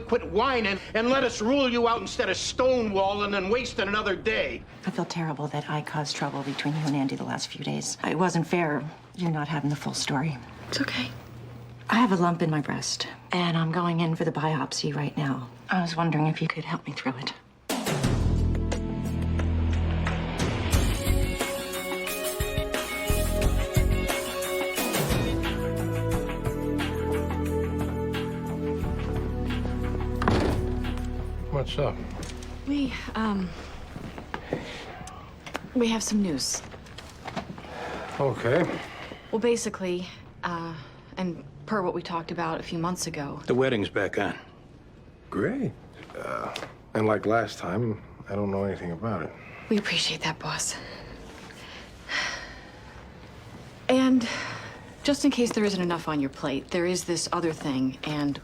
quit whining and let us rule you out instead of stonewalling and wasting another day. I feel terrible that I caused trouble between you and Andy the last few days. It wasn't fair, you not having the full story. It's okay. I have a lump in my breast, and I'm going in for the biopsy right now. I was wondering if you could help me through it. What's up? We have some news. Okay. Well, basically, and per what we talked about a few months ago. The wedding's back on. Great. And like last time, I don't know anything about it. We appreciate that, boss. And just in case there isn't enough on your plate, there is this other thing, and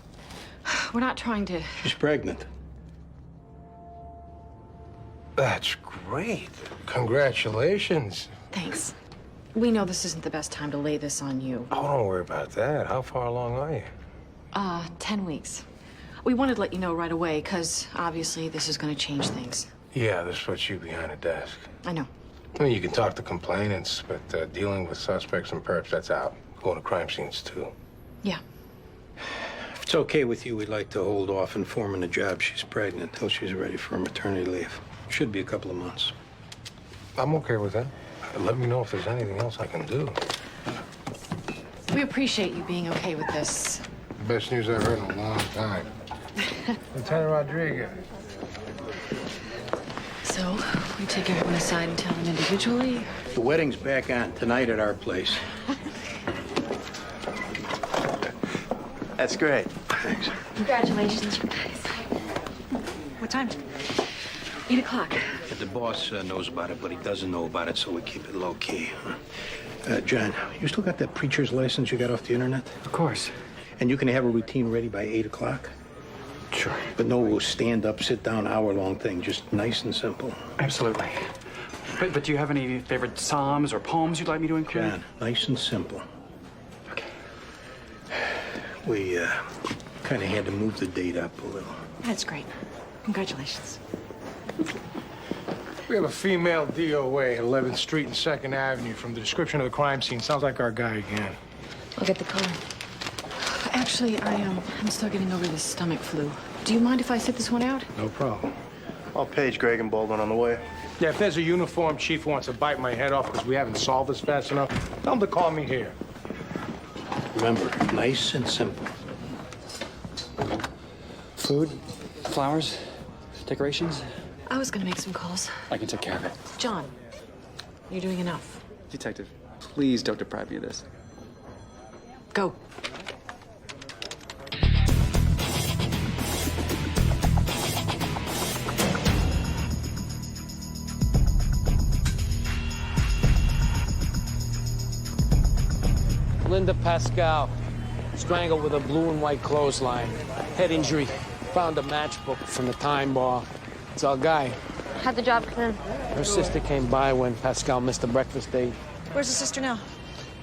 we're not trying to... She's pregnant. That's great. Congratulations. Thanks. We know this isn't the best time to lay this on you. Oh, don't worry about that. How far along are you? 10 weeks. We wanted to let you know right away, because obviously this is going to change things. Yeah, this puts you behind a desk. I know. I mean, you can talk to complainants, but dealing with suspects and perps, that's out. Going to crime scenes, too. Yeah. If it's okay with you, we'd like to hold off informing the job she's pregnant until she's ready for maternity leave. Should be a couple of months. I'm okay with that. Let me know if there's anything else I can do. We appreciate you being okay with this. The best news I've heard in a long time. Lieutenant Rodriguez. So, we take everyone aside and tell them individually? The wedding's back on tonight at our place. That's great. Thanks. Congratulations, you guys. What time? 8 o'clock. The boss knows about it, but he doesn't know about it, so we keep it low-key. John, you still got that preacher's license you got off the internet? Of course. And you can have a routine ready by 8 o'clock? Sure. But no stand-up, sit-down, hour-long thing. Just nice and simple. Absolutely. But do you have any favorite psalms or poems you'd like me to include? John, nice and simple. Okay. We kind of had to move the date up a little. That's great. Congratulations. We have a female DOA at 11th Street and 2nd Avenue. From the description of the crime scene, sounds like our guy again. I'll get the car. Actually, I'm still getting over this stomach flu. Do you mind if I sit this one out? No problem. I'll page Greg and Baldwin on the way. Yeah, if there's a uniformed chief who wants to bite my head off because we haven't solved this fast enough, tell him to call me here. Remember, nice and simple. Food, flowers, decorations. I was gonna make some calls. I can take care of it. John, you're doing enough. Detective, please don't deprive me of this. Go. Linda Pascal, strangled with a blue and white clothesline. Head injury. Found a matchbook from the time bar. It's our guy. How'd the job come in? Her sister came by when Pascal missed the breakfast date Where's the sister now?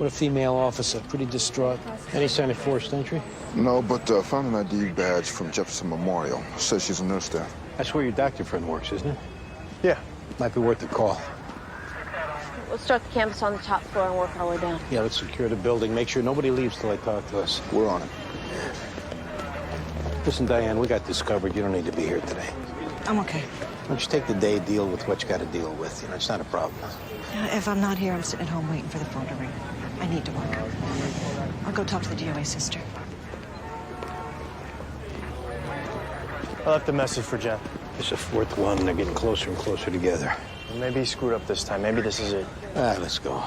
with a female officer, pretty distraught. Any sign of forced entry? No, but found an ID badge from Jefferson Memorial. Says she's a nurse there. That's where your doctor friend works, isn't it? Yeah. Might be worth a call. We'll start the campus on the top floor and work our way down. Yeah, let's secure the building. Make sure nobody leaves till they talk to us. We're on it. Listen, Diane, we got this covered. You don't need to be here today. I'm okay. Why don't you take the day, deal with what you got to deal with? You know, it's not a problem. If I'm not here, I'm sitting at home waiting for the phone to ring. I need to work. I'll go talk to the DOA sister. I left a message for Jen. It's the fourth one. They're getting closer and closer together. Maybe he screwed up this time. Maybe this is it. All right, let's go.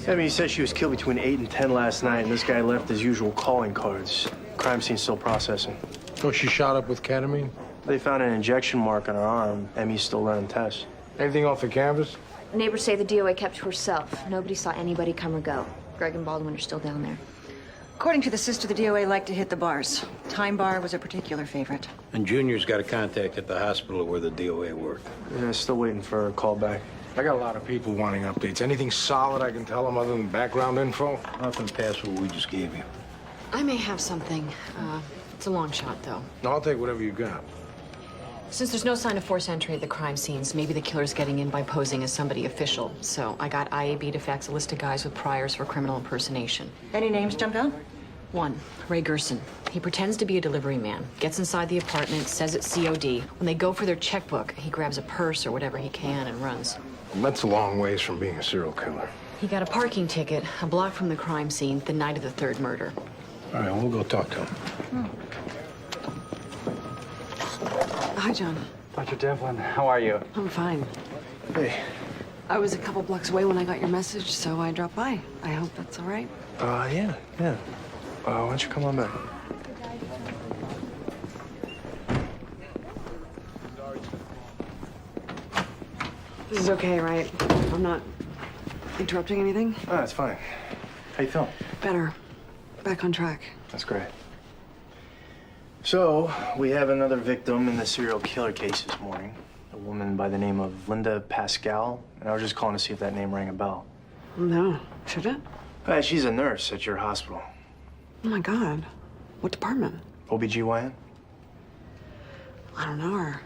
He said she was killed between 8 and 10 last night, and this guy left his usual calling cards. Crime scene still processing. So she shot up with ketamine? They found an injection mark on her arm. Emmy's still running tests. Anything off the canvas? Neighbors say the DOA kept to herself. Nobody saw anybody come or go. Greg and Baldwin are still down there. According to the sister, the DOA liked to hit the bars. Time bar was a particular favorite. And Junior's got a contact at the hospital where the DOA worked. Yeah, still waiting for a call back. I got a lot of people wanting updates. Anything solid I can tell them other than background info? Nothing past what we just gave you. I may have something. It's a long shot, though. No, I'll take whatever you got. Since there's no sign of forced entry at the crime scenes, maybe the killer's getting in by posing as somebody official. So I got IAB to fax a list of guys with priors for criminal impersonation. Any names jump out? One, Ray Gerson. He pretends to be a delivery man, gets inside the apartment, says it's COD. When they go for their checkbook, he grabs a purse or whatever he can and runs. That's a long ways from being a serial killer. He got a parking ticket a block from the crime scene the night of the third murder. All right, we'll go talk to him. Hi, John. Dr. Devlin, how are you? I'm fine. Hey. I was a couple blocks away when I got your message, so I dropped by. I hope that's all right. Yeah. Why don't you come on back? This is okay, right? I'm not interrupting anything? Oh, it's fine. How you feeling? Better. Back on track. That's great. So, we have another victim in the serial killer case this morning. A woman by the name of Linda Pascal. And I was just calling to see if that name rang a bell. No. Should it? She's a nurse at your hospital. Oh, my God. What department? OBGYN? I don't know her.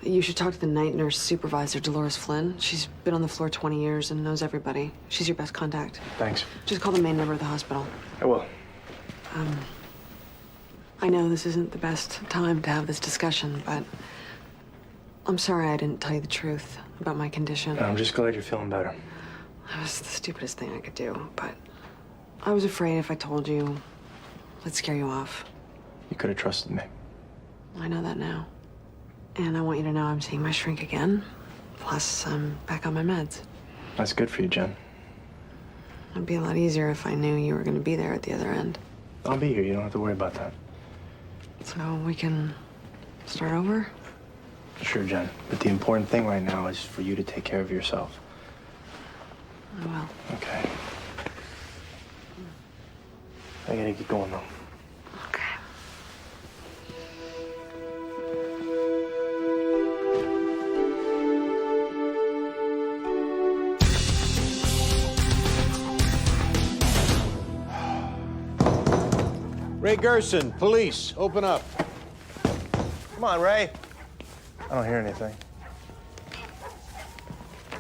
You should talk to the night nurse supervisor, Dolores Flynn. She's been on the floor 20 years and knows everybody. She's your best contact. Thanks. Just call the main number of the hospital. I will. I know this isn't the best time to have this discussion, but I'm sorry I didn't tell you the truth about my condition. I'm just glad you're feeling better. That was the stupidest thing I could do, but I was afraid if I told you, it'd scare you off. You could have trusted me. I know that now. And I want you to know I'm seeing my shrink again. Plus, I'm back on my meds. That's good for you, Jen. It'd be a lot easier if I knew you were going to be there at the other end. I'll be here. You don't have to worry about that. So we can start over? Sure, Jen. But the important thing right now is for you to take care of yourself. I will. Okay. I gotta get going, though. Okay. Ray Gerson, police, open up. Come on, Ray. I don't hear anything.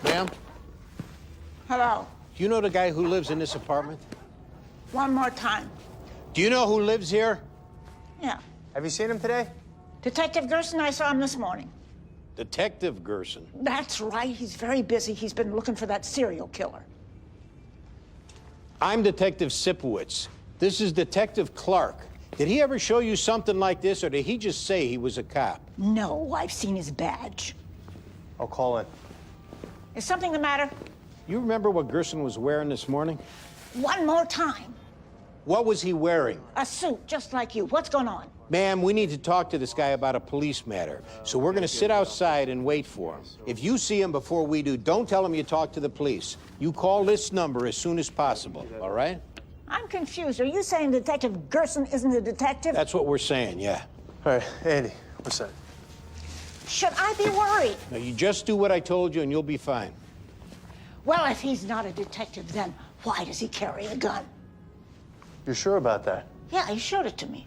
Ma'am, Hello. do you know the guy who lives in this apartment? One more time. Do you know who lives here? Yeah. Have you seen him today? Detective Gerson, I saw him this morning. Detective Gerson. That's right. He's very busy. He's been looking for that serial killer. I'm Detective Sipowicz. This is Detective Clark. Did he ever show you something like this, or did he just say he was a cop? No, I've seen his badge. I'll call in. Is something the matter? You remember what Gerson was wearing this morning? One more time. What was he wearing? A suit, just like you. What's going on? Ma'am, we need to talk to this guy about a police matter. So we're going to sit outside and wait for him. If you see him before we do, don't tell him you talked to the police. You call this number as soon as possible, all right? I'm confused. Are you saying Detective Gerson isn't a detective? That's what we're saying, yeah. All right, Andy, what's that? Should I be worried? Now, you just do what I told you and you'll be fine. Well, if he's not a detective, then why does he carry a gun? You're sure about that? Yeah, he showed it to me.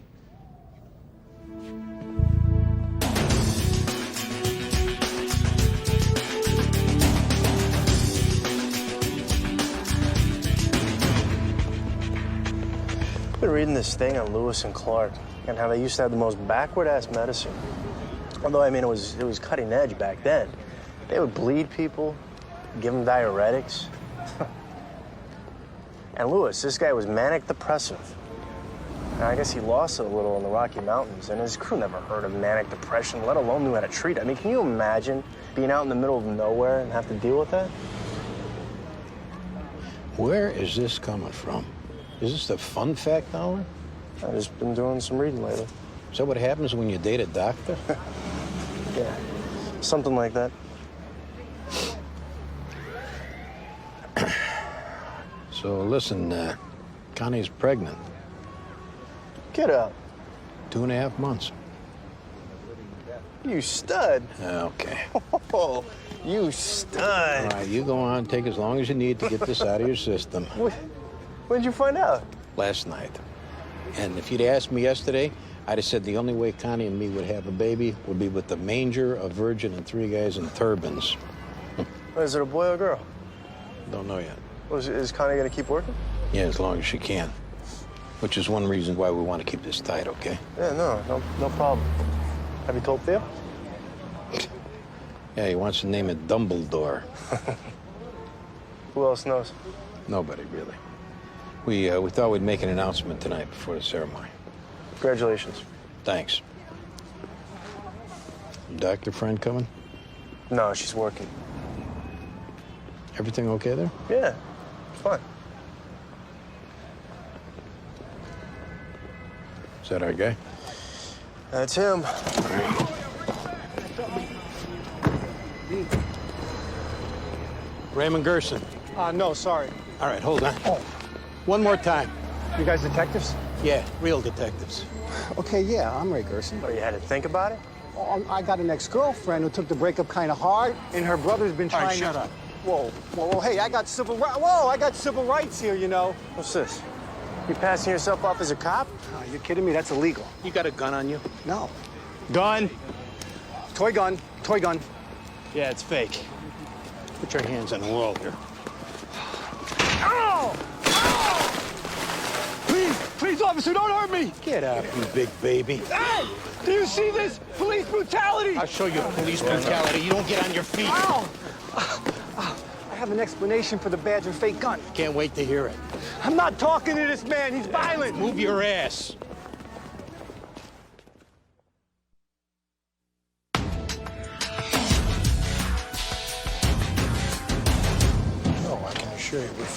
I've been reading this thing on Lewis and Clark and how they used to have the most backward-ass medicine. Although, I mean, it was cutting edge back then. They would bleed people, give them diuretics. And Lewis, this guy was manic depressive. And I guess he lost it a little in the Rocky Mountains, and his crew never heard of manic depression, let alone knew how to treat it. I mean, can you imagine being out in the middle of nowhere and have to deal with that? Where is this coming from? Is this the fun fact hour? I've just been doing some reading lately. Is that what happens when you date a doctor? Yeah, something like that. So listen, Connie's pregnant. Get up. 2.5 months. You stud. Okay. Oh, you stud. All right, you go on. Take as long as you need to get this out of your system. When'd you find out? Last night. And if you'd asked me yesterday, I'd have said the only way Connie and me would have a baby would be with the manger, a virgin, and 3 guys in turbans. Is it a boy or a girl? Don't know yet. Well, is Connie gonna keep working? Yeah, as long as she can. Which is one reason why we want to keep this tight, okay? Yeah, no problem. Have you told Theo? Yeah, he wants to name it Dumbledore. Who else knows? Nobody, really. We thought we'd make an announcement tonight before the ceremony. Congratulations. Thanks. Doctor friend coming? No, she's working. Everything okay there? Yeah, fine. Is that our guy? That's him. Raymond Gerson. No, sorry. All right, hold on. One more time. You guys detectives? Yeah, real detectives. Okay, yeah, I'm Ray Gerson. Oh, you had to think about it? I got an ex-girlfriend who took the breakup kind of hard, and her brother's been All trying right, shut to... up. Whoa, hey, I got civil rights. Whoa, I got civil rights here, you know. What's this? You passing yourself off as a cop? Are you kidding me? That's illegal. You got a gun on you? No. Gun. Toy gun. Toy gun. Yeah, it's fake. Put your hands on the wall here. Ow! Ow! Please, officer, don't hurt me! Get up, you big baby. Hey! Do you see this? Police brutality! I'll show you police brutality. You don't get on your feet. Ow! I have an explanation for the badge and fake gun. Can't wait to hear it. I'm not talking to this man. He's violent. Move your ass.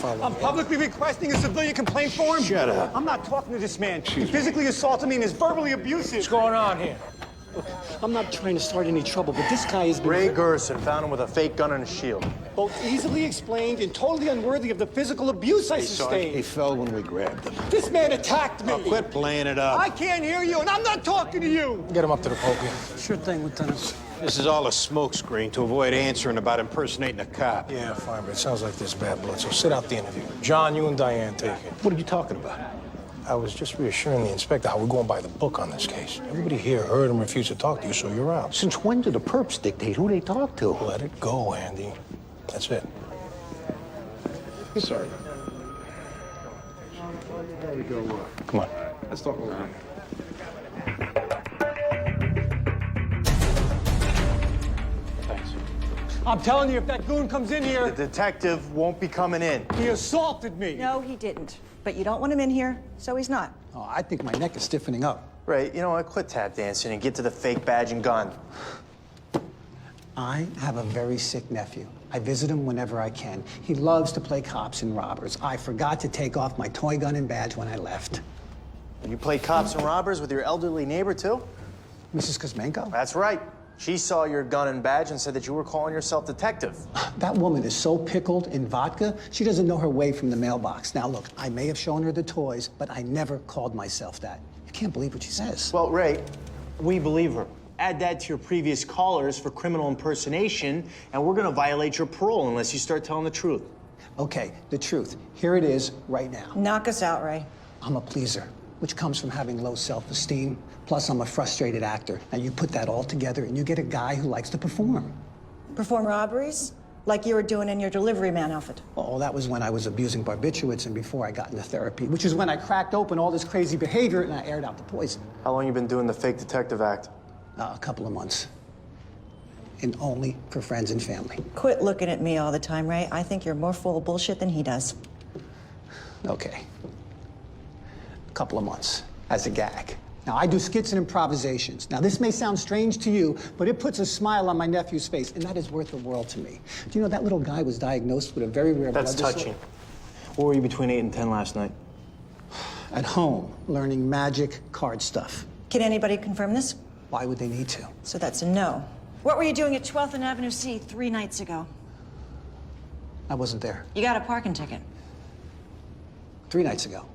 I'm publicly requesting a civilian complaint form. Shut up. I'm not talking to this man. He physically assaulted me and is verbally abusive. What's going on here? I'm not trying to start any trouble, but this guy has been... Ray Gerson found him with a fake gun and a shield. both easily explained and totally unworthy of the physical abuse I sustained. He fell when we grabbed him. This man attacked me. Oh, quit playing it up. I can't hear you, and I'm not talking to you. Get him up to the podium. Sure thing, Lieutenant. This is all a smokescreen to avoid answering about impersonating a cop. Yeah, fine, but it sounds like there's bad blood, so sit out the interview. John, you and Diane take it. What are you talking about? I was just reassuring the inspector how we're going by the book on this case. Everybody here heard him refuse to talk to you, so you're out. Since when do the perps dictate who they talk to? Let it go, Andy. That's it. Sorry. There we go. Come on. Let's talk over here. I'm telling you, if that goon comes in here, The detective won't be coming in. he assaulted me. No, he didn't. But you don't want him in here, so he's not. Oh, I think my neck is stiffening up. Ray, you know what? Quit tap dancing and get to the fake badge and gun. I have a very sick nephew. I visit him whenever I can. He loves to play cops and robbers. I forgot to take off my toy gun and badge when I left. You play cops and robbers with your elderly neighbor, too? Mrs. Kuzmenko? That's right. She saw your gun and badge and said that you were calling yourself detective. That woman is so pickled in vodka, she doesn't know her way from the mailbox. Now, look, I may have shown her the toys, but I never called myself that. You can't believe what she says. Well, Ray, we believe her. Add that to your previous callers for criminal impersonation, and we're gonna violate your parole unless you start telling the truth. Okay, the truth. Here it is right now. Knock us out, Ray. I'm a pleaser, which comes from having low self-esteem. Plus, I'm a frustrated actor. Now, you put that all together, and you get a guy who likes to perform. Perform robberies? Like you were doing in your delivery man outfit. Oh, that was when I was abusing barbiturates and before I got into therapy, which is when I cracked open all this crazy behavior and I aired out the poison. How long you been doing the fake detective act? A couple of months. And only for friends and family. Quit looking at me all the time, Ray. I think you're more full of bullshit than he does. Okay. A couple of months as a gag. Now, I do skits and improvisations. Now, this may sound strange to you, but it puts a smile on my nephew's face, and that is worth the world to me. Do you know that little guy was diagnosed with a very rare blood disorder? That's touching. Where were you between 8 and 10 last night? At home, learning magic card stuff. Can anybody confirm this? Why would they need to? So that's a no. What were you doing at 12th and Avenue C 3 nights ago? I wasn't there. You got a parking ticket. 3 nights ago.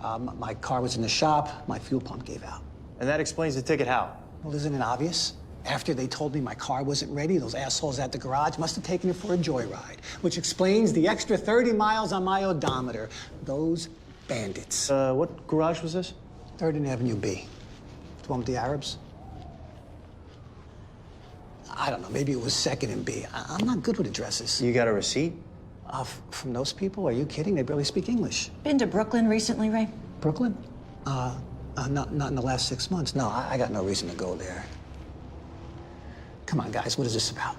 My car was in the shop. My fuel pump gave out. And that explains the ticket how? Well, isn't it obvious? After they told me my car wasn't ready, those assholes at the garage must have taken it for a joyride, which explains the extra 30 miles on my odometer. Those bandits. What garage was this? 3rd and Avenue B. The one with the Arabs? I don't know, maybe it was 2nd and B. I'm not good with addresses. You got a receipt? From those people? Are you kidding? They barely speak English. Been to Brooklyn recently, Ray? Brooklyn? Not in the last 6 months. No, I got no reason to go there. Come on, guys, what is this about?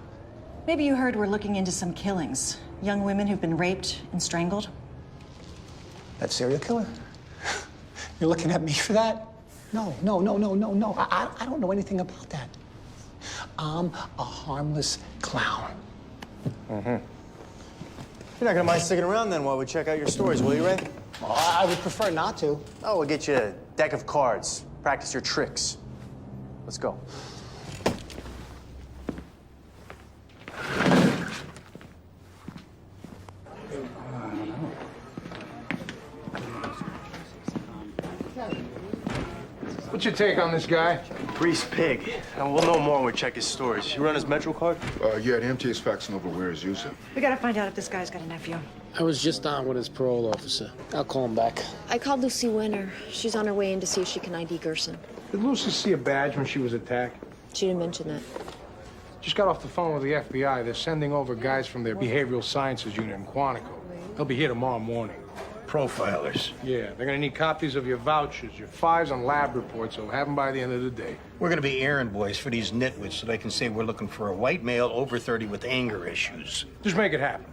Maybe you heard we're looking into some killings. Young women who've been raped and strangled. That serial killer? You're looking at me for that? No. I don't know anything about that. I'm a harmless clown. Mm-hmm. You're not gonna mind sticking around then while we check out your stories, will you, Ray? Oh, I would prefer not to. Oh, we'll get you a deck of cards. Practice your tricks. Let's go. What's your take on this guy? Grease pig. And we'll know more when we check his stories. You run his Metro card? Yeah, the MTA is faxing over where his user. We gotta find out if this guy's got a nephew. I was just on with his parole officer. I'll call him back. I called Lucy Wenner. She's on her way in to see if she can ID Gerson. Did Lucy see a badge when she was attacked? She didn't mention that. Just got off the phone with the FBI. They're sending over guys from their behavioral sciences unit in Quantico. They'll be here tomorrow morning. Profilers. Yeah, they're gonna need copies of your vouchers, your files, and lab reports, so have them by the end of the day. We're gonna be errand boys for these nitwits so they can say we're looking for a white male over 30 with anger issues. Just make it happen.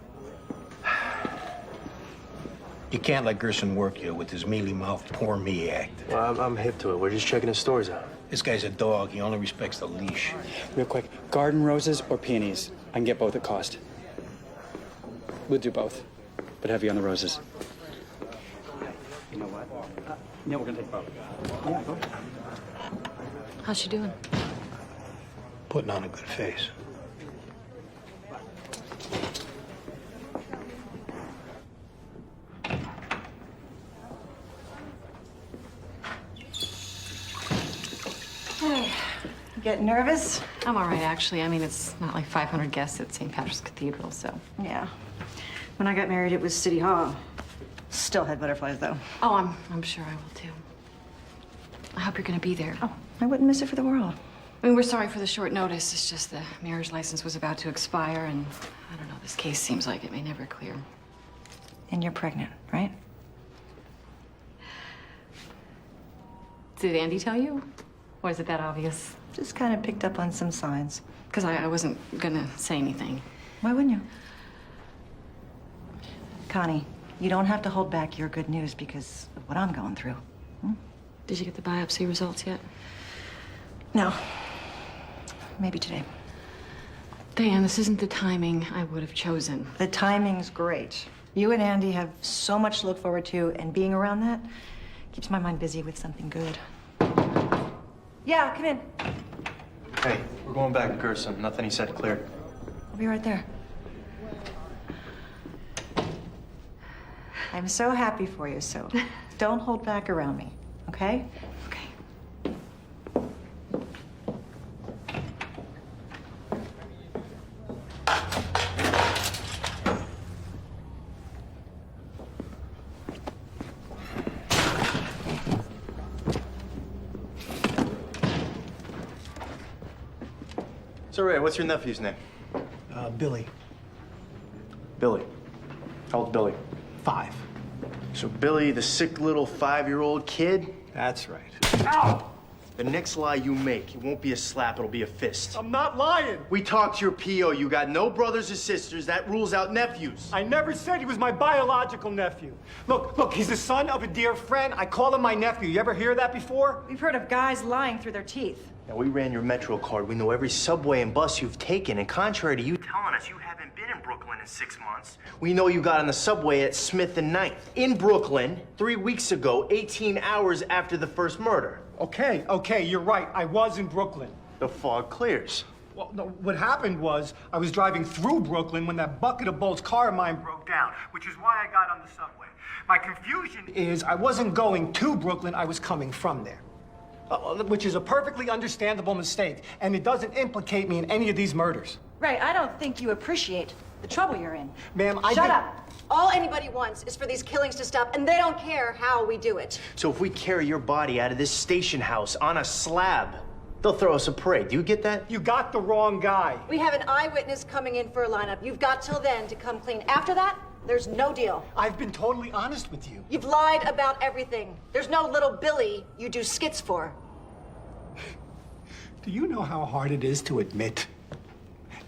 You can't let Gerson work you with his mealy-mouthed poor me act. Well, I'm hip to it. We're just checking his stories out. This guy's a dog. He only respects the leash. Real quick, garden roses or peonies? I can get both at cost. We'll do both, but heavy on the roses. You know what? Yeah, we're gonna take both. Yeah, go. How's she doing? Putting on a good face. Hey, you getting nervous? I'm all right, actually. I mean, it's not like 500 guests at St. Patrick's Cathedral, so. Yeah. When I got married, it was City Hall. Still had butterflies, though. Oh, I'm sure I will, too. I hope you're gonna be there. Oh, I wouldn't miss it for the world. I mean, we're sorry for the short notice. It's just the marriage license was about to expire, and I don't know, this case seems like it may never clear. And you're pregnant, right? Did Andy tell you? Or is it that obvious? Just kind of picked up on some signs. Because I wasn't gonna say anything. Why wouldn't you? Connie, you don't have to hold back your good news because of what I'm going through. Did you get the biopsy results yet? No. Maybe today. Diane, this isn't the timing I would have chosen. The timing's great. You and Andy have so much to look forward to, and being around that keeps my mind busy with something good. Yeah, come in. Hey, we're going back to Gerson. Nothing he said cleared. I'll be right there. I'm so happy for you, so don't hold back around me, okay? Okay. So, Ray, what's your nephew's name? Billy. Billy. How old's Billy? 5. So Billy, the sick little 5-year-old kid? That's right. Ow! The next lie you make, it won't be a slap, it'll be a fist. I'm not lying. We talked to your PO. You got no brothers or sisters. That rules out nephews. I never said he was my biological nephew. Look, he's the son of a dear friend. I call him my nephew. You ever hear that before? We've heard of guys lying through their teeth. Now, we ran your Metro card. We know every subway and bus you've taken. And contrary to you telling us you haven't been in Brooklyn in 6 months, we know you got on the subway at Smith and 9th in Brooklyn 3 weeks ago, 18 hours after the first murder. Okay, you're right. I was in Brooklyn. The fog clears. Well, no, what happened was I was driving through Brooklyn when that bucket of bolts car of mine broke down, which is why I got on the subway. My confusion is I wasn't going to Brooklyn, I was coming from there. Which is a perfectly understandable mistake, and it doesn't implicate me in any of these murders. Right, I don't think you appreciate the trouble you're in. Ma'am, Shut up! All anybody wants is for these killings to stop, and they don't care how we do it. So if we carry your body out of this station house on a slab, they'll throw us a parade. Do you get that? You got the wrong guy. We have an eyewitness coming in for a lineup. You've got till then to come clean. After that, there's no deal. I've been totally honest with you. You've lied about everything. There's no little Billy you do skits for. Do you know how hard it is to admit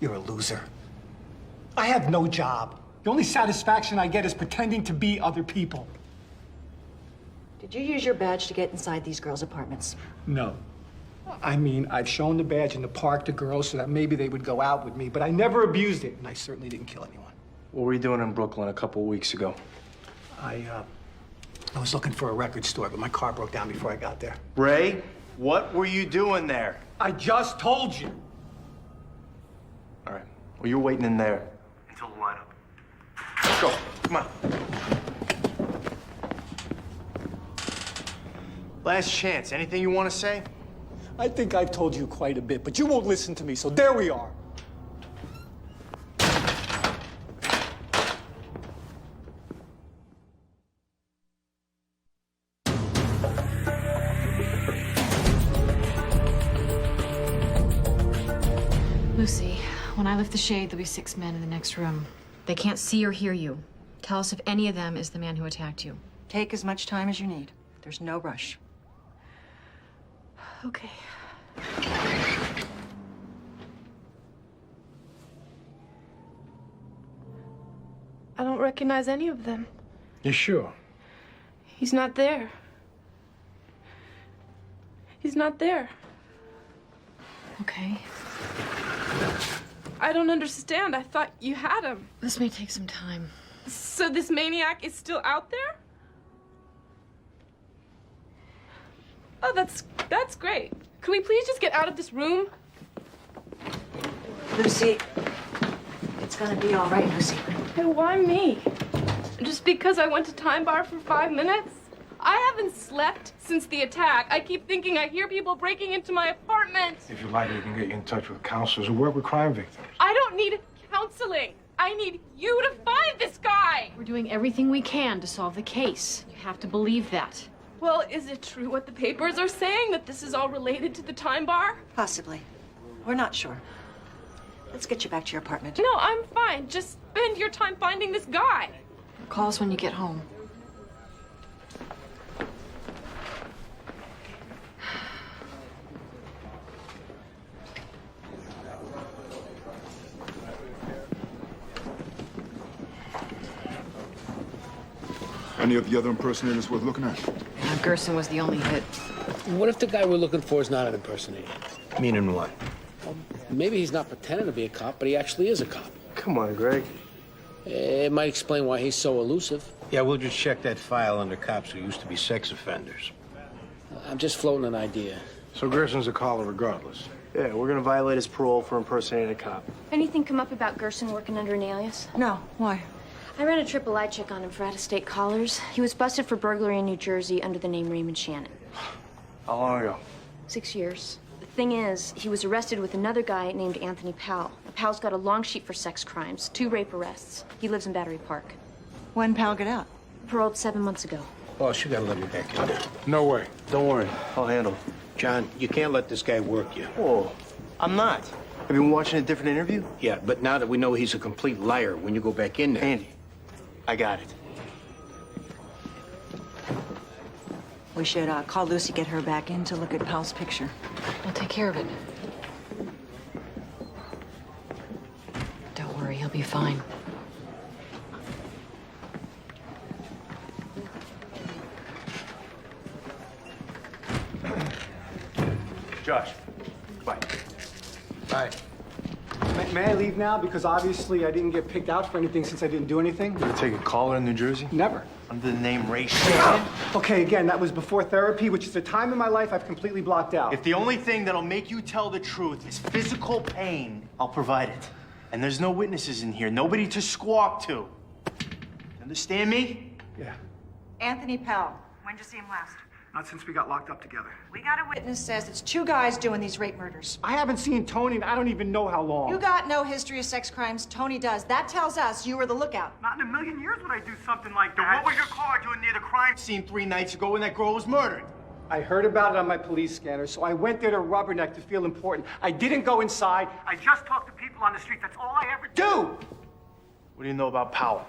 you're a loser? I have no job. The only satisfaction I get is pretending to be other people. Did you use your badge to get inside these girls' apartments? No. I mean, I've shown the badge in the park to girls so that maybe they would go out with me, but I never abused it, and I certainly didn't kill anyone. What were you doing in Brooklyn a couple of weeks ago? I was looking for a record store, but my car broke down before I got there. Ray, what were you doing there? I just told you. All right. Well, you're waiting in there until the lineup. Let's go. Come on. Last chance. Anything you want to say? I think I've told you quite a bit, but you won't listen to me, so there we are. Lucy, when I lift the shade, there'll be 6 men in the next room. They can't see or hear you. Tell us if any of them is the man who attacked you. Take as much time as you need. There's no rush. Okay. I don't recognize any of them. You sure? He's not there. He's not there. Okay. I don't understand. I thought you had him. This may take some time. So this maniac is still out there? Oh, that's great. Could we please just get out of this room? Lucy, it's gonna be all right, Lucy. Hey, why me? Just because I went to Time Bar for 5 minutes? I haven't slept since the attack. I keep thinking I hear people breaking into my apartment. If you like, we can get you in touch with counselors who work with crime victims. I don't need counseling. I need you to find this guy. We're doing everything we can to solve the case. You have to believe that. Well, is it true what the papers are saying, that this is all related to the Time Bar? Possibly. We're not sure. Let's get you back to your apartment. No, I'm fine. Just spend your time finding this guy. Call us when you get home. Any of the other impersonators worth looking at? Gerson was the only hit. What if the guy we're looking for is not an impersonator? Meaning what? Maybe he's not pretending to be a cop, but he actually is a cop. Come on, Greg. It might explain why he's so elusive. Yeah, we'll just check that file under cops who used to be sex offenders. I'm just floating an idea. So Gerson's a caller regardless. Yeah, we're gonna violate his parole for impersonating a cop. Anything come up about Gerson working under an alias? No. Why? I ran a triple I check on him for out-of-state callers. He was busted for burglary in New Jersey under the name Raymond Shannon. How long ago? 6 years. The thing is, he was arrested with another guy named Anthony Powell. Powell's got a long sheet for sex crimes, 2 rape arrests. He lives in Battery Park. When Powell get out? Paroled 7 months ago. Boss, you gotta let me back in there. No way. Don't worry, I'll handle it. John, you can't let this guy work you. Oh, I'm not. Have you been watching a different interview? Yeah, but now that we know he's a complete liar, when you go back in there... Andy, I got it. We should call Lucy, get her back in to look at Powell's picture. We'll take care of it. Don't worry, he'll be fine. Josh, bye. Bye. May I leave now? Because obviously I didn't get picked out for anything since I didn't do anything. You take a caller in New Jersey? Never. Under the name Ray Shannon? Okay, again, that was before therapy, which is a time in my life I've completely blocked out. If the only thing that'll make you tell the truth is physical pain, I'll provide it. And there's no witnesses in here, nobody to squawk to. Understand me? Yeah. Anthony Powell. When'd you see him last? Not since we got locked up together. We got a witness says it's 2 guys doing these rape murders. I haven't seen Tony in I don't even know how long. You got no history of sex crimes. Tony does. That tells us you were the lookout. Not in a million years would I do something like Then that. what was your car doing near the crime scene 3 nights ago when that girl was murdered? I heard about it on my police scanner, so I went there to rubberneck to feel important. I didn't go inside. I just talked to people on the street. That's all I ever do. What do you know about Powell?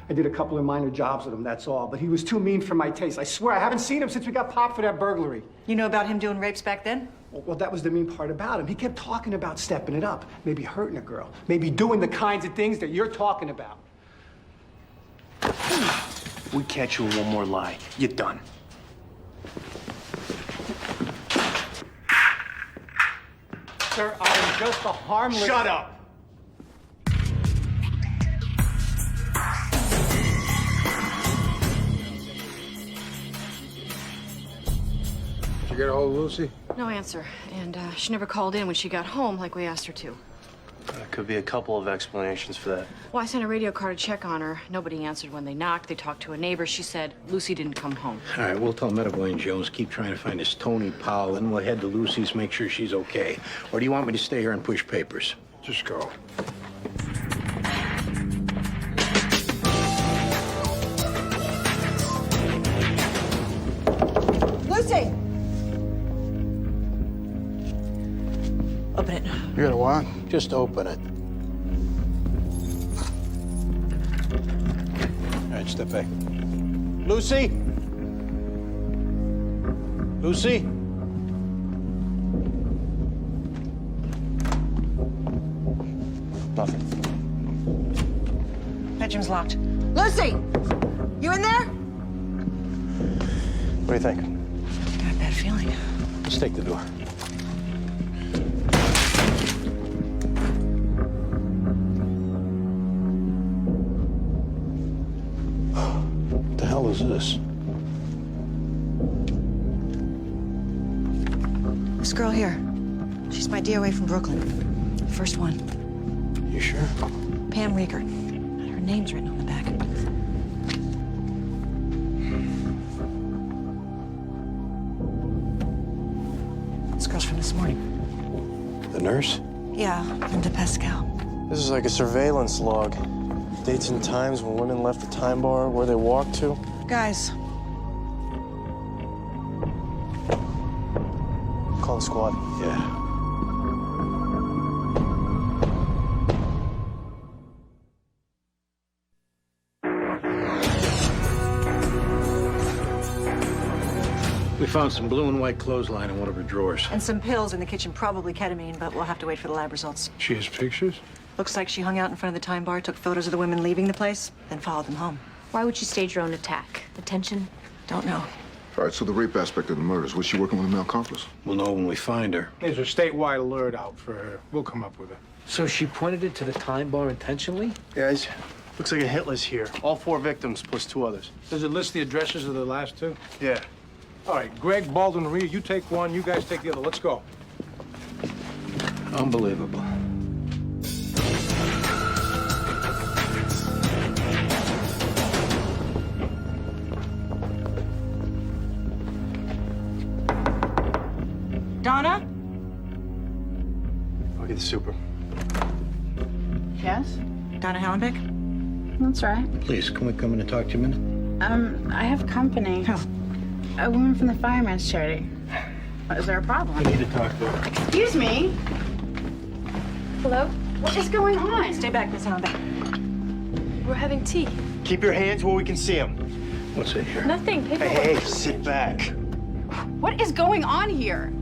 I did a couple of minor jobs with him, that's all. But he was too mean for my taste. I swear, I haven't seen him since we got popped for that burglary. You know about him doing rapes back then? Well, that was the mean part about him. He kept talking about stepping it up, maybe hurting a girl, maybe doing the kinds of things that you're talking about. We catch you in one more lie, you're done. Sir, I am just a harmless... Shut up! Did you get a hold of Lucy? No answer. And she never called in when she got home like we asked her to. There could be a couple of explanations for that. Well, I sent a radio car to check on her. Nobody answered when they knocked. They talked to a neighbor. She said Lucy didn't come home. All right, we'll tell Medical and Jones, keep trying to find this Tony Powell, and we'll head to Lucy's, make sure she's okay. Or do you want me to stay here and push papers? Just go. Lucy! Open it. You got a what? Just open it. All right, step back. Lucy? Lucy? Nothing. Bedroom's locked. Lucy! You in there? What do you think? Got a bad feeling. Let's take the door. What the hell is this? This girl here. She's my DOA from Brooklyn. First one. You sure? Pam Rieger. Her name's written on the back. This girl's from this morning. The nurse? Yeah, Linda Pascal. This is like a surveillance log. Dates and times when women left the time bar, where they walked to. Guys, Call the squad. Yeah. We found some blue and white clothesline in one of her drawers. and some pills in the kitchen, probably ketamine, but we'll have to wait for the lab results. She has pictures? Looks like she hung out in front of the time bar, took photos of the women leaving the place, then followed them home. Why would she stage her own attack? Attention? Don't know. All right, so the rape aspect of the murders, was she working with a male accomplice? We'll know when we find her. There's a statewide alert out for her. We'll come up with her. So she pointed it to the time bar intentionally? Guys, looks like a hit list here. All 4 victims plus 2 others. Does it list the addresses of the last 2? Yeah. All right, Greg, Baldwin, and Rita, you take one, you guys take the other. Let's go. Unbelievable. Donna? I'll get the super. Yes? Donna Hallenbeck? That's right. Please, can we come in and talk to you a minute? I have company. Who? A woman from the fireman's charity. Is there a problem? I need to talk to her. Excuse me? Hello? What is going on? Stay back, Miss Hallenbeck. We're having tea. Keep your hands where we can see them. What's in here? Nothing. Paperwork. Hey, sit back. What is going on here?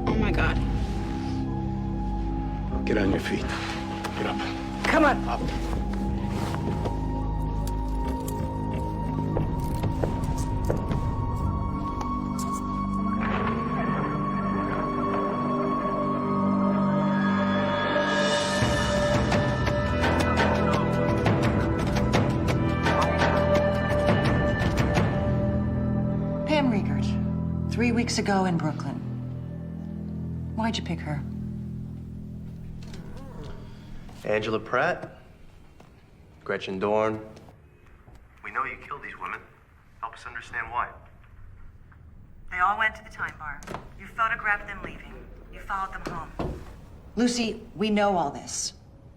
Oh my God. Get on your feet. Get up. Come on. Up. weeks ago in Brooklyn. Why'd you pick her? Angela Pratt, Gretchen Dorn. We know you killed these women. Help us understand why. They all went to the time bar. You photographed them leaving. You followed them home. Lucy, we know all this.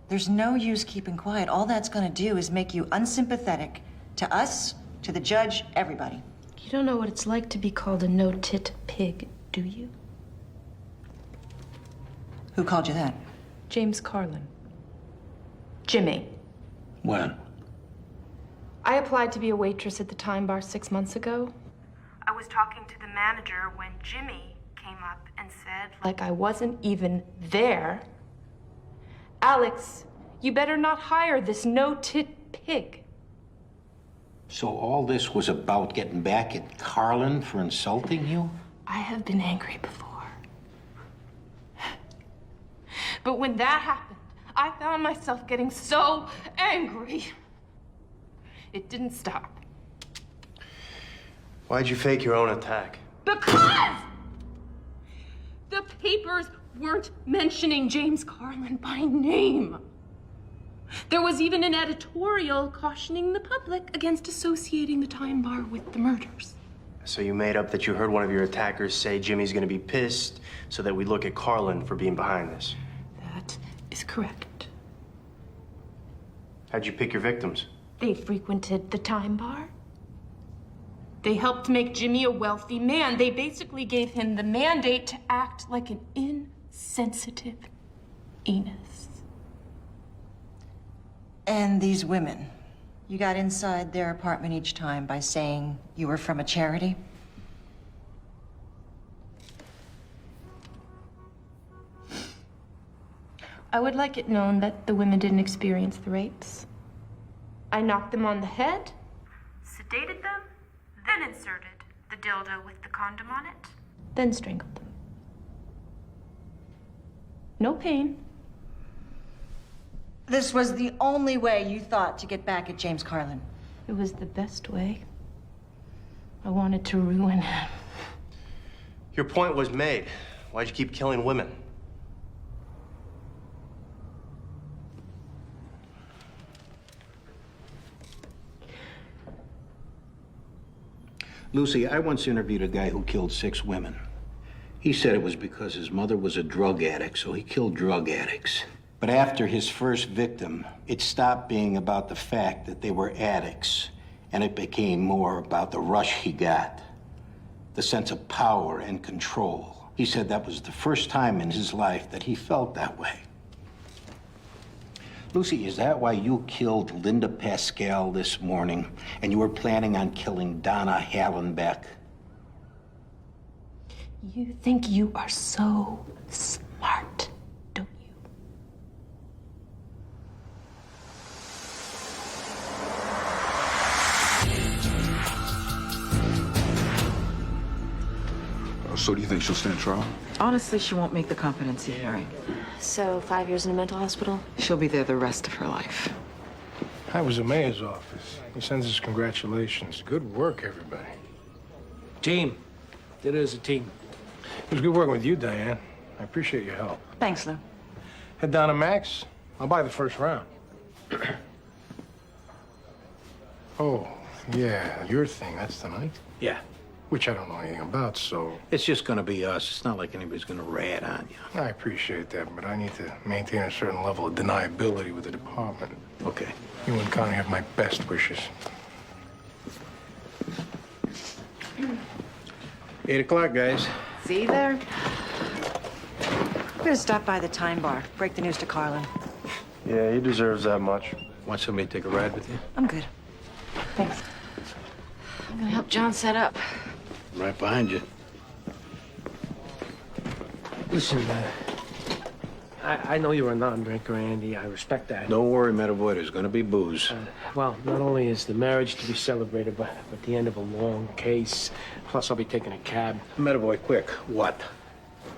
There's no use keeping quiet. All that's gonna do is make you unsympathetic to us, to the judge, everybody. You don't know what it's like to be called a no-tit pig, do you? Who called you that? James Carlin. Jimmy. When? I applied to be a waitress at the Time Bar 6 months ago. I was talking to the manager when Jimmy came up and said, Like I wasn't even there. Alex, you better not hire this no-tit pig. So all this was about getting back at Carlin for insulting you? I have been angry before. But when that happened, I found myself getting so angry. It didn't stop. Why'd you fake your own attack? Because the papers weren't mentioning James Carlin by name. There was even an editorial cautioning the public against associating the Time Bar with the murders. So you made up that you heard one of your attackers say Jimmy's gonna be pissed so that we look at Carlin for being behind this. That is correct. How'd you pick your victims? They frequented the Time Bar. They helped make Jimmy a wealthy man. They basically gave him the mandate to act like an insensitive Enos. and these women, you got inside their apartment each time by saying you were from a charity? I would like it known that the women didn't experience the rapes. I knocked them on the head. Sedated them, then inserted the dildo with the condom on it. Then strangled them. No pain. This was the only way you thought to get back at James Carlin. It was the best way. I wanted to ruin him. Your point was made. Why'd you keep killing women? Lucy, I once interviewed a guy who killed 6 women. He said it was because his mother was a drug addict, so he killed drug addicts. But after his first victim, it stopped being about the fact that they were addicts, and it became more about the rush he got, the sense of power and control. He said that was the first time in his life that he felt that way. Lucy, is that why you killed Linda Pascal this morning, and you were planning on killing Donna Hallenbeck? You think you are so smart, don't you? So do you think she'll stand trial? Honestly, she won't make the competency hearing. So 5 years in a mental hospital? She'll be there the rest of her life. I was the mayor's office. He sends us congratulations. Good work, everybody. Team. It is a team. It was good working with you, Diane. I appreciate your help. Thanks, Lou. Head down to Max. I'll buy the first round. Oh, yeah, your thing. That's tonight? Yeah. Which I don't know anything about, so... It's just gonna be us. It's not like anybody's gonna rat on you. I appreciate that, but I need to maintain a certain level of deniability with the department. Okay. You and Connie have my best wishes. 8 o'clock, guys. See you there. I'm gonna stop by the Time Bar, break the news to Carlin. Yeah, he deserves that much. Want somebody to take a ride with you? I'm good. Thanks. I'm gonna help John set up. Right behind you. Listen, I know you're a non-drinker, Andy. I respect that. Don't worry, Metavoid. There's gonna be booze. Well, not only is the marriage to be celebrated, but the end of a long case. Plus, I'll be taking a cab. Metavoid, quick. What?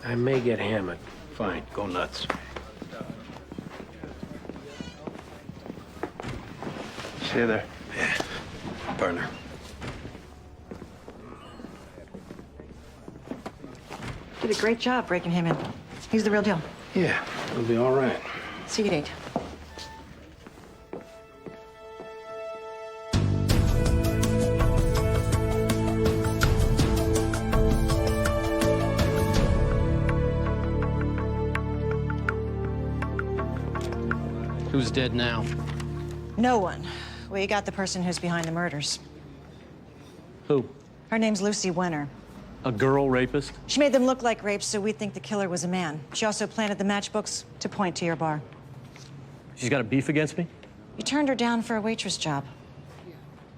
I may get hammered. Fine. Go nuts. See you there. Yeah. Partner. did a great job breaking him in. He's the real deal. Yeah, it'll be all right. See you at 8. Who's dead now? No one. We got the person who's behind the murders. Who? Her name's Lucy Wenner. A girl rapist? She made them look like rapes, so we think the killer was a man. She also planted the matchbooks to point to your bar. She's got a beef against me? You turned her down for a waitress job.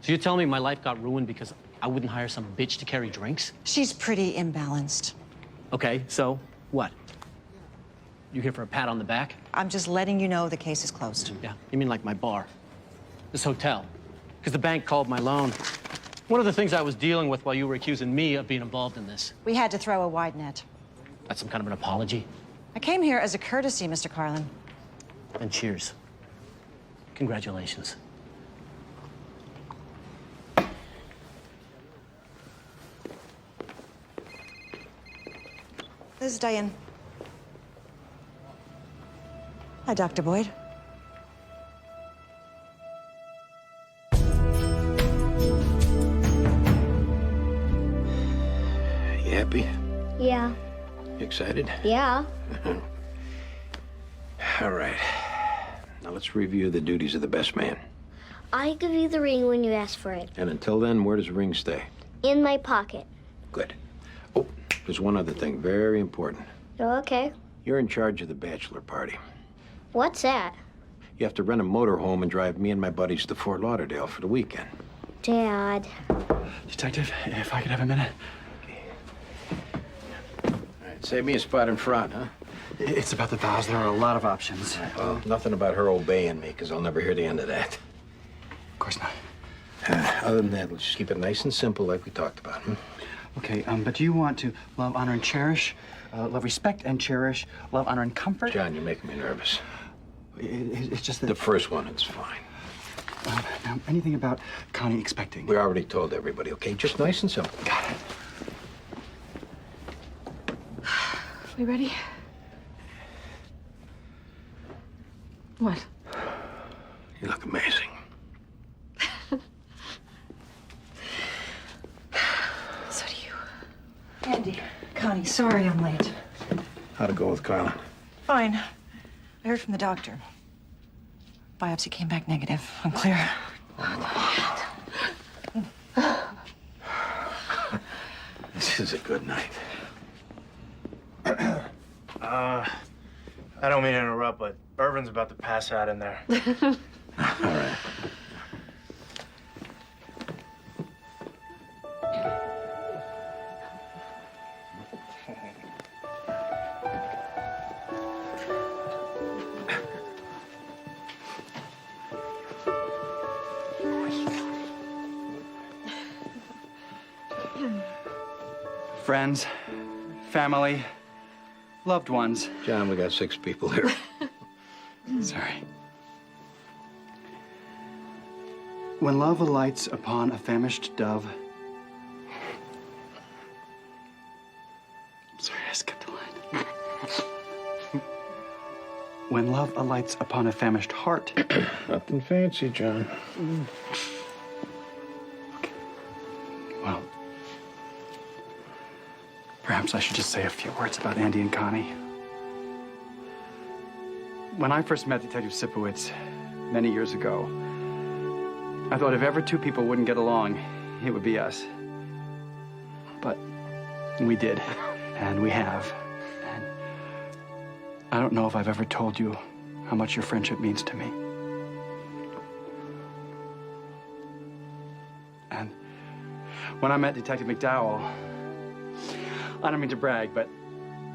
So you're telling me my life got ruined because I wouldn't hire some bitch to carry drinks? She's pretty imbalanced. Okay, so what? You here for a pat on the back? I'm just letting you know the case is closed. Yeah, you mean like my bar? This hotel? Because the bank called my loan. One of the things I was dealing with while you were accusing me of being involved in this. We had to throw a wide net. That's some kind of an apology? I came here as a courtesy, Mr. Carlin. And cheers. Congratulations. This is Diane. Hi, Dr. Boyd. You happy? Yeah. You excited? Yeah. All right. Now let's review the duties of the best man. I give you the ring when you ask for it. And until then, where does the ring stay? In my pocket. Good. Oh, there's one other thing, very important. Oh, okay. You're in charge of the bachelor party. What's that? You have to rent a motorhome and drive me and my buddies to Fort Lauderdale for the weekend. Dad. Detective, if I could have a minute. All right, save me a spot in front, huh? It's about the vows. There are a lot of options. Well, nothing about her obeying me, because I'll never hear the end of that. Of course not. Other than that, let's just keep it nice and simple like we talked about. Okay, but do you want to love, honor, and cherish? Love, respect, and cherish. Love, honor, and comfort? John, you're making me nervous. It's just that... The first one, it's fine. Now, anything about Connie expecting? We already told everybody, okay? Just nice and simple. Got it. We ready? What? You look amazing. So do you. Andy, Connie, sorry I'm late. How'd it go with Carlin? Fine. I heard from the doctor. Biopsy came back negative. I'm clear. This is a good night. I don't mean to interrupt, but Irvin's about to pass out in there. All right. Friends, family, loved ones. John, we got 6 people here. Sorry. When love alights upon a famished dove. Sorry, I skipped a line. When love alights upon a famished heart. Nothing fancy, John. Okay. Well, perhaps I should just say a few words about Andy and Connie. When I first met Detective Sipowicz many years ago, I thought if ever 2 people wouldn't get along, it would be us. But we did, and we have. And I don't know if I've ever told you how much your friendship means to me. And when I met Detective McDowell, I don't mean to brag, but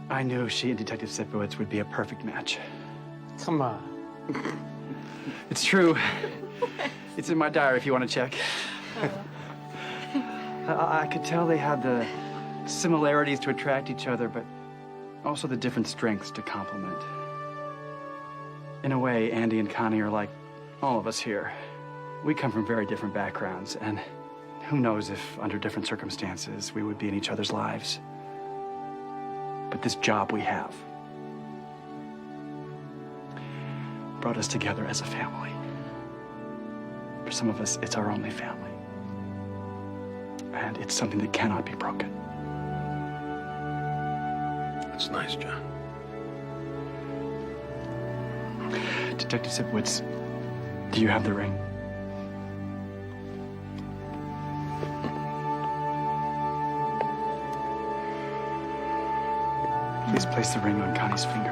I knew she and Detective Sipowicz would be a perfect match. Come on. It's true. It's in my diary if you want to check. I could tell they had the similarities to attract each other, but also the different strengths to complement. In a way, Andy and Connie are like all of us here. We come from very different backgrounds, and who knows if, under different circumstances, we would be in each other's lives. but this job we have brought us together as a family. For some of us, it's our only family. And it's something that cannot be broken. That's nice, John. Detective Sipowicz, do you have the ring? Please place the ring on Connie's finger.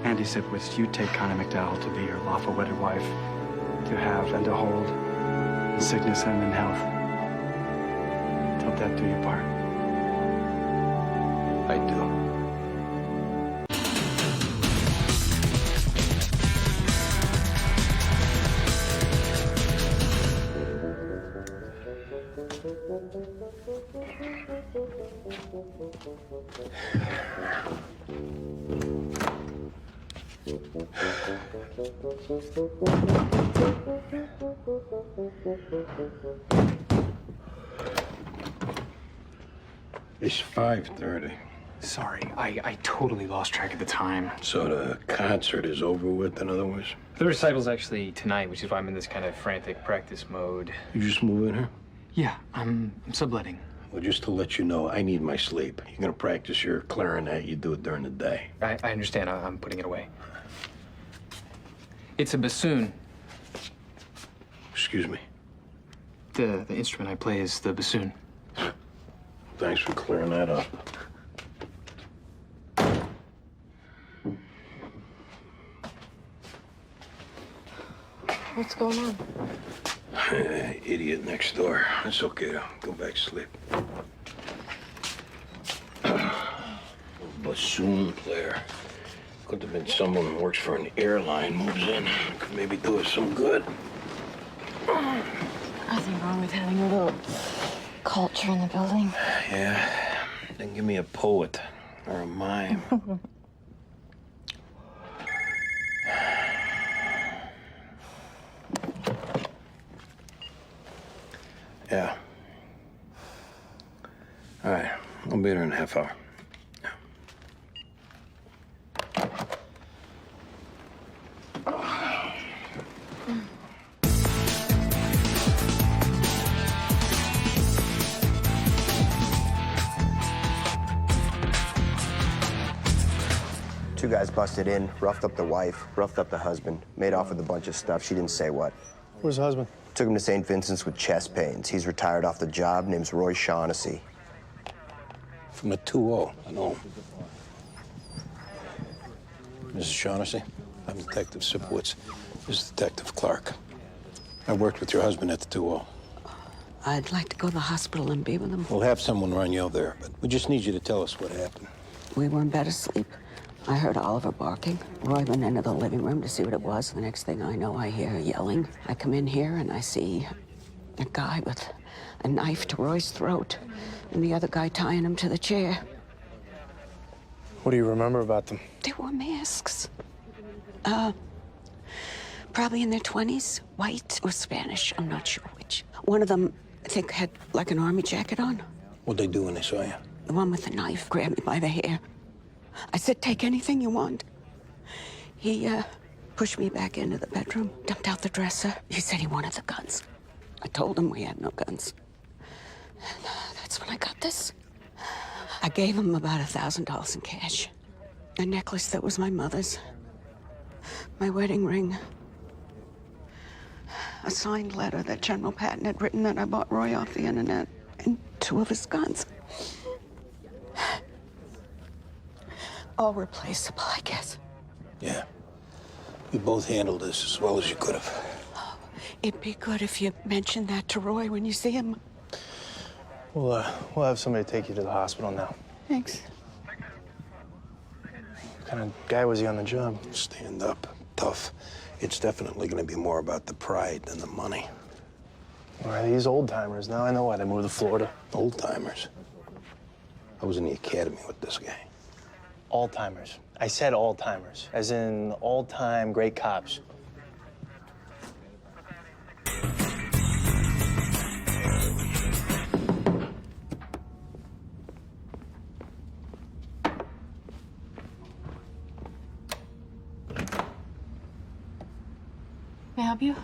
Andy Sipowicz, you take Connie McDowell to be your lawful wedded wife, to have and to hold, in sickness and in health, till death do you part. I do. It's 5:30. Sorry, I totally lost track of the time. So the concert is over with, in other words? The recital's actually tonight, which is why I'm in this kind of frantic practice mode. You just move in here? Yeah, I'm subletting. Well, just to let you know, I need my sleep. You're gonna practice your clarinet, you do it during the day. I understand. I'm putting it away. It's a bassoon. Excuse me? The instrument I play is the bassoon. Thanks for clearing that up. What's going on? Idiot next door. It's okay. I'll go back to sleep. Bassoon player. Could have been someone who works for an airline, moves in. Could maybe do us some good. Nothing wrong with having a little culture in the building. Yeah. Then give me a poet or a mime. Yeah. All right. I'll be there in a half hour. Two guys busted in, roughed up the wife, roughed up the husband, made off with a bunch of stuff. She didn't say what. Where's the husband? Took him to St. Vincent's with chest pains. He's retired off the job. Name's Roy Shaughnessy. From the 2-0. I know him. Mrs. Shaughnessy, I'm Detective Sipowicz. This is Detective Clark. I worked with your husband at the 2-0. I'd like to go to the hospital and be with him. We'll have someone run you over there, but we just need you to tell us what happened. We were in bed asleep. I heard Oliver barking. Roy went into the living room to see what it was. The next thing I know, I hear yelling. I come in here and I see a guy with a knife to Roy's throat and the other guy tying him to the chair. What do you remember about them? They wore masks. Probably in their 20s, white or Spanish, I'm not sure which. One of them, I think, had like an army jacket on. What'd they do when they saw you? The one with the knife grabbed me by the hair. I said, take anything you want. He pushed me back into the bedroom, dumped out the dresser. He said he wanted the guns. I told him we had no guns. And that's when I got this. I gave him about $1,000 in cash. A necklace that was my mother's. My wedding ring. A signed letter that General Patton had written that I bought Roy off the internet. And 2 of his guns. All replaceable, I guess. Yeah. You both handled this as well as you could have. It'd be good if you mentioned that to Roy when you see him. We'll have somebody take you to the hospital now. Thanks. What kind of guy was he on the job? Stand up. Tough. It's definitely going to be more about the pride than the money. Why, these old-timers now. I know why they moved to Florida. Old-timers? I was in the academy with this guy. All-timers. I said all-timers, as in all-time great cops. May I help you?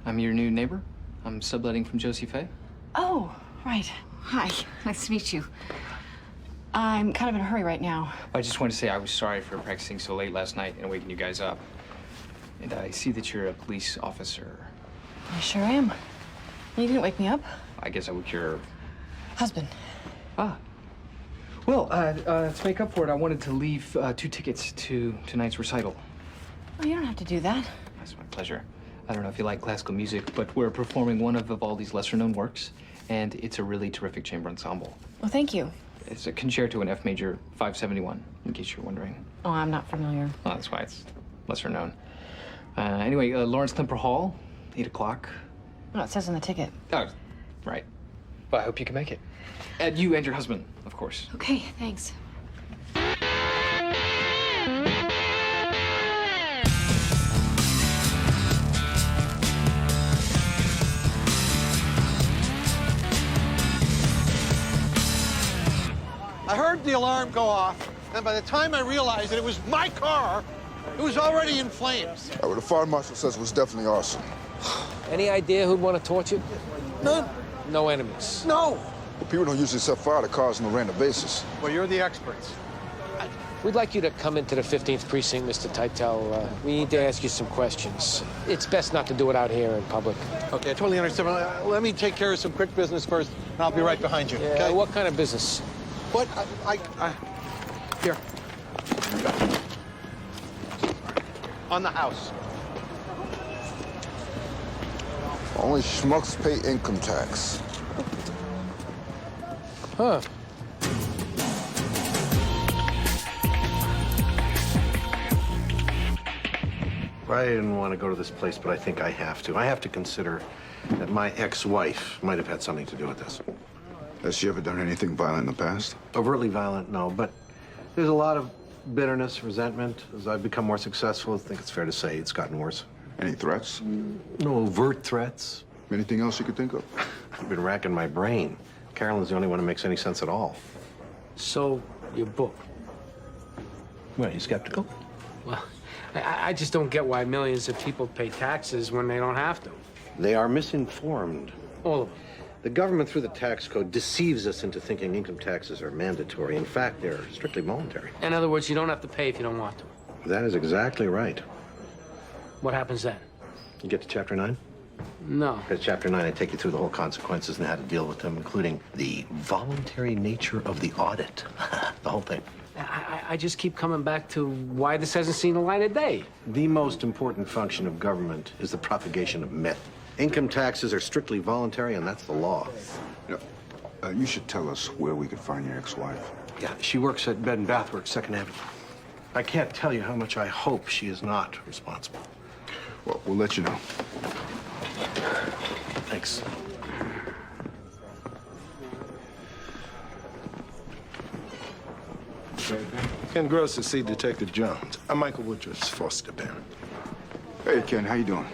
I'm your new neighbor. I'm subletting from Josie Faye. Oh, right. Hi. Nice to meet you. I'm kind of in a hurry right now. I just wanted to say I was sorry for practicing so late last night and waking you guys up. And I see that you're a police officer. I sure am. You didn't wake me up. I guess I would your Husband. Ah. Well, to make up for it, I wanted to leave 2 tickets to tonight's recital. Oh, you don't have to do that. That's my pleasure. I don't know if you like classical music, but we're performing one of Vivaldi's lesser-known works, and it's a really terrific chamber ensemble. Well, thank you. It's a concerto in F major 571, in case you're wondering. Oh, I'm not familiar. Oh, that's why it's lesser known. Anyway, Lawrence Klemper Hall, 8 o'clock. Oh, it says on the ticket. Oh, right. Well, I hope you can make it. And you and your husband, of course. Okay, thanks. I heard the alarm go off, and by the time I realized that it was my car, it was already in flames. Well, the fire marshal says it was definitely arson. Any idea who'd want to torch you? None. No enemies. No. But people don't usually set fire to cars on a random basis. Well, you're the experts. We'd like you to come into the 15th precinct, Mr. Titel. We need to ask you some questions. It's best not to do it out here in public. Okay, I totally understand. Let me take care of some quick business first, and I'll be right behind you. Yeah, Okay? what kind of business? What? Here. On the house. Only schmucks pay income tax. Huh. I didn't want to go to this place, but I think I have to. I have to consider that my ex-wife might have had something to do with this. Has she ever done anything violent in the past? Overtly violent, no, but there's a lot of bitterness, resentment. As I've become more successful, I think it's fair to say it's gotten worse. Any threats? No overt threats. Anything else you could think of? I've been racking my brain. Carolyn's the only one who makes any sense at all. So, your book. What, are you skeptical? Well, I just don't get why millions of people pay taxes when they don't have to. They are misinformed. All of them. The government, through the tax code, deceives us into thinking income taxes are mandatory. In fact, they're strictly voluntary. In other words, you don't have to pay if you don't want to. That is exactly right. What happens then? You get to Chapter 9? No. At Chapter 9, I take you through the whole consequences and how to deal with them, including the voluntary nature of the audit. The whole thing. I just keep coming back to why this hasn't seen the light of day. The most important function of government is the propagation of myth. Income taxes are strictly voluntary, and that's the law. You should tell us where we could find your ex-wife. Yeah, she works at Bed and Bath Works, 2nd Avenue. I can't tell you how much I hope she is not responsible. Well, we'll let you know. Thanks. Ken Gross to see Detective Jones. I'm Michael Woodruff's foster parent. Hey, Ken, how you doing?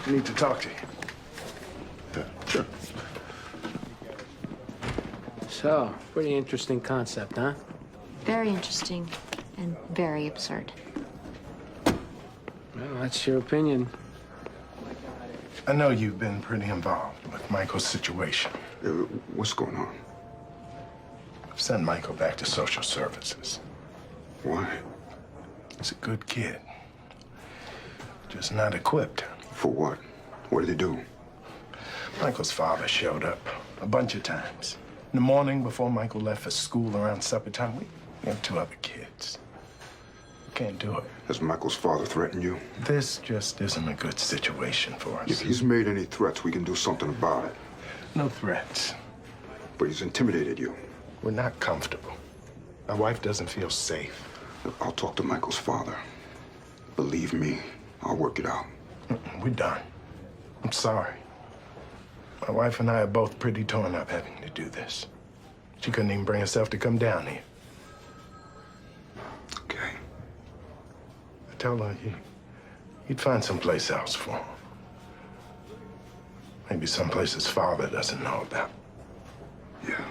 I need to talk to you. Sure. So, pretty interesting concept, huh? Very interesting and very absurd. Well, that's your opinion. I know you've been pretty involved with Michael's situation. What's going on? I've sent Michael back to social services. Why? He's a good kid. Just not equipped. For what? What did they do? Michael's father showed up a bunch of times. In the morning before Michael left for school around supper time, we have 2 other kids. We can't do it. Has Michael's father threatened you? This just isn't a good situation for us. If he's made any threats, we can do something about it. No threats. But he's intimidated you. We're not comfortable. My wife doesn't feel safe. I'll talk to Michael's father. Believe me, I'll work it out. We're done. I'm sorry. My wife and I are both pretty torn up having to do this. She couldn't even bring herself to come down here. Okay. I told her you'd find someplace else for him. Maybe someplace his father doesn't know about. Yeah.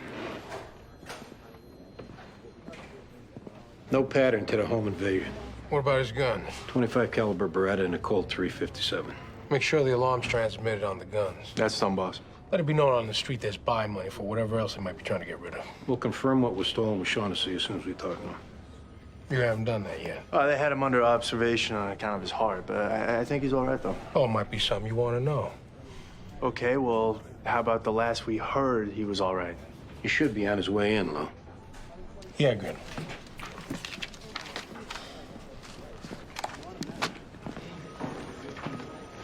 No pattern to the home invasion. What about his gun? 25 caliber Beretta and a Colt 357. Make sure the alarm's transmitted on the guns. That's done, boss. Let it be known on the street there's buy money for whatever else they might be trying to get rid of. We'll confirm what was stolen with Shaughnessy as soon as we talk to him. You haven't done that yet. They had him under observation on account of his heart, but I think he's all right, though. Oh, it might be something you want to know. Okay, well, how about the last we heard he was all right? He should be on his way in, Lou. Yeah, good.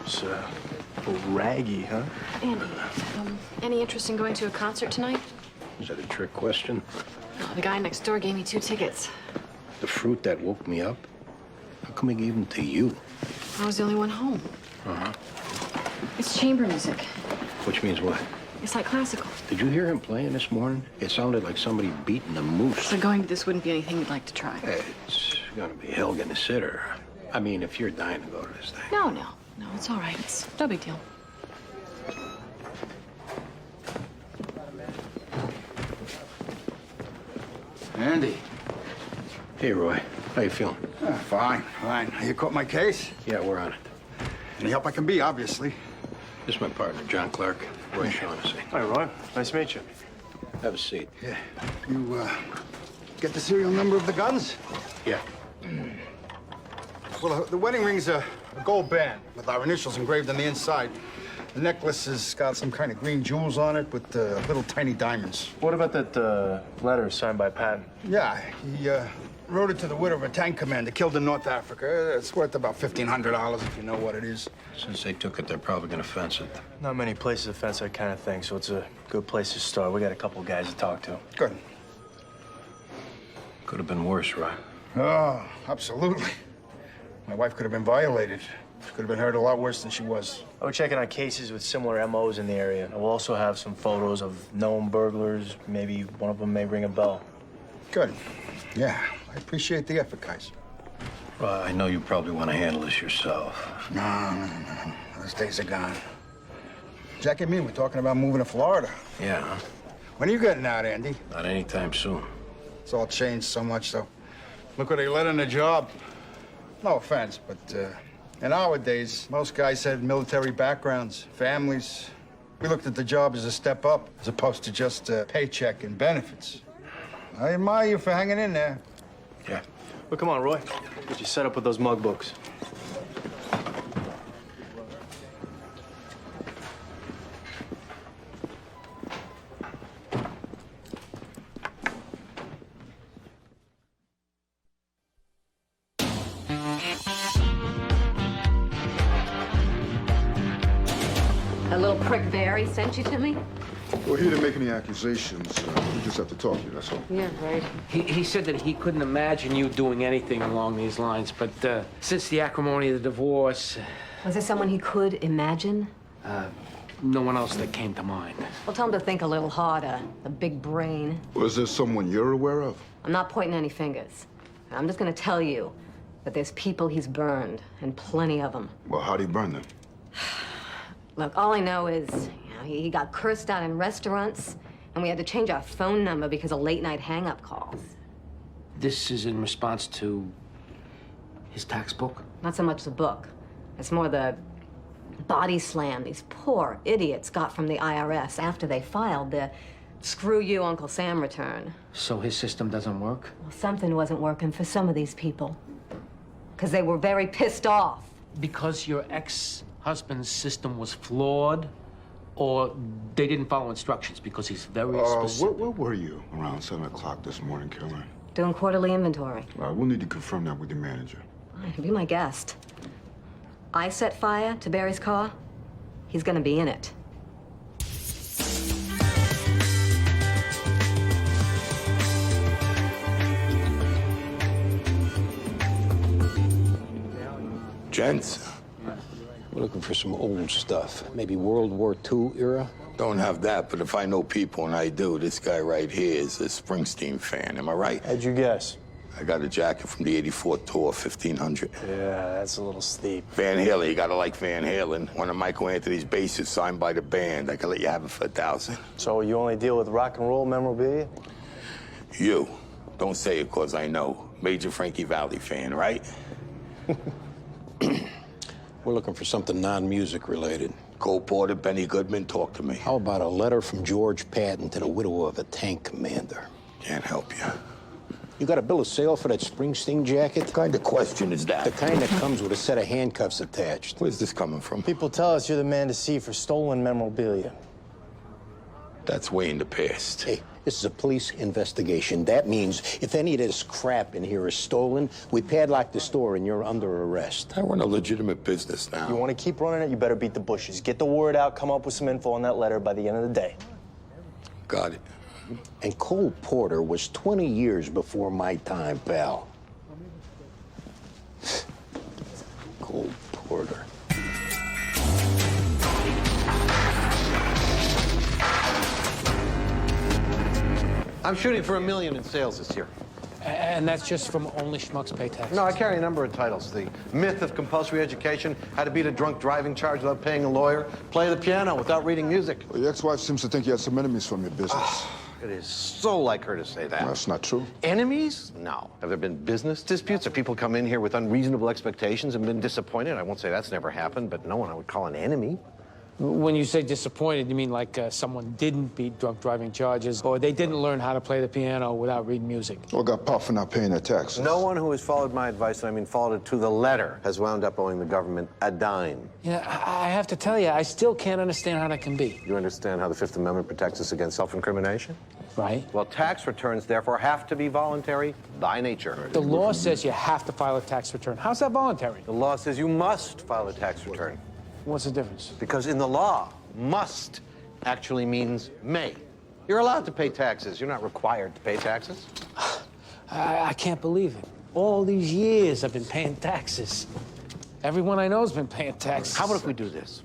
It's raggy, huh? Andy, any interest in going to a concert tonight? Is that a trick question? Oh, the guy next door gave me 2 tickets. The fruit that woke me up? How come he gave them to you? I was the only one home. Uh-huh. It's chamber music. Which means what? It's like classical. Did you hear him playing this morning? It sounded like somebody beating a moose. So going to this wouldn't be anything you'd like to try? It's gonna be hell gonna sit her. I mean, if you're dying to go to this thing. No, it's all right. It's no big deal. Andy. Hey, Roy. How you feeling? Fine. You caught my case? Yeah, we're on it. Any help I can be, obviously. This is my partner, John Clark, Roy Shaughnessy. Hi, Roy. Nice to meet you. Have a seat. Yeah. You, get the serial number of the guns? Yeah. Well, the wedding ring's a gold band with our initials engraved on the inside. The necklace has got some kind of green jewels on it with little tiny diamonds. What about that letter signed by Patton? Yeah, he wrote it to the widow of a tank commander killed in North Africa. It's worth about $1,500 if you know what it is. Since they took it, they're probably gonna fence it. Not many places fence that kind of thing, so it's a good place to start. We got a couple of guys to talk to. Good. Could have been worse, Roy. Oh, absolutely. My wife could have been violated. She could have been hurt a lot worse than she was. We're checking on cases with similar MOs in the area. And we'll also have some photos of known burglars. Maybe one of them may ring a bell. Good. Yeah, I appreciate the effort, guys. Well, I know you probably want to handle this yourself. No. Those days are gone. Jackie and me, we're talking about moving to Florida. Yeah. When are you getting out, Andy? Not anytime soon. It's all changed so much, though. Look what they let in the job. No offense, but in our days, most guys had military backgrounds, families. We looked at the job as a step up, as opposed to just a paycheck and benefits. I admire you for hanging in there. Yeah. Well, come on, Roy. Get you set up with those mug books. That little prick Barry sent you to me? We're here to make any accusations. We just have to talk to you, that's all. Yeah, right. He said that he couldn't imagine you doing anything along these lines, but since the acrimony of the divorce... Was there someone he could imagine? No one else that came to mind. Well, tell him to think a little harder. A big brain. Was there someone you're aware of? I'm not pointing any fingers. I'm just gonna tell you that there's people he's burned, and plenty of them. Well, how'd he burn them? Look, all I know is, he got cursed out in restaurants, and we had to change our phone number because of late-night hang-up calls. This is in response to his tax book? Not so much the book. It's more the body slam these poor idiots got from the IRS after they filed the screw you, Uncle Sam return. So his system doesn't work? Well, something wasn't working for some of these people. Because they were very pissed off. Because your ex-husband's system was flawed? Or they didn't follow instructions because he's very specific? Where were you around 7 o'clock this morning, Caroline? Doing quarterly inventory. We'll need to confirm that with your manager. Be my guest. I set fire to Barry's car. He's gonna be in it. Gents? We're looking for some old stuff. Maybe World War II era? Don't have that, but if I know people, and I do, this guy right here is a Springsteen fan. Am I right? How'd you guess? I got a jacket from the '84 tour, 1500. Yeah, that's a little steep. Van Halen, you gotta like Van Halen. One of Michael Anthony's basses signed by the band. I could let you have it for $1,000. So you only deal with rock and roll memorabilia? You. Don't say it, cause I know. Major Frankie Valli fan, right? We're looking for something non-music related. Cole Porter, Benny Goodman, talk to me. How about a letter from George Patton to the widow of a tank commander? Can't help you. You got a bill of sale for that Springsteen jacket? What kind of question is that? The kind that comes with a set of handcuffs attached. Where's this coming from? People tell us you're the man to see for stolen memorabilia. That's way in the past. Hey, this is a police investigation. That means if any of this crap in here is stolen, we padlock the store and you're under arrest. I run a legitimate business now. You want to keep running it, you better beat the bushes. Get the word out, come up with some info on that letter by the end of the day. Got it. And Cole Porter was 20 years before my time, pal. Cole Porter. I'm shooting for $1 million in sales this year. And that's just from Only Schmucks Pay Taxes? No, I carry a number of titles. The Myth of Compulsory Education, How to Beat a Drunk Driving Charge Without Paying a Lawyer, Play the Piano Without Reading Music. Well, your ex-wife seems to think you had some enemies from your business. It is so like her to say that. That's not true. Enemies? No. Have there been business disputes? Have people come in here with unreasonable expectations and been disappointed? I won't say that's never happened, but no one I would call an enemy. When you say disappointed, you mean like someone didn't beat drunk driving charges, or they didn't learn how to play the piano without reading music? Or got popped for not paying their taxes. No one who has followed my advice, and I mean followed it to the letter, has wound up owing the government a dime. Yeah, I have to tell you, I still can't understand how that can be. You understand how the Fifth Amendment protects us against self-incrimination? Right. Well, tax returns, therefore, have to be voluntary by nature. The law says you have to file a tax return. How's that voluntary? The law says you must file a tax return. What's the difference? Because in the law, must actually means may. You're allowed to pay taxes. You're not required to pay taxes. I can't believe it. All these years I've been paying taxes. Everyone I know has been paying taxes. How about if we do this?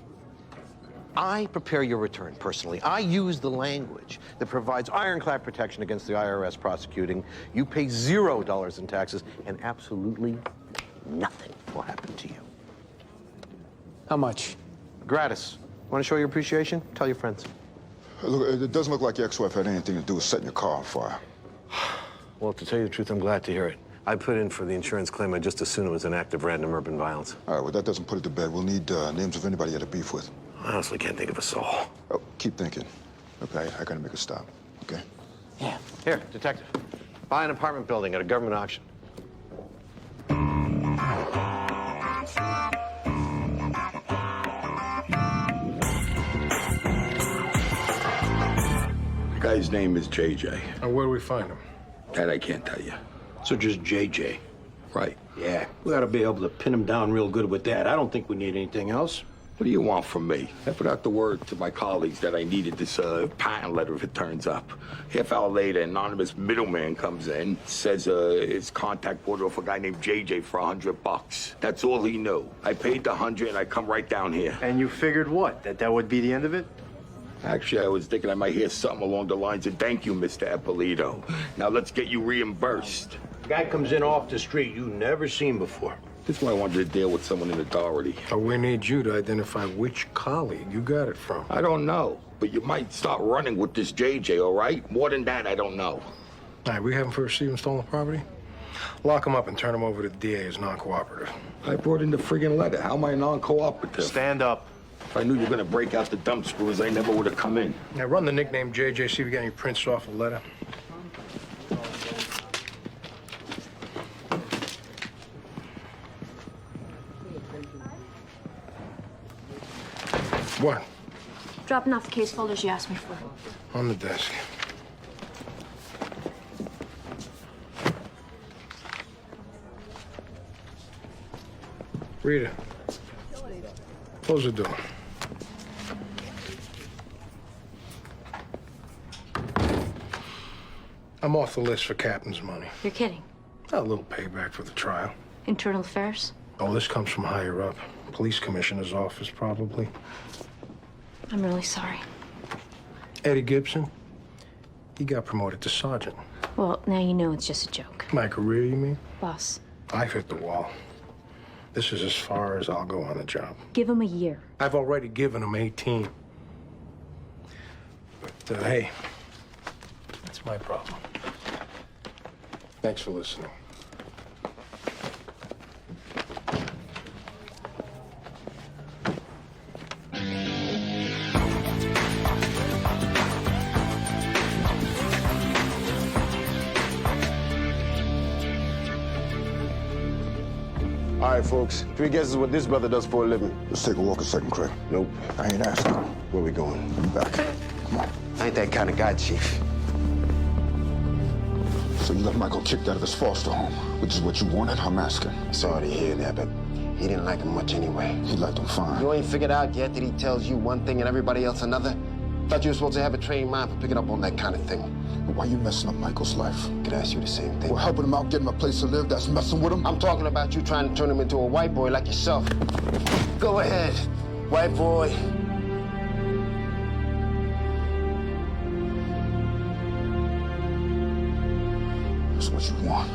I prepare your return personally. I use the language that provides ironclad protection against the IRS prosecuting. You pay $0 in taxes, and absolutely nothing will happen to you. How much? Gratis. Want to show your appreciation? Tell your friends. Look, it doesn't look like your ex-wife had anything to do with setting your car on fire. Well, to tell you the truth, I'm glad to hear it. I put in for the insurance claim. I just assumed it was an act of random urban violence. All right, well, that doesn't put it to bed. We'll need names of anybody you had a beef with. I honestly can't think of a soul. Oh, keep thinking. Okay, I gotta make a stop, okay? Yeah. Here, detective. Buy an apartment building at a government auction. The guy's name is JJ. And where do we find him? That I can't tell you. So just JJ. Right. Yeah, we ought to be able to pin him down real good with that. I don't think we need anything else. What do you want from me? I put out the word to my colleagues that I needed this patent letter if it turns up. Half hour later, an anonymous middleman comes in, says his contact order off a guy named JJ for $100. That's all he knew. I paid the 100 and I come right down here. And you figured what? That would be the end of it? Actually, I was thinking I might hear something along the lines of, thank you, Mr. Ippolito. Now let's get you reimbursed. Guy comes in off the street you never seen before. This is why I wanted to deal with someone in authority. We need you to identify which colleague you got it from. I don't know, but you might start running with this JJ, all right? More than that, I don't know. All right, we have him for receiving stolen property? Lock him up and turn him over to the DA as non-cooperative. I brought in the friggin' letter. How am I non-cooperative? Stand up. If I knew you were gonna break out the dump screws, I never would have come in. Now run the nickname JJ, see if you get any prints off the letter. What? Dropping off the case folders you asked me for. On the desk. Rita, close the door. I'm off the list for captain's money. You're kidding. A little payback for the trial. Internal affairs? Oh, this comes from higher up. Police commissioner's office, probably. I'm really sorry. Eddie Gibson, he got promoted to sergeant. Well, now you know it's just a joke. My career, you mean? Boss, I've hit the wall. This is as far as I'll go on the job. give him a year. I've already given him 18. But, hey, that's my problem. Thanks for listening. right, folks. 3 guesses what this brother does for a living. Let's take a walk a second, Craig. Nope. I ain't asking. Where we going? Back. Come on. I ain't that kind of guy, Chief. So you let Michael kicked out of his foster home, which is what you wanted? I'm asking. Sorry to hear that, but he didn't like him much anyway. He liked him fine. You ain't figured out yet that he tells you one thing and everybody else another? Thought you were supposed to have a trained mind for picking up on that kind of thing. Why you messing up Michael's life? Could ask you the same thing. Well, helping him out, getting him a place to live, that's messing with him? I'm talking about you trying to turn him into a white boy like yourself. Go ahead, white boy. That's what you want.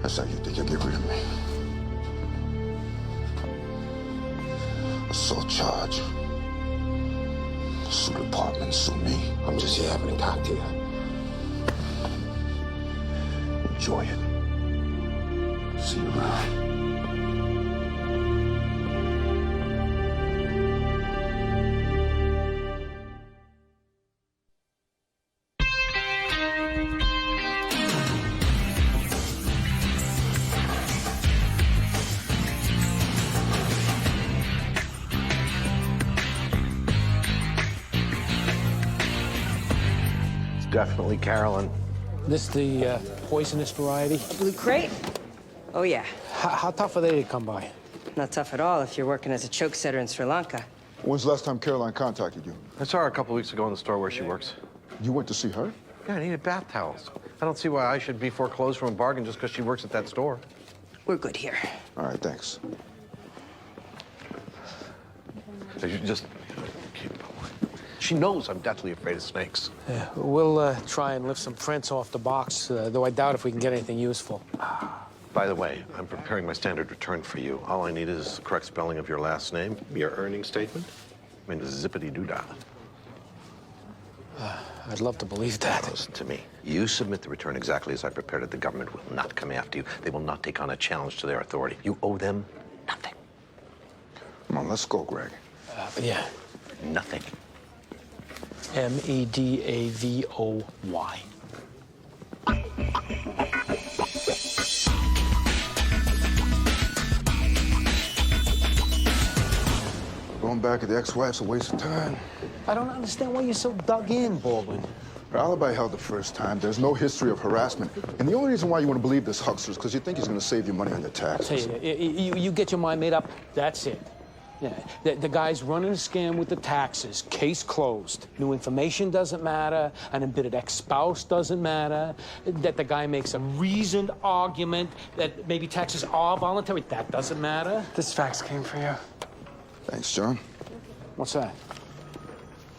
That's how you think you'll get rid of me. Assault charge. Sue the department, sue me. I'm just here having a cocktail. Enjoy it. See you around. Definitely Carolyn. This the poisonous variety? Blue crate? Oh, yeah. How tough are they to come by? Not tough at all if you're working as a choke setter in Sri Lanka. When's the last time Caroline contacted you? I saw her a couple weeks ago in the store where she works. You went to see her? Yeah, I needed bath towels. I don't see why I should be foreclosed from a bargain just because she works at that store. We're good here. All right, thanks. So you just... She knows I'm deathly afraid of snakes. Yeah, we'll try and lift some prints off the box, though I doubt if we can get anything useful. By the way, I'm preparing my standard return for you. All I need is the correct spelling of your last name, your earnings statement. I mean, zippity-doo-dah. I'd love to believe that. Listen to me. You submit the return exactly as I prepared it. The government will not come after you. They will not take on a challenge to their authority. You owe them nothing. Come on, let's go, Greg. Yeah. Nothing. Medavoy. Going back at the ex-wife's a waste of time. I don't understand why you're so dug in, Baldwin. Her alibi held the first time. There's no history of harassment. And the only reason why you want to believe this huckster is because you think he's going to save you money on your taxes. You get your mind made up, that's it. Yeah, the guy's running a scam with the taxes. Case closed. New information doesn't matter. An embittered ex-spouse doesn't matter. That the guy makes a reasoned argument that maybe taxes are voluntary. That doesn't matter. This fax came for you. Thanks, John. What's that?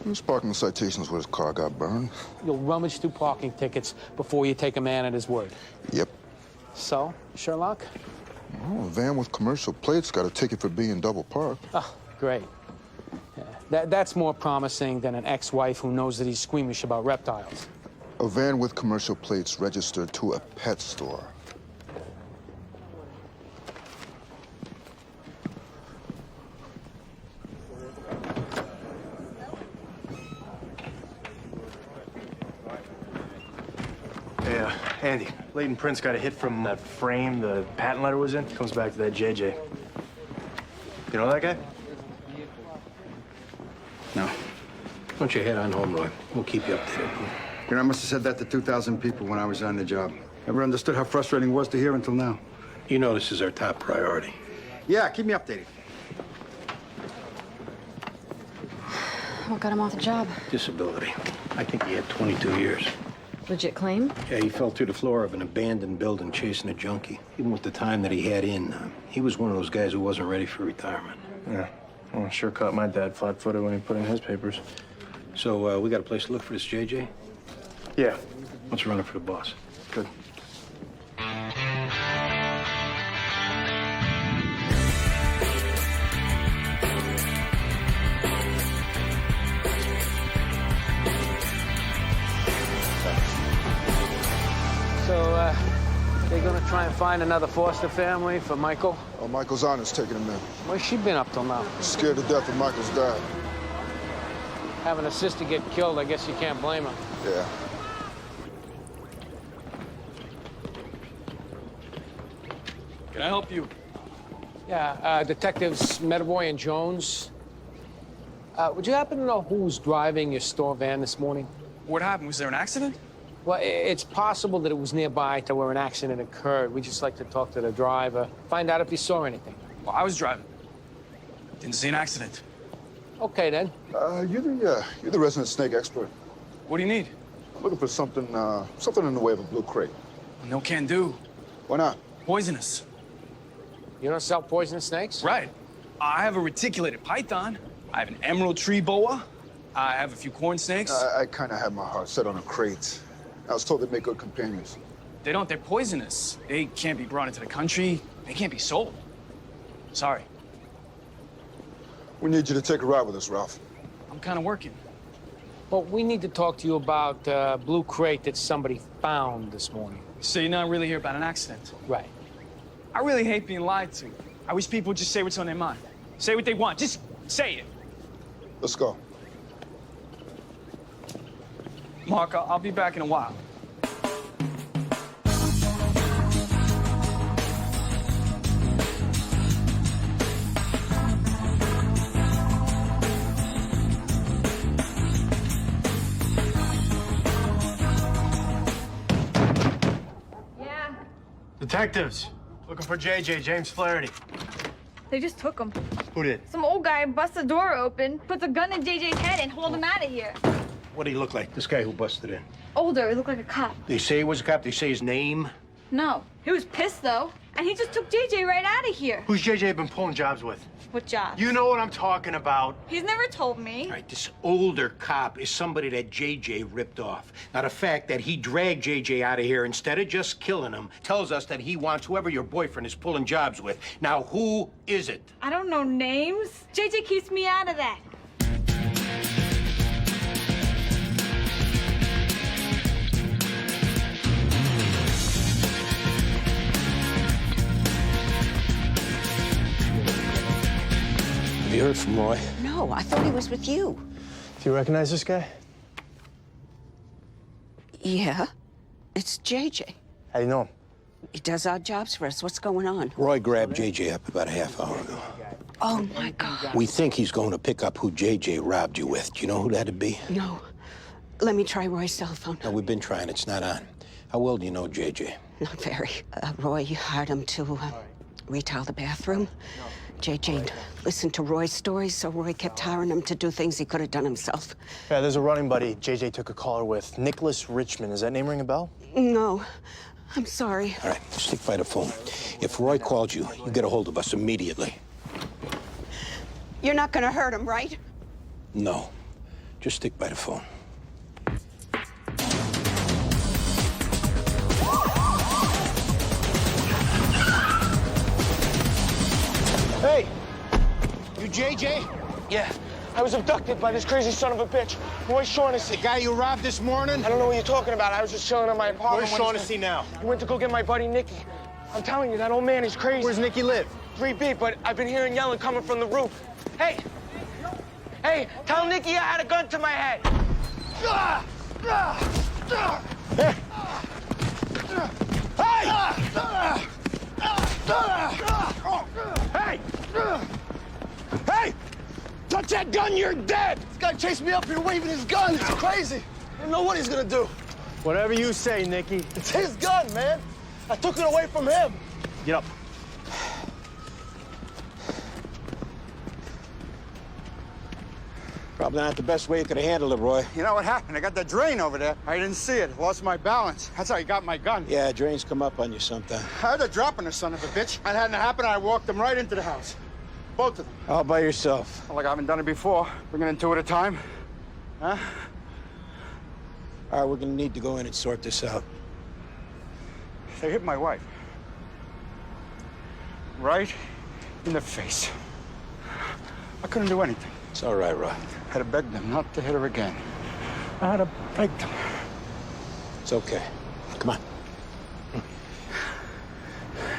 He's parking the citations where his car got burned. You'll rummage through parking tickets before you take a man at his word. Yep. So, Sherlock? Oh, a van with commercial plates got a ticket for being double parked. Oh, great. Yeah, that's more promising than an ex-wife who knows that he's squeamish about reptiles. A van with commercial plates registered to a pet store. Yeah, Andy, Leighton Prince got a hit from that frame the patent letter was in. Comes back to that JJ. You know that guy? No. Why don't you head on home, Roy? We'll keep you updated. You know, I must have said that to 2,000 people when I was on the job. Never understood how frustrating it was to hear until now. You know this is our top priority. Yeah, keep me updated. What got him off the job? Disability. I think he had 22 years. Legit claim? Yeah, he fell through the floor of an abandoned building chasing a junkie. Even with the time that he had in, he was one of those guys who wasn't ready for retirement. Yeah. Well, sure caught my dad flat-footed when he put in his papers. So, we got a place to look for this JJ? Yeah. Let's run it for the boss. Good. So, they're gonna try and find another foster family for Michael? Oh, Michael's aunt is taking him in. Where's she been up till now? Scared to death of Michael's dad. Having a sister get killed, I guess you can't blame her. Yeah. Can I help you? Yeah, Detectives Medavoy and Jones. Would you happen to know who was driving your store van this morning? What happened? Was there an accident? Well, it's possible that it was nearby to where an accident occurred. We'd just like to talk to the driver, find out if he saw anything. Well, I was driving. Didn't see an accident. Okay, then. You're the resident snake expert. What do you need? I'm looking for something in the way of a blue crate. No can do. Why not? Poisonous. You don't sell poisonous snakes? Right. I have a reticulated python. I have an emerald tree boa. I have a few corn snakes. I kind of had my heart set on a crate. I was told they'd make good companions. They don't. They're poisonous. They can't be brought into the country. They can't be sold. Sorry. We need you to take a ride with us, Ralph. I'm kind of working. Well, we need to talk to you about blue crate that somebody found this morning. So you're not really here about an accident? Right. I really hate being lied to. I wish people would just say what's on their mind. Say what they want. Just say it. Let's go. Mark, I'll be back in a while. Yeah. Detectives, looking for JJ, James Flaherty. They just took him. Who did? Some old guy busted the door open, puts a gun in JJ's head, and hauled him out of here. What do he look like, this guy who busted in? Older, he looked like a cop. They say he was a cop? They say his name? No, he was pissed though, and he just took JJ right out of here. Who's JJ been pulling jobs with? What job? You know what I'm talking about. He's never told me. All right, this older cop is somebody that JJ ripped off. Now, the fact that he dragged JJ out of here instead of just killing him tells us that he wants whoever your boyfriend is pulling jobs with. Now, who is it? I don't know names. JJ keeps me out of that. Have you heard from Roy? No, I thought he was with you. Do you recognize this guy? Yeah, it's JJ. How do you know him? He does odd jobs for us. What's going on? Roy grabbed JJ up about a half hour ago. Oh, my God. We think he's going to pick up who JJ robbed you with. Do you know who that'd be? No. Let me try Roy's cell phone. No, we've been trying. It's not on. How well do you know JJ? Not very. Roy hired him to retile the bathroom. JJ listened to Roy's stories, so Roy kept hiring him to do things he could have done himself. Yeah, there's a running buddy JJ took a caller with. Nicholas Richmond. Does that name ring a bell? No. I'm sorry. All right, stick by the phone. If Roy called you, you get a hold of us immediately. You're not gonna hurt him, right? No. Just stick by the phone. Hey! You JJ? Yeah. I was abducted by this crazy son of a bitch. Roy Shaughnessy. The guy you robbed this morning? I don't know what you're talking about. I was just chilling in my apartment. Where's Shaughnessy now? He went to go get my buddy Nicky. I'm telling you, that old man is crazy. Where's Nicky live? 3B, but I've been hearing yelling coming from the roof. Hey! Hey, tell Nicky I had a gun to my head. Hey! Hey! Hey! Touch that gun, you're dead! This guy chased me up here waving his gun. It's crazy. I don't know what he's gonna do. Whatever you say, Nicky. It's his gun, man. I took it away from him. Get up. Probably not the best way you could have handled it, Roy. You know what happened? I got that drain over there. I didn't see it. Lost my balance. That's how he got my gun. Yeah, drains come up on you sometime. I had a drop on the son of a bitch. That hadn't happened, I walked them right into the house. Both of them. All by yourself. Well, like I haven't done it before. Bringing in two at a time. Huh? All right, we're gonna need to go in and sort this out. They hit my wife. Right in the face. I couldn't do anything. It's all right, Roy. I had to beg them not to hit her again. I had to beg them. It's okay. Come on.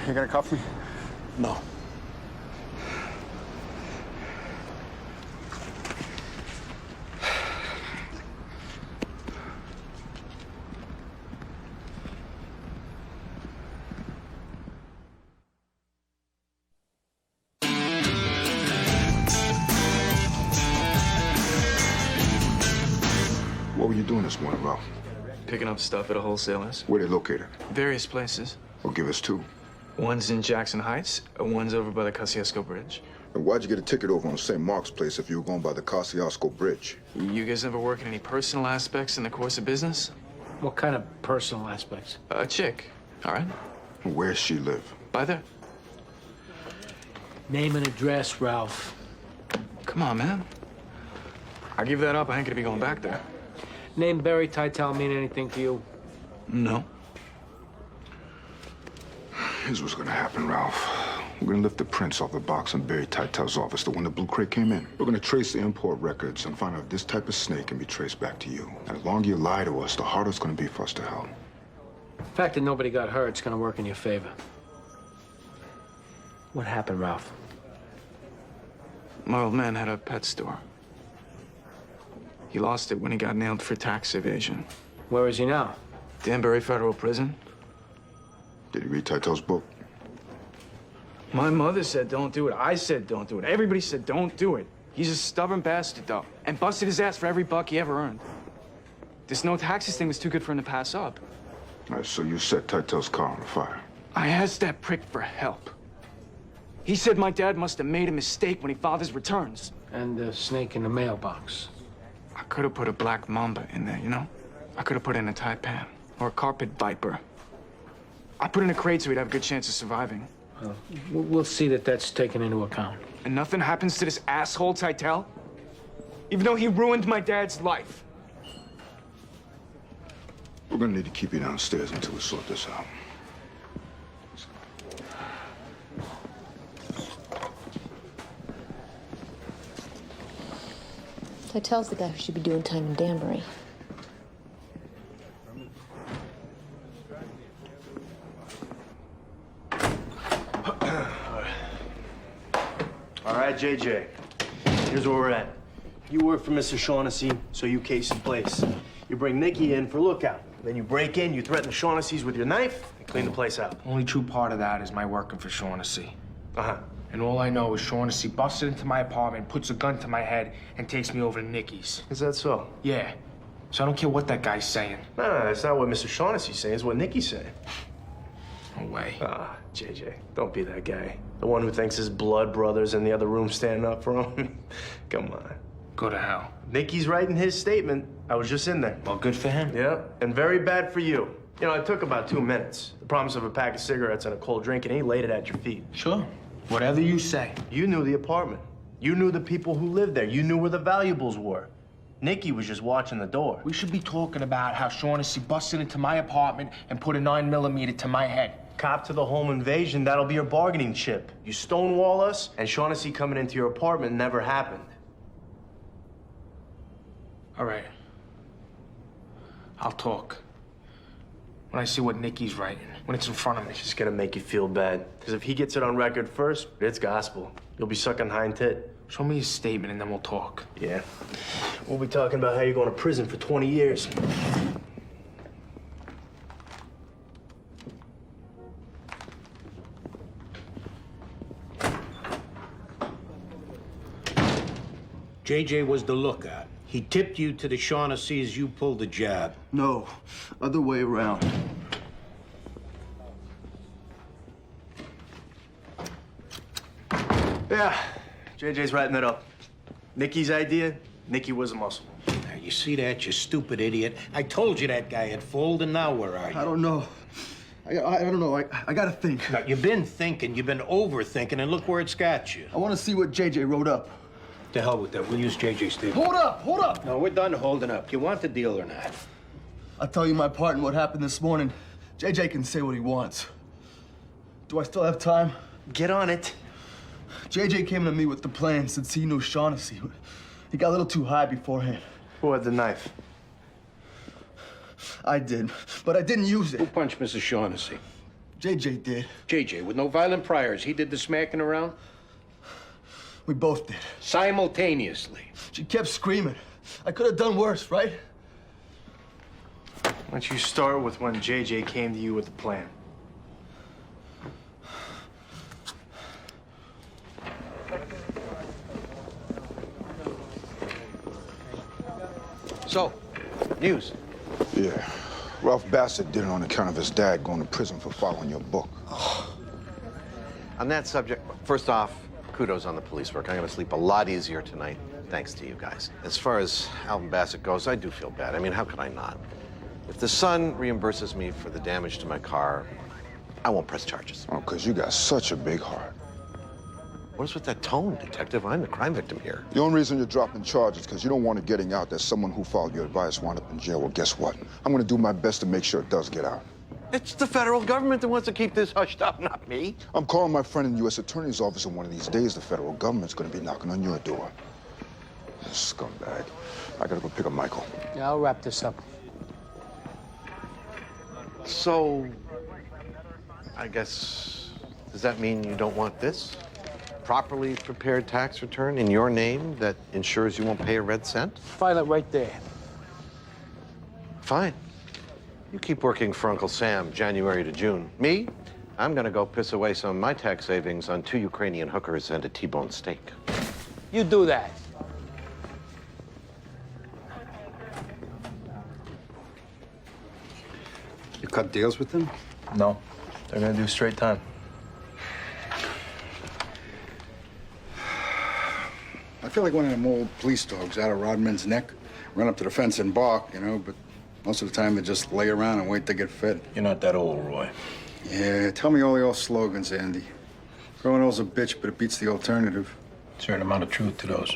You gonna cuff me? No. you doing this morning, Ralph? Picking up stuff at a wholesaler's. Where they located? Various places. Well, give us two. One's in Jackson Heights, one's over by the Kosciuszko Bridge. And why'd you get a ticket over on St. Mark's Place if you were going by the Kosciuszko Bridge? You guys ever work in any personal aspects in the course of business? What kind of personal aspects? A chick, all right? Where's she live? By there. Name and address, Ralph. Come on, man. I give that up, I ain't gonna be going back there. Name Barry Titel mean anything to you? No. Here's what's gonna happen, Ralph. We're gonna lift the prints off the box in Barry Titel's office, the one the blue crate came in. We're gonna trace the import records and find out if this type of snake can be traced back to you. And the longer you lie to us, the harder it's gonna be for us to help. The fact that nobody got hurt is gonna work in your favor. What happened, Ralph? My old man had a pet store. He lost it when he got nailed for tax evasion. Where is he now? Danbury Federal Prison. Did you read Titel's book? My mother said don't do it. I said don't do it. Everybody said don't do it. He's a stubborn bastard, though, and busted his ass for every buck he ever earned. This no taxes thing was too good for him to pass up. All right, so you set Titel's car on fire. I asked that prick for help. He said my dad must have made a mistake when he filed his returns. And the snake in the mailbox. I could have put a black mamba in there, you know? I could have put in a taipan or a carpet viper. I put in a crate so he'd have a good chance of surviving. Well, we'll see that that's taken into account. And nothing happens to this asshole Titel? Even though he ruined my dad's life. We're gonna need to keep you downstairs until we sort this out. Titel's the guy who should be doing time in Danbury. All right, JJ. Here's where we're at. You work for Mr. Shaughnessy, so you case the place. You bring Nikki in for lookout. Then you break in, you threaten the Shaughnessy's with your knife, and clean the place out. Only true part of that is my working for Shaughnessy. Uh-huh. And all I know is Shaughnessy busted into my apartment, puts a gun to my head, and takes me over to Nikki's. Is that so? Yeah. So I don't care what that guy's saying. No, that's not what Mr. Shaughnessy's saying. It's what Nikki's saying. No way. Ah, JJ, don't be that guy. The one who thinks his blood brother's in the other room standing up for him. Come on. Go to hell. Nikki's writing his statement. I was just in there. Well, good for him. Yeah, and very bad for you. You know, it took about 2 minutes. The promise of a pack of cigarettes and a cold drink, and he laid it at your feet. Sure. Whatever you say. You knew the apartment. You knew the people who lived there. You knew where the valuables were. Nikki was just watching the door. We should be talking about how Shaughnessy busted into my apartment and put a 9mm to my head. Cop to the home invasion, that'll be your bargaining chip. You stonewall us, and Shaughnessy coming into your apartment never happened. All right. I'll talk. When I see what Nikki's writing, when it's in front of me. It's just gonna make you feel bad. Because if he gets it on record first, it's gospel. You'll be sucking hind tit. Show me his statement and then we'll talk. Yeah. We'll be talking about how you're going to prison for 20 years. JJ was the lookout. He tipped you to the Shaughnessy's, you pulled the jab. No, other way around. Yeah, JJ's writing it up. Nikki's idea, Nikki was a muscle. Now, you see that, you stupid idiot? I told you that guy had fooled, and now where are you? I don't know. I don't know. I gotta think. Now, you've been thinking, you've been overthinking, and look where it's got you. I want to see what JJ wrote up. To hell with that. We'll use JJ's statement. Hold up! No, we're done holding up. You want the deal or not? I'll tell you my part in what happened this morning. JJ can say what he wants. Do I still have time? Get on it. JJ came to me with the plan since he knew Shaughnessy. He got a little too high beforehand. Who had the knife? I did, but I didn't use it. Who punched Mrs. Shaughnessy? JJ did. JJ, with no violent priors. He did the smacking around? We both did. Simultaneously. She kept screaming. I could have done worse, right? Why don't you start with when JJ came to you with the plan? So, News. Yeah. Ralph Bassett did it on account of his dad going to prison for following your book. On that subject, first off, kudos on the police work. I'm going to sleep a lot easier tonight, thanks to you guys. As far as Alvin Bassett goes, I do feel bad. I mean, how could I not? If the son reimburses me for the damage to my car, I won't press charges. Oh, because you got such a big heart. What is with that tone, Detective? I'm the crime victim here. The only reason you're dropping charges is because you don't want it getting out that someone who followed your advice wound up in jail. Well, guess what? I'm going to do my best to make sure it does get out. It's the federal government that wants to keep this hushed up, not me. I'm calling my friend in the U.S. Attorney's office, and one of these days the federal government's going to be knocking on your door. Scumbag. I got to go pick up Michael. Yeah, I'll wrap this up. So, I guess, does that mean you don't want this? Properly prepared tax return in your name that ensures you won't pay a red cent? File it right there. Fine. You keep working for Uncle Sam, January to June. Me, I'm gonna go piss away some of my tax savings on 2 Ukrainian hookers and a T-bone steak. You do that. You cut deals with them? No, they're gonna do straight time. I feel like one of them old police dogs out of Rodman's neck. Run up to the fence and bark, you know, but most of the time they just lay around and wait to get fed. You're not that old, Roy. Yeah, tell me all the old slogans, Andy. Growing old's a bitch, but it beats the alternative. Certain amount of truth to those.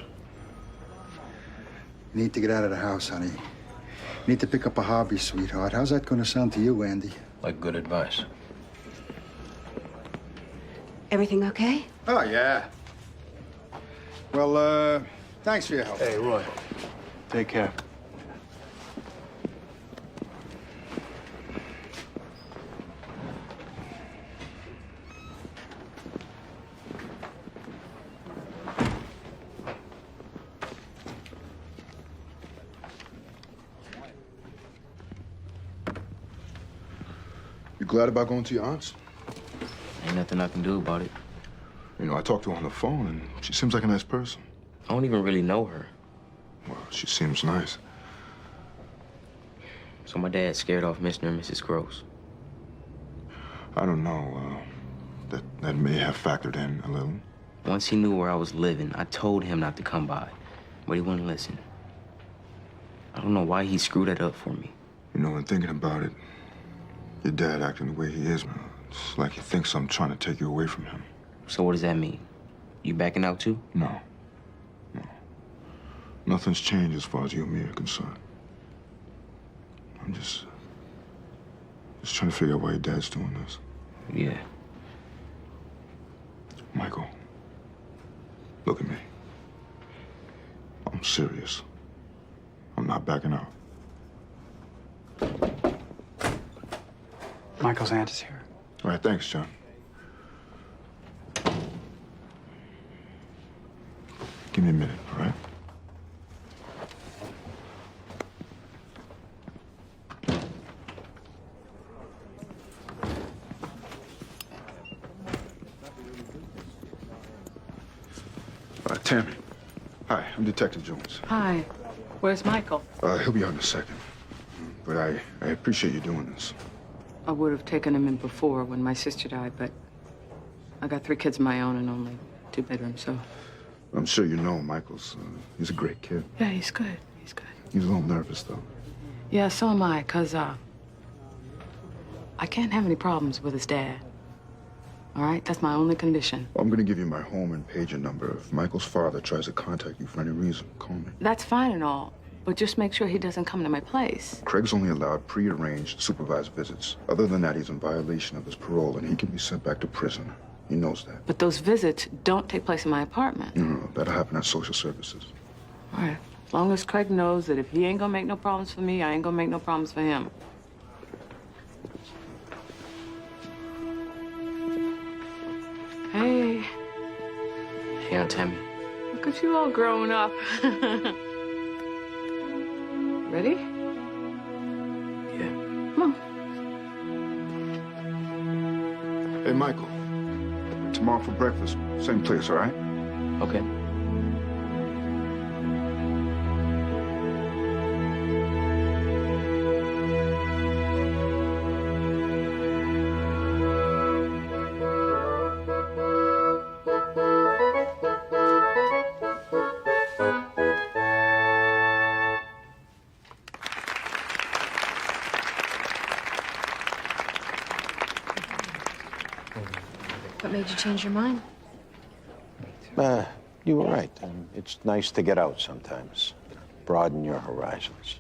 You need to get out of the house, honey. You need to pick up a hobby, sweetheart. How's that going to sound to you, Andy? Like good advice. Everything okay? Oh, yeah. Well, thanks for your help. Hey, Roy. Take care. You glad about going to your aunt's? Ain't nothing I can do about it. You know, I talked to her on the phone, and she seems like a nice person. I don't even really know her. Well, she seems nice. So my dad's scared off Mr. and Mrs. Gross. I don't know. That may have factored in a little. Once he knew where I was living, I told him not to come by, but he wouldn't listen. I don't know why he screwed that up for me. You know, in thinking about it, your dad acting the way he is, it's like he thinks I'm trying to take you away from him. So what does that mean? You backing out too? No. Nothing's changed as far as you and me are concerned. I'm just trying to figure out why your dad's doing this. Yeah. Michael, look at me. I'm serious. I'm not backing out. Michael's aunt is here. All right, thanks, John. Give me a minute, all right? Tammy. Hi, I'm Detective Jones. Hi. Where's Michael? He'll be out in a second. But I appreciate you doing this. I would have taken him in before when my sister died, but I got 3 kids of my own and only 2 bedrooms, so. I'm sure you know Michael's. He's a great kid. Yeah, he's good. He's good. He's a little nervous, though. Yeah, so am I, 'cause I can't have any problems with his dad. All right? That's my only condition. I'm going to give you my home and pager number. If Michael's father tries to contact you for any reason, call me. That's fine and all, but just make sure he doesn't come to my place. Craig's only allowed pre-arranged supervised visits. Other than that, he's in violation of his parole, and he can be sent back to prison. He knows that. But those visits don't take place in my apartment. No, that'll happen at social services. All right. As long as Craig knows that if he ain't gonna make no problems for me, I ain't gonna make no problems for him. Hey. Hey, Aunt Tammy. Look at you all grown up. Ready? Yeah. Come on. Hey, Michael. Tomorrow for breakfast, same place, all right? Okay. made you change your mind? You were right. It's nice to get out sometimes. Broaden your horizons.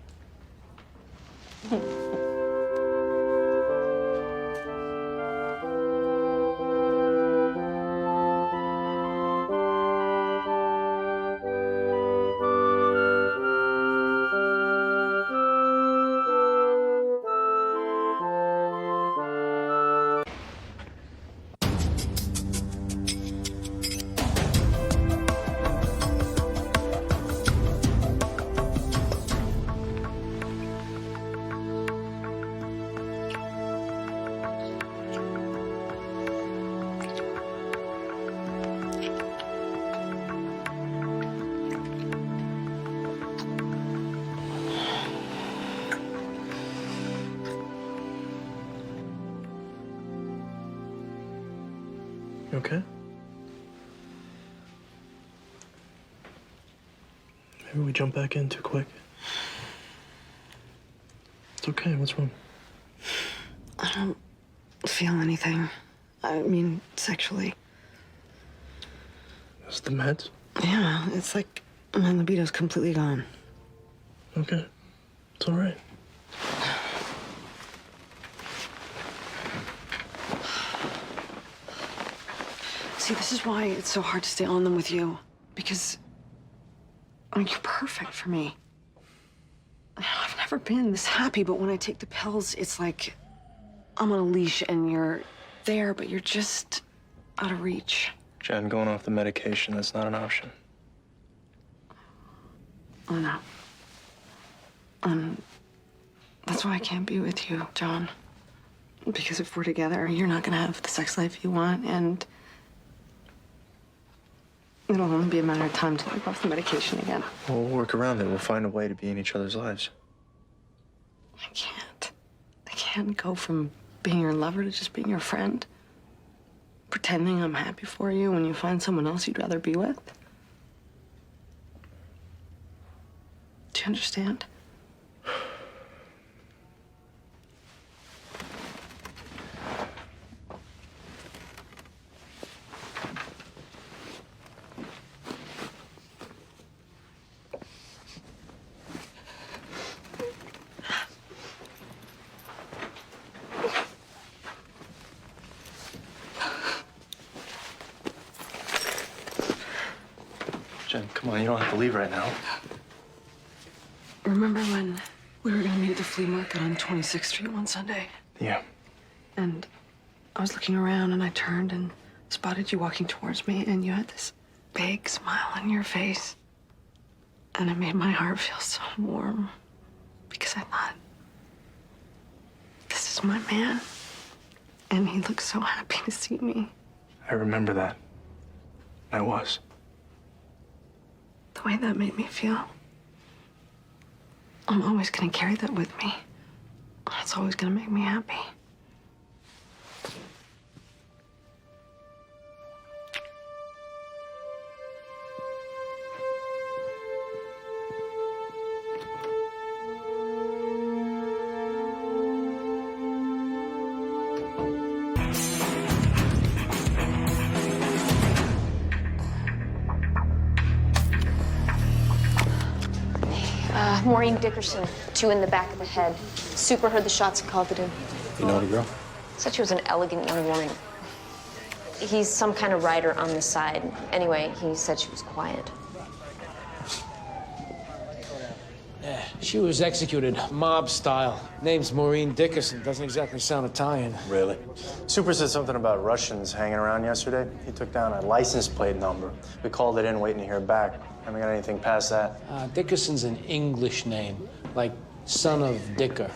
You okay? Maybe we jump back in too quick. It's okay, what's wrong? I don't feel anything. I mean, sexually. It's the meds? Yeah, it's like my libido's completely gone. Okay, it's all right. See, this is why it's so hard to stay on them with you. Because, I mean, you're perfect for me. I've never been this happy, but when I take the pills, it's like I'm on a leash and you're there, but you're just out of reach. Jen, going off the medication, that's not an option. I know. That's why I can't be with you, John. Because if we're together, you're not gonna have the sex life you want, and it'll only be a matter of time till I go off the medication again. We'll work around it. We'll find a way to be in each other's lives. I can't. I can't go from being your lover to just being your friend. Pretending I'm happy for you when you find someone else you'd rather be with. Do you understand? Jen, come on, you don't have to leave right now. Remember when we were gonna meet at the flea market on 26th Street one Sunday? Yeah. And I was looking around and I turned and spotted you walking towards me, and you had this big smile on your face. And it made my heart feel so warm because I thought, this is my man. And he looked so happy to see me. I remember that. I was. The way that made me feel. I'm always gonna carry that with me. It's always gonna make me happy. Maureen Dickerson, 2 in the back of the head. Super heard the shots and called it in. You know the girl? Said she was an elegant young woman. He's some kind of writer on the side. Anyway, he said she was quiet. Yeah, she was executed, mob style. Name's Maureen Dickerson. Doesn't exactly sound Italian. Really? Super said something about Russians hanging around yesterday. He took down a license plate number. We called it in, waiting to hear back. Haven't got anything past that. Dickerson's an English name, like son of Dicker.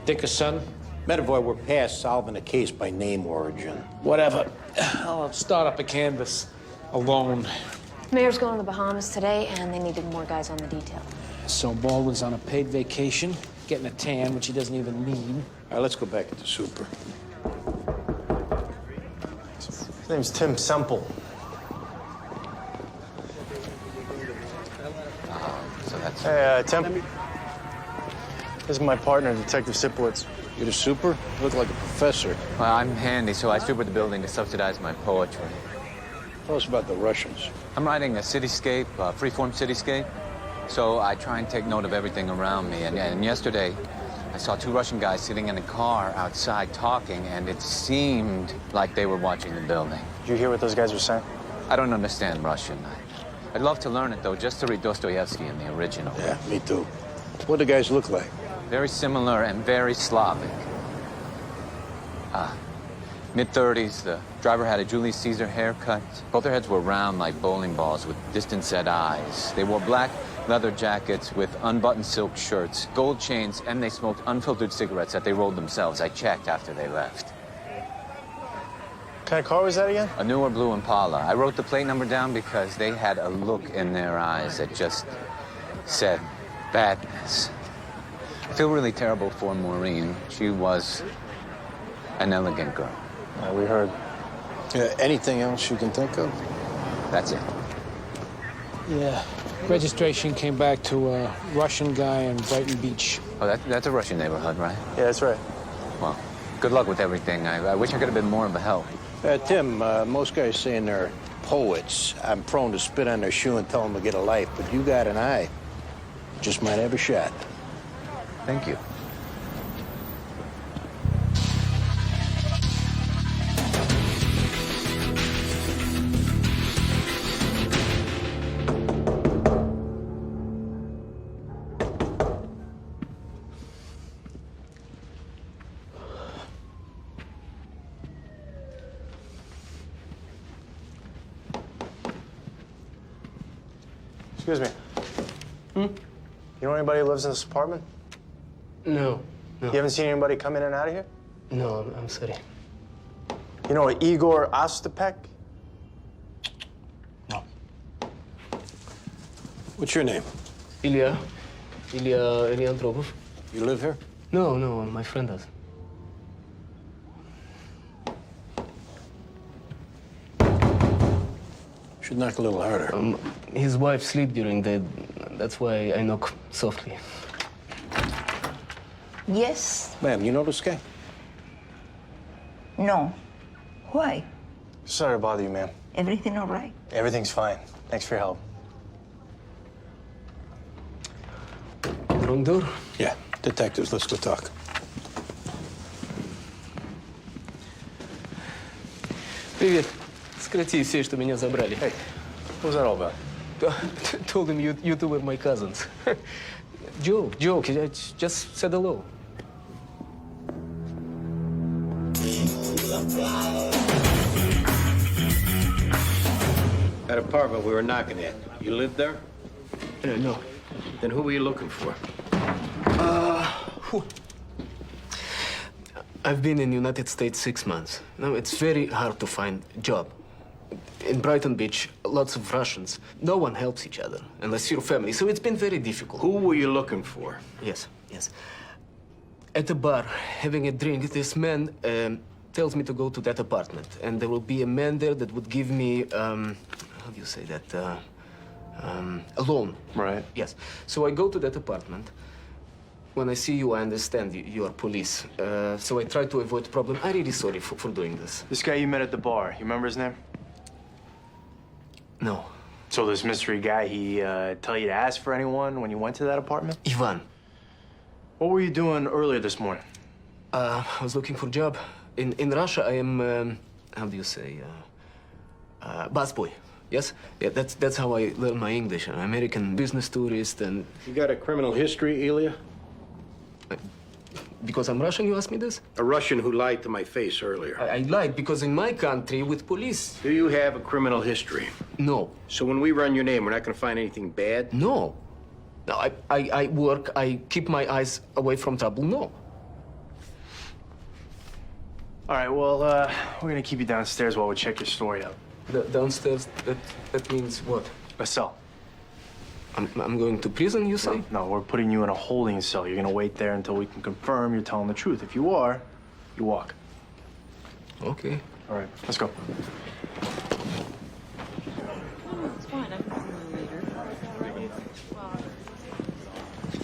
Dickerson? Medavoy, we're past solving a case by name origin. Whatever. I'll start up a canvas alone. Mayor's going to the Bahamas today, and they needed more guys on the detail. So Baldwin's on a paid vacation, getting a tan, which he doesn't even need. All right, let's go back to Super. His name's Tim Semple. So that's... Hey, Tim. This is my partner, Detective Siplitz. You're the super? You look like a professor. Well, I'm handy, so I supered the building to subsidize my poetry. Tell us about the Russians. I'm writing a cityscape, a freeform cityscape. So I try and take note of everything around me. And yesterday, I saw two Russian guys sitting in a car outside talking, and it seemed like they were watching the building. Did you hear what those guys were saying? I don't understand Russian. I'd love to learn it, though, just to read Dostoevsky in the original. Yeah, me too. What do the guys look like? Very similar and very Slavic. Mid-30s, the driver had a Julius Caesar haircut. Both their heads were round like bowling balls with distant-set eyes. They wore black leather jackets with unbuttoned silk shirts, gold chains, and they smoked unfiltered cigarettes that they rolled themselves. I checked after they left. What kind of car was that again? A newer blue Impala. I wrote the plate number down because they had a look in their eyes that just said badness. I feel really terrible for Maureen. She was an elegant girl. We heard. Anything else you can think of? That's it. Yeah. Registration came back to a Russian guy in Brighton Beach. Oh, that's a Russian neighborhood, right? Yeah, that's right. Well, good luck with everything. I wish I could have been more of a help. Tim, most guys saying they're poets. I'm prone to spit on their shoe and tell them to get a life, but you got an eye. Just might have a shot. Thank you. Excuse me. You know anybody who lives in this apartment? No. You haven't seen anybody come in and out of here? No, I'm sorry. You know Igor Ostapek? What's your name? Ilya Andropov. You live here? No, my friend does. Should knock a little harder. His wife sleep during the... That's why I knock softly. Yes? Ma'am, you know this guy? No. Why? Sorry to bother you, ma'am. Everything all right? Everything's fine. Thanks for your help. Wrong door? Yeah. Detectives, let's go talk. Привет. Сократи все, что меня забрали. Hey, what was that all about? Told him you two were my cousins. Joke. I just said hello. That apartment we were knocking at, you lived there? No. Then who were you looking for? I've been in the United States 6 months. Now, it's very hard to find a job. In Brighton Beach, lots of Russians. No one helps each other, unless you're family, so it's been very difficult. Who were you looking for? Yes. At a bar, having a drink, this man tells me to go to that apartment, and there will be a man there that would give me, how do you say that, a loan. Right. Yes. So I go to that apartment. When I see you, I understand you are police. So I try to avoid problem. I'm really sorry for doing this. This guy you met at the bar, you remember his name? No. So this mystery guy, he tell you to ask for anyone when you went to that apartment? Ivan. What were you doing earlier this morning? I was looking for a job. In Russia, I am, how do you say, busboy. Yes? Yeah, that's how I learn my English. An American business tourist and... You got a criminal history, Ilya? Because I'm Russian, you ask me this? A Russian who lied to my face earlier. I lied because in my country, with police... Do you have a criminal history? No. So when we run your name, we're not going to find anything bad? No. No, I work, I keep my eyes away from trouble, no. All right, well, we're gonna keep you downstairs while we check your story out. Downstairs, that means what? A cell. I'm going to prison, you say? No, we're putting you in a holding cell. You're gonna wait there until we can confirm you're telling the truth. If you are, you walk. Okay. All right, let's go.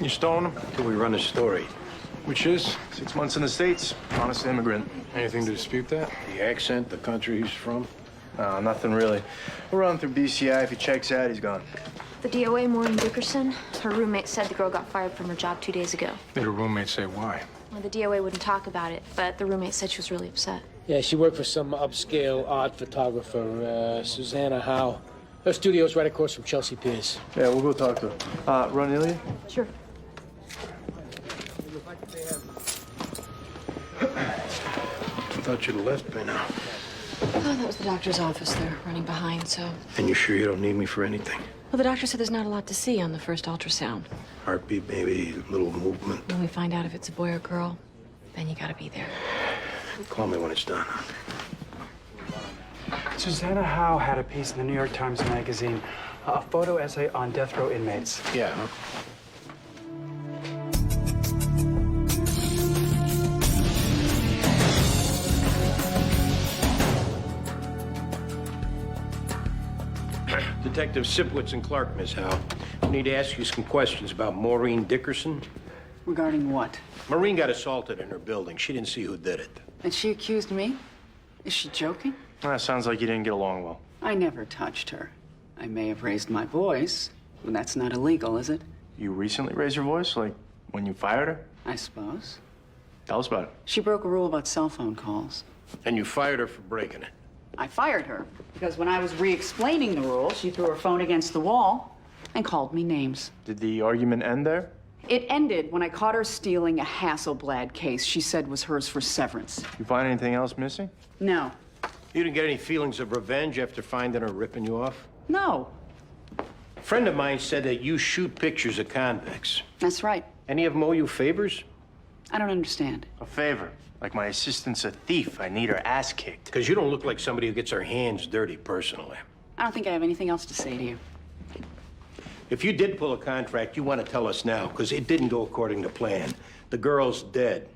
You stalling him? Till we run a story. Which is? 6 months in the States. Honest immigrant. Anything to dispute that? The accent, the country he's from? No, nothing really. We'll run through BCI. If he checks out, he's gone. The DOA, Maureen Dickerson, her roommate said the girl got fired from her job 2 days ago. Did her roommate say why? Well, the DOA wouldn't talk about it, but the roommate said she was really upset. Yeah, she worked for some upscale art photographer, Susanna Howe. Her studio's right across from Chelsea Piers. Yeah, we'll go talk to her. Run Ilya? Sure. I thought you'd have left by now. Oh, that was the doctor's office. They're running behind, so. And you sure you don't need me for anything? Well, the doctor said there's not a lot to see on the first ultrasound. Heartbeat, maybe a little movement. When we find out if it's a boy or girl, then you gotta be there. Call me when it's done. Susanna Howe had a piece in the New York Times Magazine, a photo essay on death row inmates. Yeah. Detective Sipowicz and Clark, Miss Howe. I need to ask you some questions about Maureen Dickerson. Regarding what? Maureen got assaulted in her building. She didn't see who did it. And she accused me? Is she joking? That sounds like you didn't get along well. I never touched her. I may have raised my voice, but that's not illegal, is it? You recently raised your voice? Like when you fired her? I suppose. Tell us about it. She broke a rule about cell phone calls. And you fired her for breaking it. I fired her because when I was re-explaining the rule, she threw her phone against the wall and called me names. Did the argument end there? It ended when I caught her stealing a Hasselblad case she said was hers for severance. You find anything else missing? No. You didn't get any feelings of revenge after finding her ripping you off? No. A friend of mine said that you shoot pictures of convicts. That's right. Any of them owe you favors? I don't understand. A favor. Like my assistant's a thief. I need her ass kicked. Because you don't look like somebody who gets her hands dirty personally. I don't think I have anything else to say to you. If you did pull a contract, you want to tell us now, because it didn't go according to plan. The girl's dead.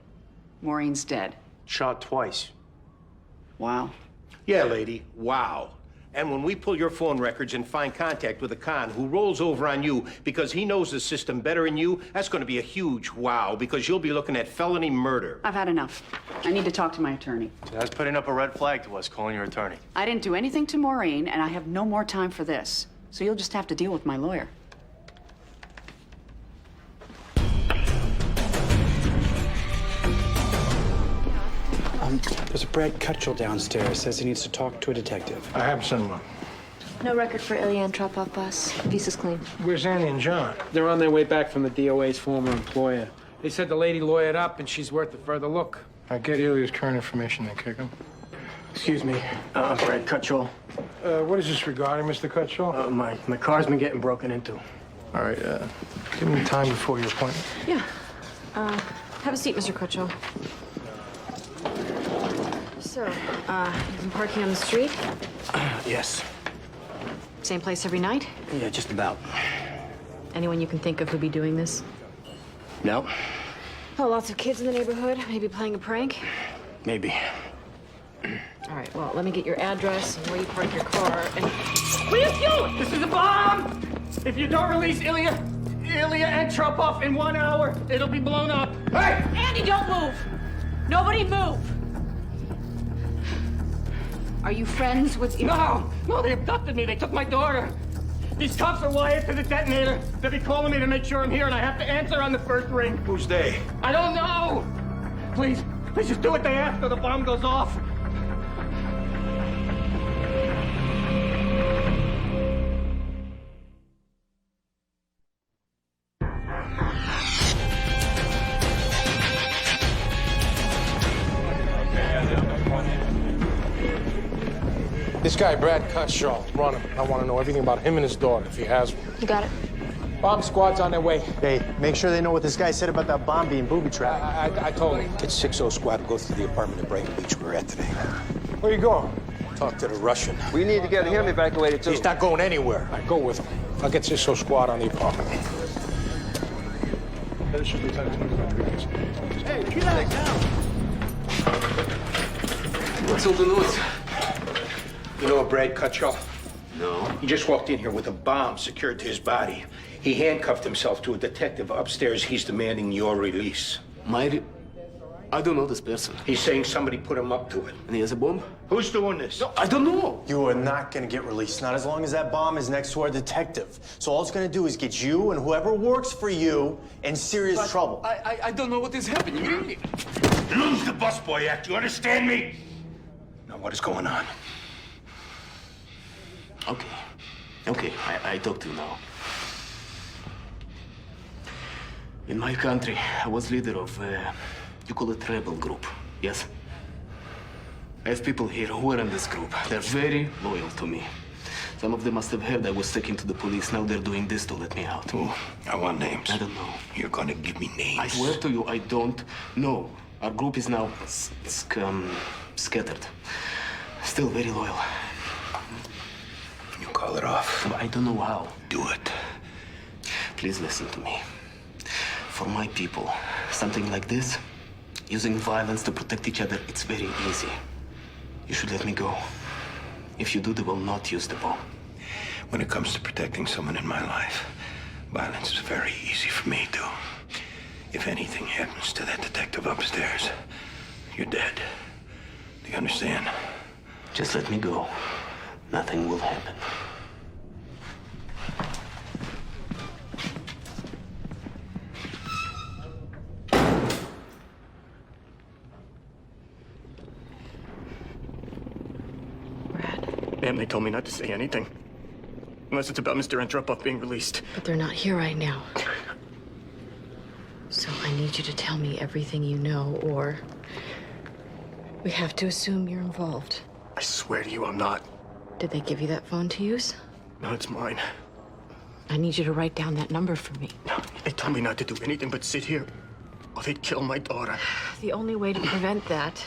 Maureen's dead. Shot twice. Wow. Yeah, lady, wow. And when we pull your phone records and find contact with a con who rolls over on you because he knows the system better than you, that's going to be a huge wow, because you'll be looking at felony murder. I've had enough. I need to talk to my attorney. That's putting up a red flag to us, calling your attorney. I didn't do anything to Maureen, and I have no more time for this. So you'll just have to deal with my lawyer. There's a Brad Cutchell downstairs. Says he needs to talk to a detective. I have someone. No record for Ilya and drop-off bus. Piece is clean. Where's Annie and John? They're on their way back from the DOA's former employer. They said the lady lawyered up and she's worth a further look. I get Ilya's current information and kick him. Excuse me, Brad Cutchell. What is this regarding, Mr. Cutchell? My car's been getting broken into. All right, give me time before your appointment. Yeah. Have a seat, Mr. Cutchell. So, you've been parking on the street? Yes. Same place every night? Yeah, just about. Anyone you can think of who'd be doing this? No? Oh, lots of kids in the neighborhood, maybe playing a prank? Maybe. All right, well, let me get your address and where you park your car, and... Please do! This is a bomb! If you don't release Ilya and Tropov in 1 hour, it'll be blown up. Hey! Andy, don't move! Nobody move! Are you friends with... No, they abducted me. They took my daughter. These cops are wired to the detonator. They'll be calling me to make sure I'm here, and I have to answer on the first ring. Who's they? I don't know. Please just do what they ask or the bomb goes off. This guy, Brad Cutchell, run him. I want to know everything about him and his daughter, if he has one. You got it. Bomb squad's on their way. Hey, make sure they know what this guy said about that bomb being booby-trapped. I told him. Get 6-0 squad to go through the apartment in Brighton Beach we're at today. Where you going? Talk to the Russian. We need to get him evacuated, too. He's not going anywhere. I go with him. I'll get 6-0 squad on the apartment. Hey, keep that down. What's all the news? You know a Brad Cutchell? No. He just walked in here with a bomb secured to his body. He handcuffed himself to a detective upstairs. He's demanding your release. I don't know this person. He's saying somebody put him up to it. And he has a bomb? Who's doing this? No, I don't know. You are not gonna get released, not as long as that bomb is next to our detective. So all it's gonna do is get you and whoever works for you in serious trouble. I don't know what is happening, really. Lose the busboy act, you understand me? Now, what is going on? Okay, I talk to you now. In my country, I was leader of, you call it rebel group, yes? I have people here who are in this group. They're very loyal to me. Some of them must have heard I was sticking to the police. Now they're doing this to let me out. Oh, I want names. I don't know. You're gonna give me names. I swear to you, I don't know. Our group is now scattered. Still very loyal. You call it off. I don't know how. Do it. Please listen to me. For my people, something like this, using violence to protect each other, it's very easy. You should let me go. If you do, they will not use the bomb. When it comes to protecting someone in my life, violence is very easy for me to. If anything happens to that detective upstairs, you're dead. Do you understand? Just let me go. Nothing will happen. Ma'am, they told me not to say anything. Unless it's about Mr. Andropov being released. But they're not here right now. So I need you to tell me everything you know, or we have to assume you're involved. I swear to you, I'm not. Did they give you that phone to use? No, it's mine. I need you to write down that number for me. No, they told me not to do anything but sit here, or they'd kill my daughter. The only way to prevent that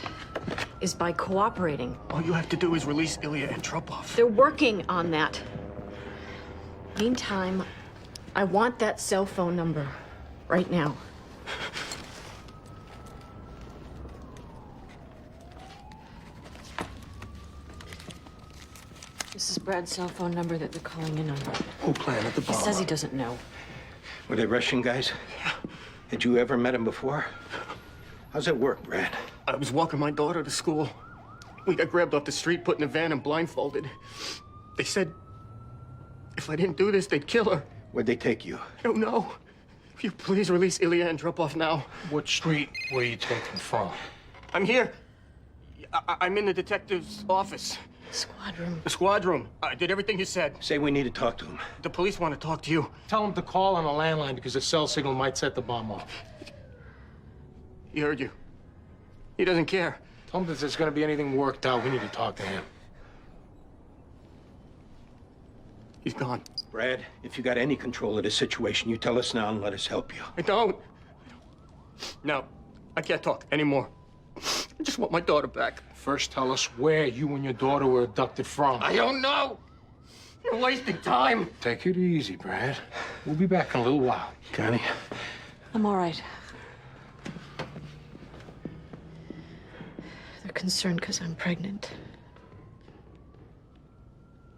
is by cooperating. All you have to do is release Ilya Andropov. They're working on that. Meantime, I want that cell phone number right now. This is Brad's cell phone number that they're calling in on. Who planted the He bomb? says he doesn't know. Were they Russian guys? Yeah. Had you ever met them before? How's it work, Brad? I was walking my daughter to school. We got grabbed off the street, put in a van, and blindfolded. They said if I didn't do this, they'd kill her. Where'd they take you? I don't know. Will you please release Ilya Andropov now? What street were you taken from? I'm here. I'm in the detective's office. Squad room. The squad room. I did everything you said. Say we need to talk to him. The police want to talk to you. Tell him to call on a landline because the cell signal might set the bomb off. He heard you. He doesn't care. Tell him that if there's going to be anything worked out, we need to talk to him. He's gone. Brad, if you got any control of this situation, you tell us now and let us help you. I don't. No, I can't talk anymore. I just want my daughter back. First, tell us where you and your daughter were abducted from. I don't know. You're wasting time. Take it easy, Brad. We'll be back in a little while. Connie? I'm all right. They're concerned because I'm pregnant.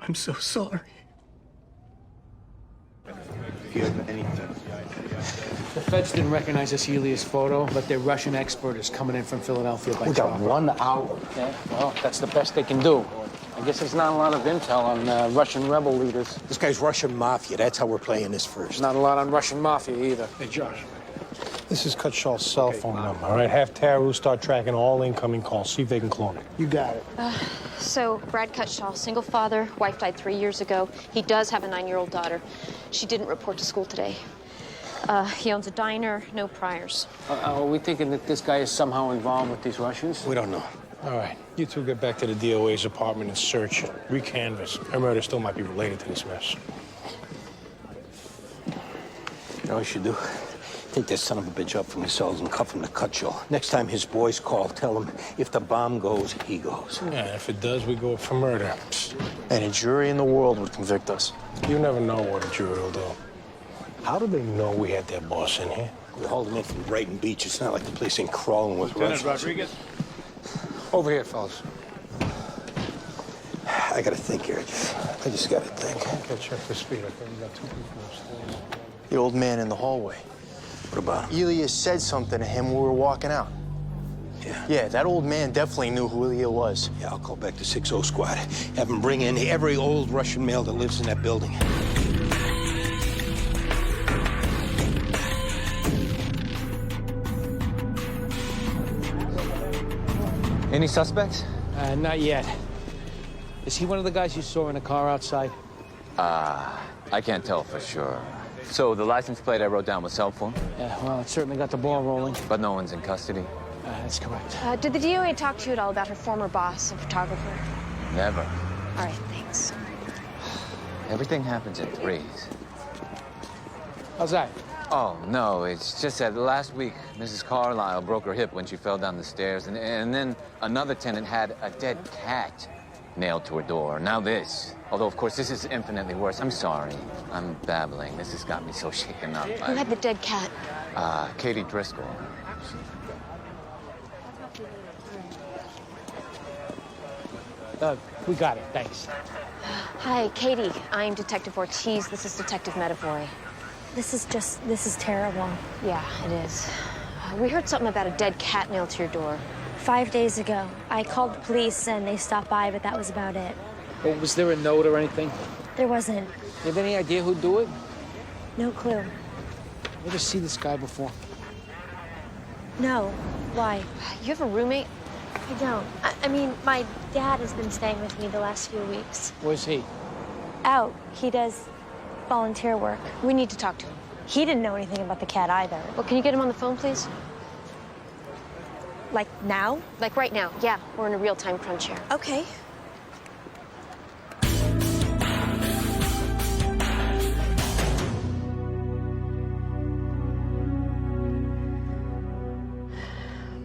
I'm so sorry. If you have anything. The feds didn't recognize this Elias photo, but their Russian expert is coming in from Philadelphia by We got chopper. 1 hour. Yeah, well, that's the best they can do. I guess there's not a lot of intel on Russian rebel leaders. This guy's Russian mafia. That's how we're playing this first. Not a lot on Russian mafia either. Hey, Josh. This is Kutshaw's cell phone number, all right? Have Taru start tracking all incoming calls. See if they can clone it. You got it. So, Brad Cutshaw, single father, wife died 3 years ago. He does have a 9-year-old daughter. She didn't report to school today. He owns a diner, no priors. Are we thinking that this guy is somehow involved with these Russians? We don't know. All right. You two get back to the DOA's apartment and search it. Recanvass. Her murder still might be related to this mess. You know what you should do? Take that son of a bitch up from his cells and cuff him to Cutshaw. Next time his boys call, tell him if the bomb goes, he goes. Yeah, if it does, we go up for murder. And a jury in the world would convict us. You never know what a jury will do. How do they know we had their boss in here? We hauled him in from Brighton Beach. It's not like the place ain't crawling with Russians. Rodriguez. Over here, fellas. I gotta think here. I just gotta think. Okay, check the speed. Okay, we got 2 people upstairs. The old man in the hallway. What about him? Elia said something to him when we were walking out. Yeah. Yeah, that old man definitely knew who Elia was. Yeah, I'll call back the 6-0 squad. Have them bring in every old Russian male that lives in that building. Any suspects? Not yet. Is he one of the guys you saw in a car outside? I can't tell for sure. So the license plate I wrote down was helpful? Yeah, well, it certainly got the ball rolling. But no one's in custody? That's correct. Did the DOA talk to you at all about her former boss, a photographer? Never. All right, thanks. Everything happens in threes. How's that? Oh, no, it's just that last week, Mrs. Carlisle broke her hip when she fell down the stairs, and then another tenant had a dead cat nailed to her door. Now this. Although, of course, this is infinitely worse. I'm sorry. I'm babbling. This has got me so shaken up. Who had the dead cat? Katie Driscoll. We got it, thanks. Hi, Katie. I'm Detective Ortiz. This is Detective Medavoy. This is terrible. Yeah, it is. We heard something about a dead cat nailed to your door. 5 days ago, I called the police and they stopped by, but that was about it. Well, was there a note or anything? There wasn't. You have any idea who'd do it? No clue. You ever see this guy before? No. Why? You have a roommate? I don't. I mean, my dad has been staying with me the last few weeks. Where's he? Out. He does volunteer work. We need to talk to him. He didn't know anything about the cat either. Well, can you get him on the phone, please? Like now? Like right now. Yeah, we're in a real-time crunch here. Okay.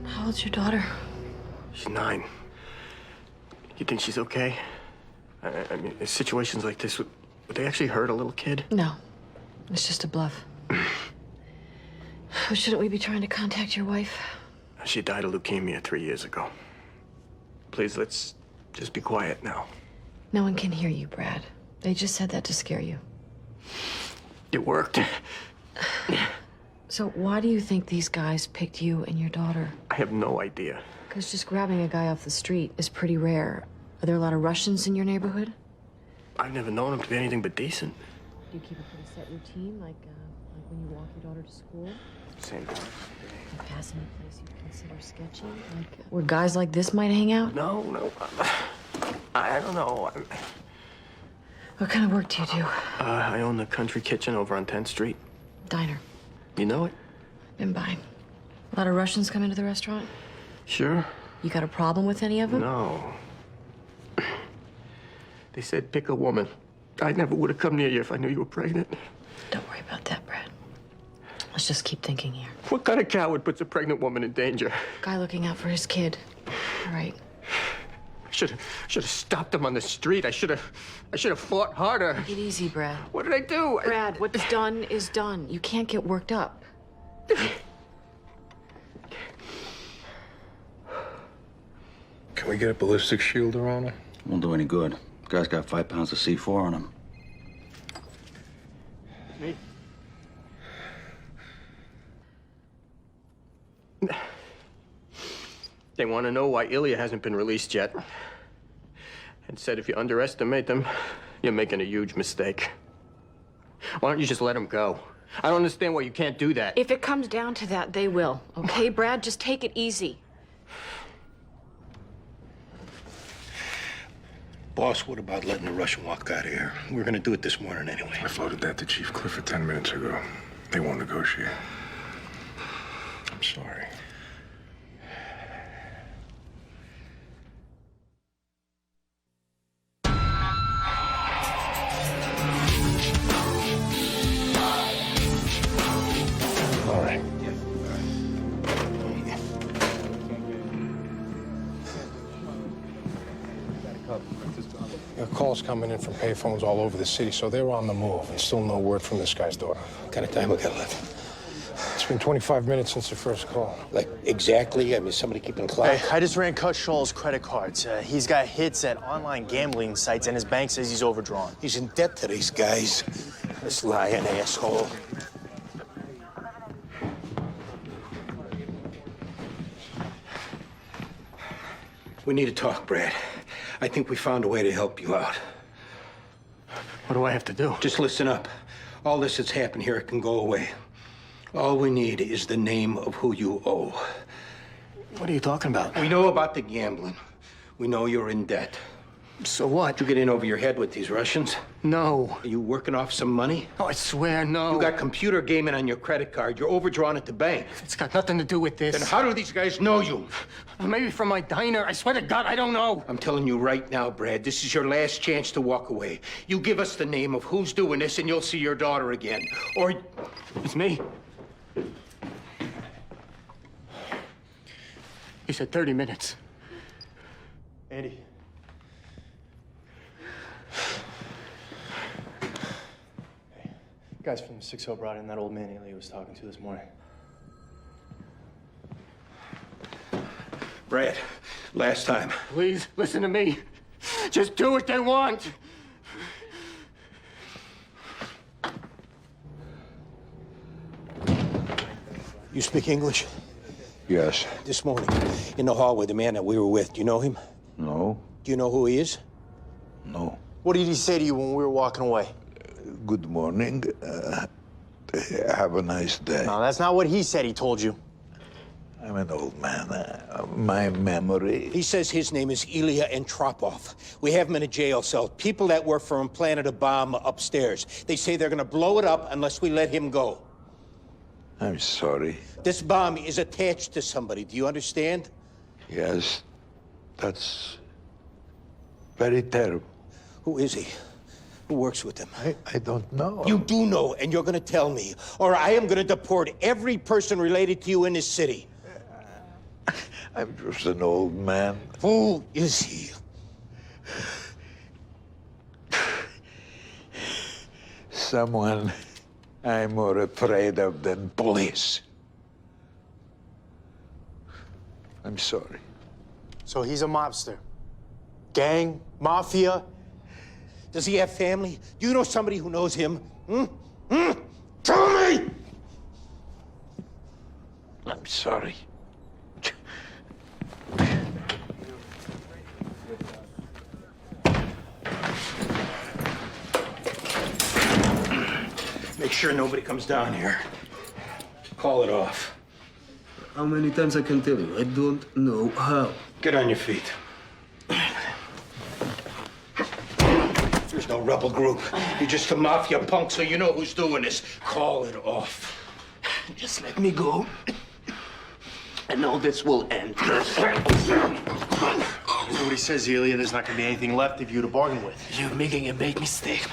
How old's your daughter? She's 9. You think she's okay? I mean, in situations like this, would they actually hurt a little kid? No. It's just a bluff. Shouldn't we be trying to contact your wife? She died of leukemia 3 years ago. Please, let's just be quiet now. No one can hear you, Brad. They just said that to scare you. It worked. So why do you think these guys picked you and your daughter? I have no idea. Because just grabbing a guy off the street is pretty rare. Are there a lot of Russians in your neighborhood? I've never known him to be anything but decent. Do you keep a pretty set routine, like when you walk your daughter to school? Same thing. You pass any place you consider sketchy? Like where guys like this might hang out? No. I don't know. What kind of work do you do? I own the country kitchen over on 10th Street. Diner. You know it? Been by. A lot of Russians come into the restaurant? Sure. You got a problem with any of them? No. They said pick a woman. I never would have come near you if I knew you were pregnant. Don't worry about that, Brad. Let's just keep thinking here. What kind of coward puts a pregnant woman in danger? Guy looking out for his kid. All right. Should have stopped him on the street. I should have fought harder. Take it easy, Brad. What did I do? Brad, what's done is done. You can't get worked up. Can we get a ballistic shield around him? Won't do any good. Guy's got 5 pounds of C4 on him. Me? They want to know why Ilya hasn't been released yet. And said if you underestimate them, you're making a huge mistake. Why don't you just let him go? I don't understand why you can't do that. If it comes down to that, they will. Okay, Brad? Just take it easy. Boss, what about letting the Russian walk out of here? We were gonna do it this morning anyway. I floated that to Chief Clifford 10 minutes ago. They won't negotiate. I'm sorry. All right. Calls coming in from payphones all over the city, so they're on the move, and still no word from this guy's daughter. What kind of time we got left? It's been 25 minutes since the first call. Like, exactly? I mean, somebody keeping clock? Hey, I just ran Cutshaw's credit cards. He's got hits at online gambling sites, and his bank says he's overdrawn. He's in debt to these guys. This lying asshole. We need to talk, Brad. I think we found a way to help you out. What do I have to do? Just listen up. All this that's happened here can go away. All we need is the name of who you owe. What are you talking about? We know about the gambling. We know you're in debt. So what? Did you get in over your head with these Russians? No. Are you working off some money? Oh, I swear, no. You got computer gaming on your credit card. You're overdrawn at the bank. It's got nothing to do with this. Then how do these guys know you? Maybe from my diner. I swear to God, I don't know. I'm telling you right now, Brad, this is your last chance to walk away. You give us the name of who's doing this, and you'll see your daughter again. Or... It's me. He said 30 minutes. Andy. Hey, guys from 6-0 brought in that old man Ilya was talking to this morning. Brad, last time. Please, listen to me. Just do what they want. You speak English? Yes. This morning, in the hallway, the man that we were with, do you know him? No. Do you know who he is? No. What did he say to you when we were walking away? Good morning. Have a nice day. No, that's not what he said he told you. I'm an old man. My memory... He says his name is Ilya Antropov. We have him in a jail cell. People that work for him planted a bomb upstairs. They say they're gonna blow it up unless we let him go. I'm sorry. This bomb is attached to somebody. Do you understand? Yes. That's very terrible. Who is he? Who works with him? I don't know. You do know, and you're gonna tell me, or I am gonna deport every person related to you in this city. I'm just an old man. Who is he? Someone I'm more afraid of than police. I'm sorry. So he's a mobster. Gang, mafia. Does he have family? Do you know somebody who knows him? Tell me! I'm sorry. Make sure nobody comes down here. Call it off. How many times I can tell you? I don't know how. Get on your feet. There's no rebel group. You're just a mafia punk, so you know who's doing this. Call it off. Just let me go. And all this will end. That's what he says, Ilya. There's not going to be anything left of you to bargain with. You're making a big mistake.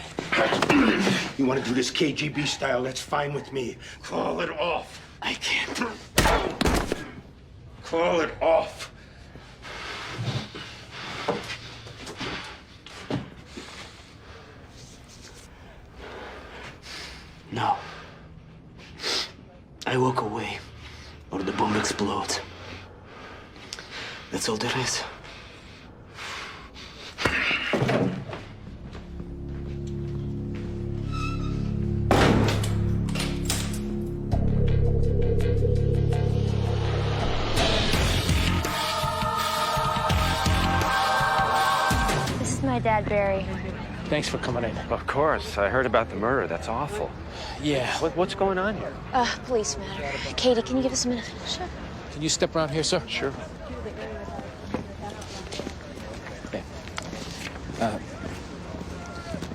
You want to do this KGB style, that's fine with me. Call it off. I can't. Call it off. No. I walk away, or the bomb explodes. That's all there is. This is my dad, Barry. Thanks for coming in. Of course. I heard about the murder. That's awful. Yeah. What's going on here? Police matter. Katie, can you give us a minute? Sure. Can you step around here, sir? Sure.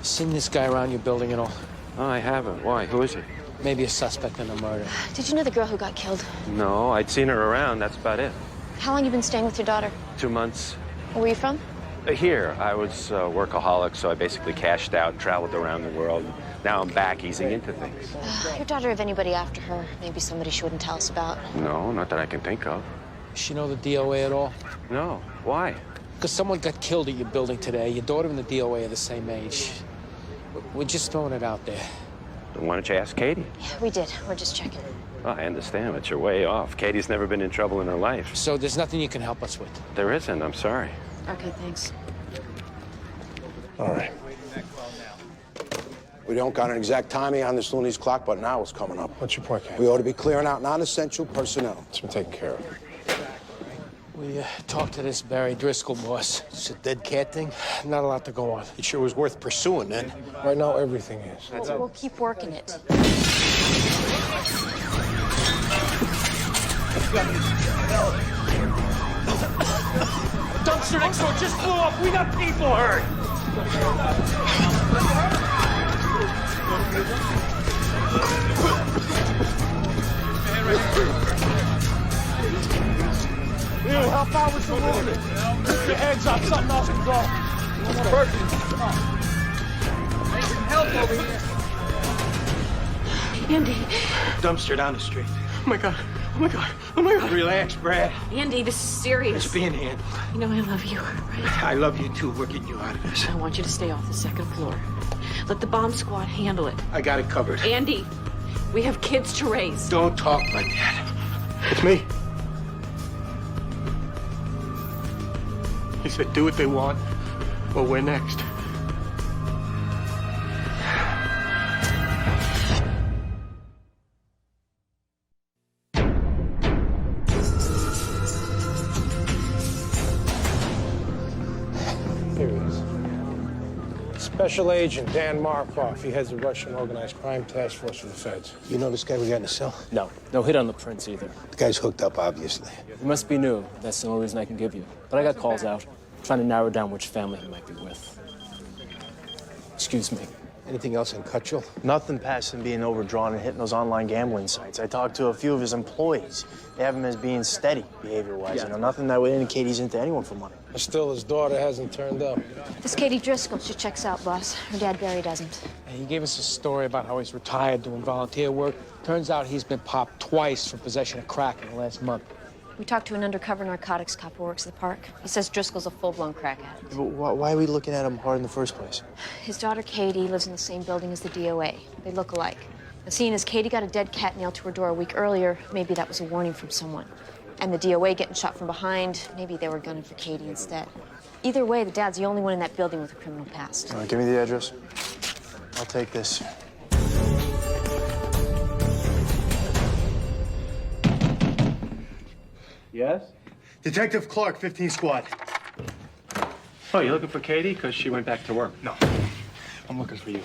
Seen this guy around your building at all? Oh, I haven't. Why? Who is he? Maybe a suspect in a murder. Did you know the girl who got killed? No, I'd seen her around. That's about it. How long you been staying with your daughter? 2 months. Where are you from? Here. I was a workaholic, so I basically cashed out and traveled around the world. Now I'm back easing into things. Your daughter have anybody after her? Maybe somebody she wouldn't tell us about. No, not that I can think of. Does she know the DOA at all? No. Why? Because someone got killed at your building today. Your daughter and the DOA are the same age. We're just throwing it out there. Why don't you ask Katie? Yeah, we did. We're just checking. Oh, I understand, but you're way off. Katie's never been in trouble in her life. So there's nothing you can help us with? There isn't. I'm sorry. Okay, thanks. All right. We don't got an exact timing on this loony's clock, but an hour's coming up. What's your point, Captain? We ought to be clearing out non-essential personnel. It's been taken care of. We talked to this Barry Driscoll boss. It's a dead cat thing? Not a lot to go on. It sure was worth pursuing then. Right now, everything is. We'll keep working it. Dumpster next door just blew up. We got people hurt. Ew, how far was the wounded? Keep your heads up, something else can go. Need some help over here. Andy. Dumpster down the street. Oh my God. Oh my God. Oh my God. Relax, Brad. Andy, this is serious. It's being handled. You know I love you, right? I love you too. We're getting you out of this. I want you to stay off the second floor. Let the bomb squad handle it. I got it covered. Andy, we have kids to raise. Don't talk like that. It's me. He said, do what they want, or we're next. Here he is. Special Agent Dan Markov. He heads the Russian Organized Crime Task Force for the feds. You know this guy we got in the cell? No hit on the prince either. The guy's hooked up, obviously. He must be new. That's the only reason I can give you. But I got calls out, trying to narrow down which family he might be with. Excuse me. Anything else in Cutchell? Nothing past him being overdrawn and hitting those online gambling sites. I talked to a few of his employees. They have him as being steady, behavior-wise. You know, nothing that would indicate he's into anyone for money. Still, his daughter hasn't turned up. This Katie Driscoll, she checks out, boss. Her dad, Barry, doesn't. He gave us a story about how he's retired doing volunteer work. Turns out he's been popped twice for possession of crack in the last month. We talked to an undercover narcotics cop who works at the park. He says Driscoll's a full-blown crack addict. But why are we looking at him hard in the first place? His daughter, Katie, lives in the same building as the DOA. They look alike. And seeing as Katie got a dead cat nailed to her door a week earlier, maybe that was a warning from someone. And the DOA getting shot from behind, maybe they were gunning for Katie instead. Either way, the dad's the only one in that building with a criminal past. All right, give me the address. I'll take this. Yes? Detective Clark, 15 Squad. Oh, you looking for Katie? Because she went back to work. No, I'm looking for you.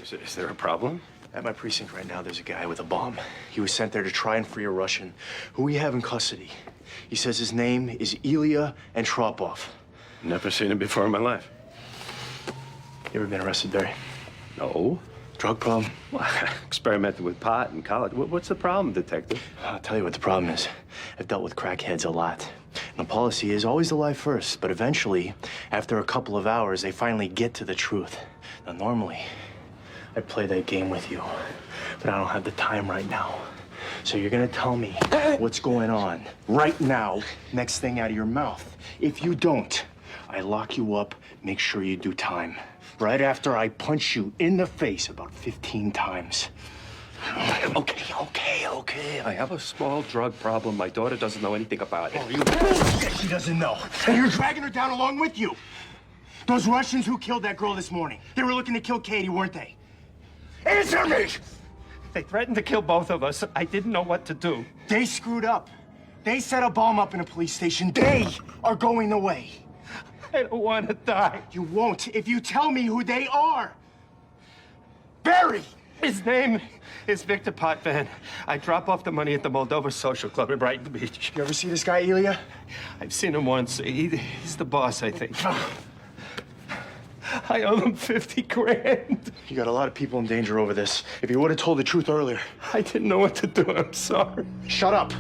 Is there a problem? At my precinct right now, there's a guy with a bomb. He was sent there to try and free a Russian who we have in custody. He says his name is Ilya Antropov. Never seen him before in my life. You ever been arrested, Barry? No. Drug problem? Well, experimented with pot in college. What's the problem, detective? I'll tell you what the problem is. I've dealt with crackheads a lot. And the policy is always the life first, but eventually, after a couple of hours, they finally get to the truth. Now, normally, I'd play that game with you, but I don't have the time right now. So you're gonna tell me what's going on right now, next thing out of your mouth. If you don't, I lock you up, make sure you do time. Right after I punch you in the face about 15 times. Okay. I have a small drug problem. My daughter doesn't know anything about it. Oh, you she doesn't know. And you're dragging her down along with you. Those Russians who killed that girl this morning, they were looking to kill Katie, weren't they? Answer me! They threatened to kill both of us. I didn't know what to do. They screwed up. They set a bomb up in a police station. They are going away. I don't want to die. You won't if you tell me who they are. Barry! His name is Victor Potvin. I drop off the money at the Moldova Social Club in Brighton Beach. You ever see this guy, Ilya? I've seen him once. He's the boss, I think. I owe him 50 grand. You got a lot of people in danger over this. If you would have told the truth earlier. I didn't know what to do. I'm sorry. Shut up.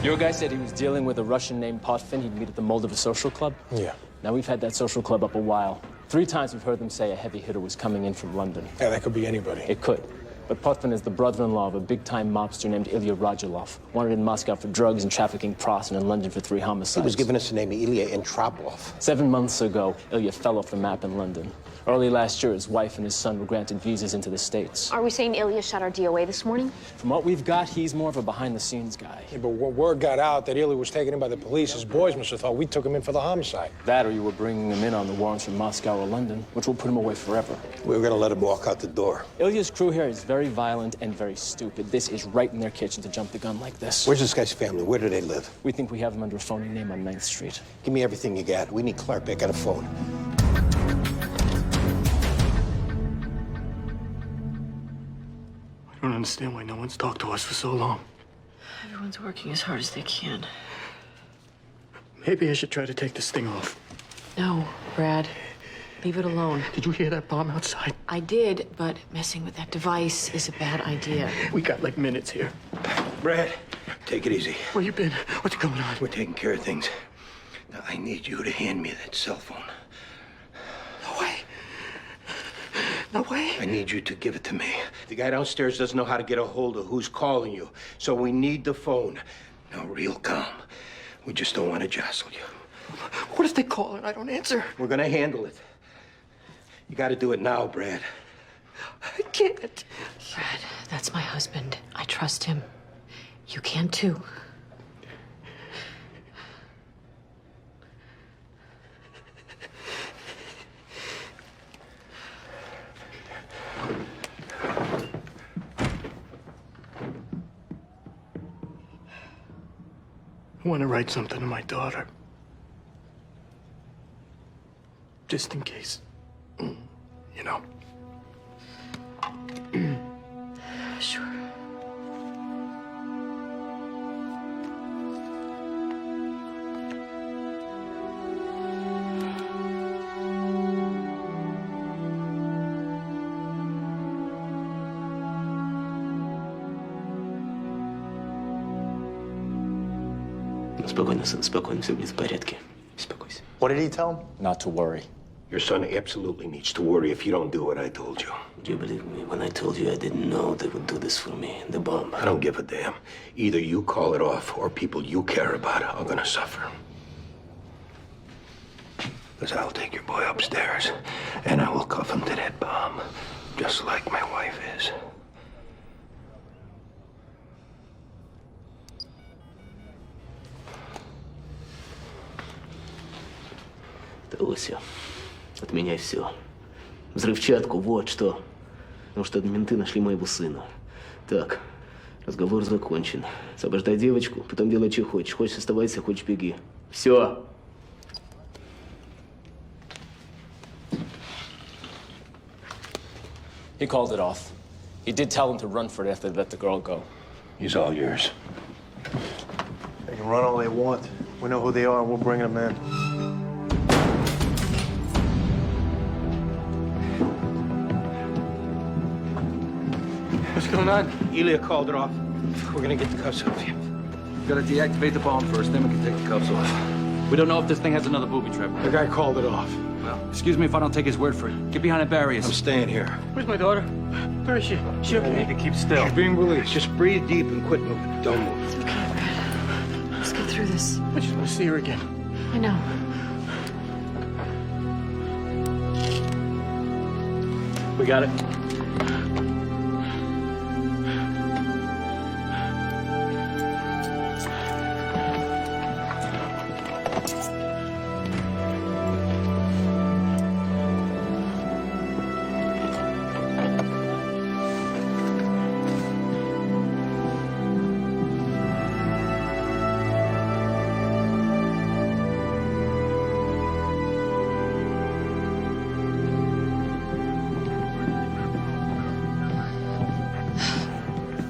Your guy said he was dealing with a Russian named Potvin he'd meet at the Moldova Social Club? Yeah. Now, we've had that social club up a while. 3 times we've heard them say a heavy hitter was coming in from London. Yeah, that could be anybody. It could. But Potvin is the brother-in-law of a big-time mobster named Ilya Radulov, wanted in Moscow for drugs and trafficking pros and in London for 3 homicides. He was giving us the name of Ilya Antropov. 7 months ago, Ilya fell off the map in London. Early last year, his wife and his son were granted visas into the States. Are we saying Ilya shot our DOA this morning? From what we've got, he's more of a behind-the-scenes guy. Yeah, but when word got out that Ilya was taken in by the police, his boys must have thought we took him in for the homicide. That or you were bringing him in on the warrants from Moscow or London, which will put him away forever. We were gonna let him walk out the door. Ilya's crew here is very very violent and very stupid. This is right in their kitchen to jump the gun like this. Where's this guy's family? Where do they live? We think we have them under a phony name on 9th Street. Give me everything you got. We need Clark back on the phone. I don't understand why no one's talked to us for so long. Everyone's working as hard as they can. Maybe I should try to take this thing off. No, Brad. Leave it alone. Did you hear that bomb outside? I did, but messing with that device is a bad idea. We got like minutes here. Brad, take it easy. Where you been? What's going on? We're taking care of things. Now, I need you to hand me that cell phone. No way. No way. I need you to give it to me. The guy downstairs doesn't know how to get a hold of who's calling you, so we need the phone. Now, real calm. We just don't want to jostle you. What if they call and I don't answer? We're gonna handle it. You gotta do it now, Brad. I can't. Brad, that's my husband. I trust him. You can too. I want to write something to my daughter. Just in case. You know. Sure. Спокойно, сын, спокойно, все будет в порядке. Успокойся. What did he tell him? Not to worry. Your son absolutely needs to worry if you don't do what I told you. Do you believe me when I told you I didn't know they would do this for me, the bomb? I don't give a damn. Either you call it off or people you care about are gonna suffer. Because I'll take your boy upstairs and I will cuff him to that bomb, just like my wife is. Это Ося. Отменяй все. Взрывчатку, вот что. Потому что менты нашли моего сына. Так, разговор закончен. Освобождай девочку, потом делай, что хочешь. Хочешь, оставайся, хочешь, беги. Все. He called it off. He did tell them to run for it after they let the girl go. He's all yours. They can run all they want. We know who they are, and we'll bring them in. What's going on? Elia called it off. We're gonna get the cuffs off you. Gotta deactivate the bomb first, then we can take the cuffs off. We don't know if this thing has another booby trap. The guy called it off. Well, excuse me if I don't take his word for it. Get behind the barriers. I'm staying here. Where's my daughter? Where is she? She okay? To keep still. She's being released. Just breathe deep and quit moving. Don't move. It's okay, Brad. Let's get through this. I just want to see her again. I know. We got it.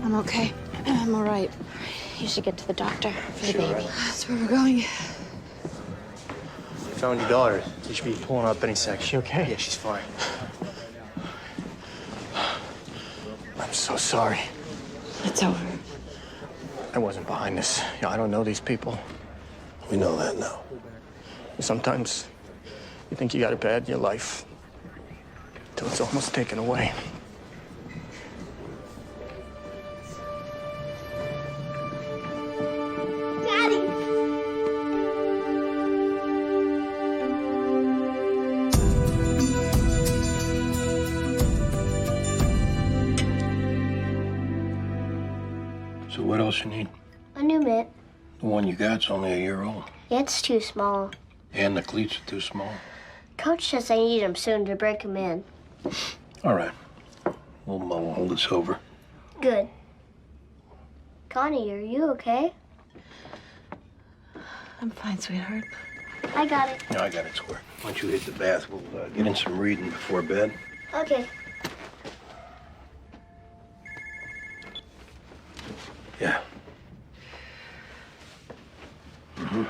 I'm okay. I'm all right. You should get to the doctor for the baby. That's where we're going. You found your daughter. She should be pulling up any second. She okay? Yeah, she's fine. I'm so sorry. It's over. I wasn't behind this. I don't know these people. We know that now. Sometimes you think you got it bad in your life till it's almost taken away. So what else you need? A new mitt. The one you got's only a year old. Yeah, it's too small. And the cleats are too small. Coach says I need them soon to break them in. All right. We'll hold this over. Good. Connie, are you okay? I'm fine, sweetheart. I got it. No, I got it square. Once you hit the bath, we'll get in some reading before bed. Okay. Yeah. Mm-hmm.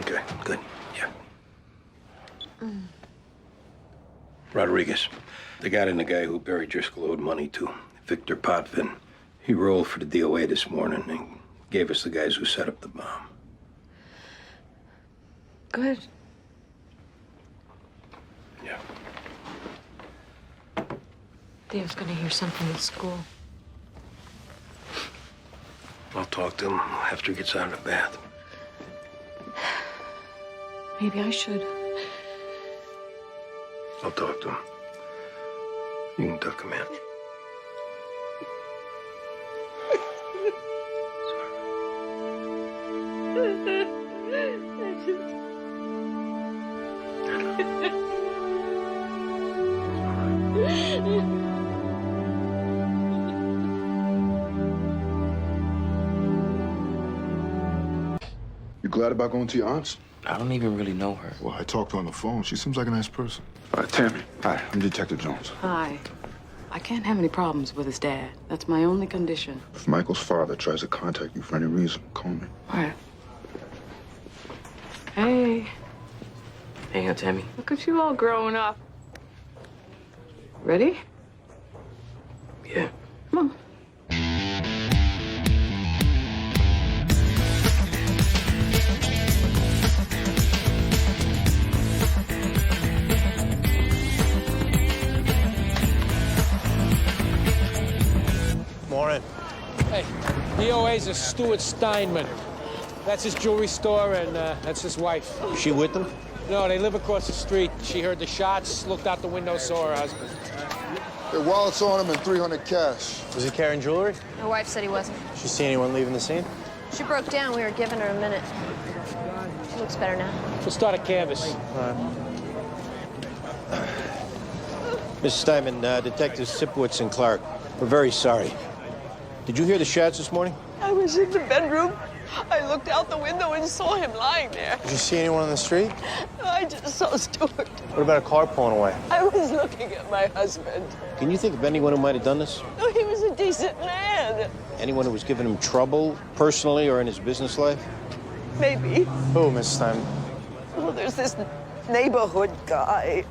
Okay, good. Yeah. Rodriguez. They got in the guy who Barry Driscoll owed money to, Victor Potvin. He rolled for the DOA this morning and gave us the guys who set up the bomb. Good. Yeah. Theo's gonna hear something at school. I'll talk to him after he gets out of the bath. Maybe I should. I'll talk to him. You can tuck him in. You glad about going to your aunt's? I don't even really know her. Well, I talked to her on the phone. She seems like a nice person. Tammy. Hi, I'm Detective Jones. Hi. I can't have any problems with his dad. That's my only condition. If Michael's father tries to contact you for any reason, call me. All right. Hey, Hang on, Tammy. look at you all growing up. Ready? Yeah. Come on. Morning. Hey, DOA's is Stuart Steinman. That's his jewelry store, and that's his wife. Is she with them? No, they live across the street. She heard the shots, looked out the window, saw her husband. Their wallets on him and 300 cash. Was he carrying jewelry? My wife said he wasn't. She see anyone leaving the scene? She broke down. We were giving her a minute. She looks better now. We'll start a canvas. Mrs. Steinman, Detectives Sipowicz and Clark, we're very sorry. Did you hear the shots this morning? I was in the bedroom. I looked out the window and saw him lying there. Did you see anyone on the street? I just saw Stuart. What about a car pulling away? I was looking at my husband. Can you think of anyone who might have done this? Oh, he was a decent man. Anyone who was giving him trouble, personally or in his business life? Maybe. Who, Mrs. Steinman? Well, there's this neighborhood guy.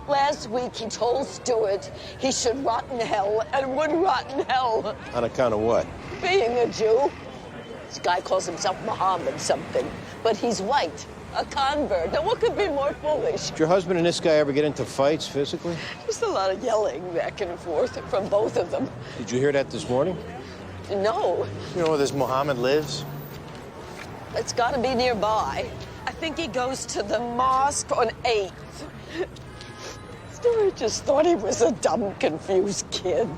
Last week he told Stuart he should rot in hell and would rot in hell. On account of what? Being a Jew. This guy calls himself Muhammad something, but he's white, a convert. Now, what could be more foolish? Did your husband and this guy ever get into fights physically? Just a lot of yelling back and forth from both of them. Did you hear that this morning? No, You know where this Muhammad lives? it's got to be nearby. I think he goes to the mosque on 8th. Stuart just thought he was a dumb, confused kid.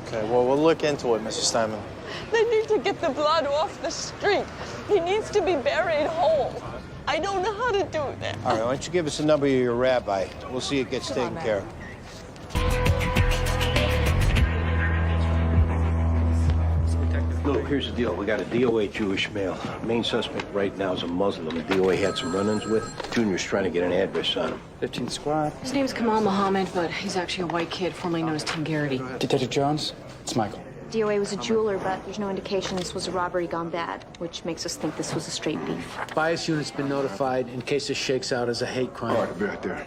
Okay, well, we'll look into it, Mrs. Steinman. They need to get the blood off the street. He needs to be buried whole. I don't know how to do that. All right, why don't you give us the number of your rabbi? We'll see it gets taken care of. Look, here's the deal. We got a DOA Jewish male. Main suspect right now is a Muslim the DOA had some run-ins with. Junior's trying to get an address on him. 15th Squad. His name's Kamal Mohammed, but he's actually a white kid formerly known as Tim Garrity. Detective Jones, it's Michael. DOA was a jeweler, but there's no indication this was a robbery gone bad, which makes us think this was a straight beef. Bias unit's been notified in case this shakes out as a hate crime. All right, I'll be right there.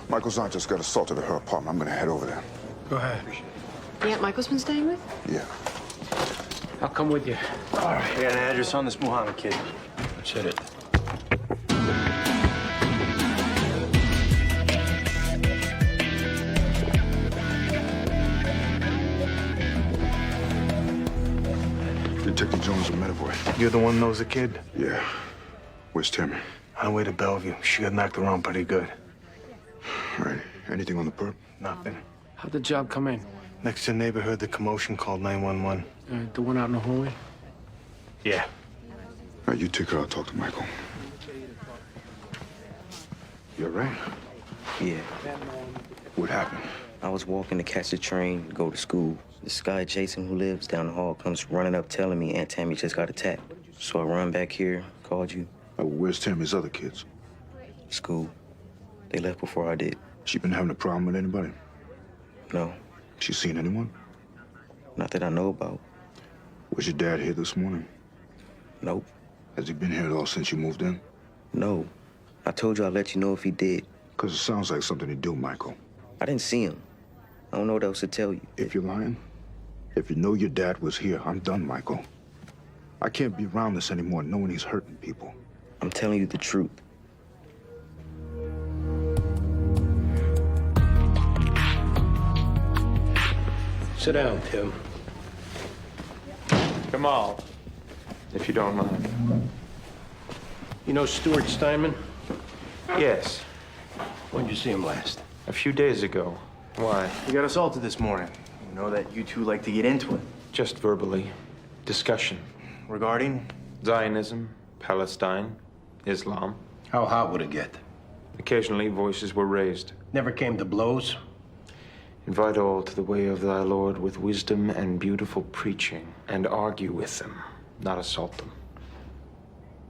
Michael's aunt just got assaulted at her apartment. I'm gonna head over there. Go ahead. The Aunt Michael's been staying with? Yeah. I'll come with you. All right, I got an address on this Muhammad kid. Let's hit it. Detective Jones from Metavoy. You're the one who knows the kid? Yeah. Where's Tammy? On the way to Bellevue. She got knocked around pretty good. All right. Anything on the perp? Nothing. How'd the job come in? Next to neighbor heard the commotion, called 911. The one out in the hallway? Yeah. All right, you take her. I'll talk to Michael. You all right? Yeah. What happened? I was walking to catch the train to go to school. This guy, Jason, who lives down the hall, comes running up telling me Aunt Tammy just got attacked. So I run back here, called you. Where's Tammy's other kids? School. They left before I did. She been having a problem with anybody? No. She seen anyone? Not that I know about. Was your dad here this morning? Nope. Has he been here at all since you moved in? No. I told you I'd let you know if he did. Because it sounds like something to do, Michael. I didn't see him. I don't know what else to tell you. If you're lying, if you know your dad was here, I'm done, Michael. I can't be around this anymore knowing he's hurting people. I'm telling you the truth. Sit down, Tim. Kamal, if you don't mind. You know Stuart Steinman? Yes. When did you see him last? A few days ago. Why? He got assaulted this morning. You know that you two like to get into it. Just verbally. Discussion. Regarding? Zionism, Palestine, Islam. How hot would it get? Occasionally, voices were raised. Never came to blows? Invite all to the way of thy Lord with wisdom and beautiful preaching, and argue with them, not assault them.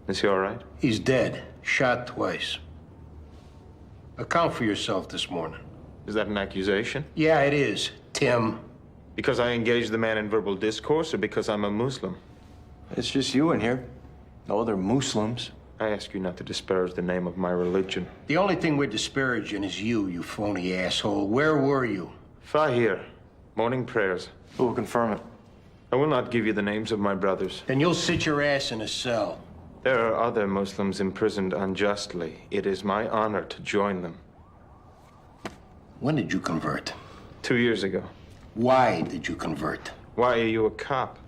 Is he all right? He's dead. Shot twice. Account for yourself this morning. Is that an accusation? Yeah, it is, Tim. Because I engaged the man in verbal discourse, or because I'm a Muslim? It's just you in here. No other Muslims. I ask you not to disparage the name of my religion. The only thing we're disparaging is you phony asshole. Where were you? Fahir, morning prayers. Who will confirm it? I will not give you the names of my brothers. Then you'll sit your ass in a cell. There are other Muslims imprisoned unjustly. It is my honor to join them. When did you convert? 2 years ago. Why did you convert? Why are you a cop?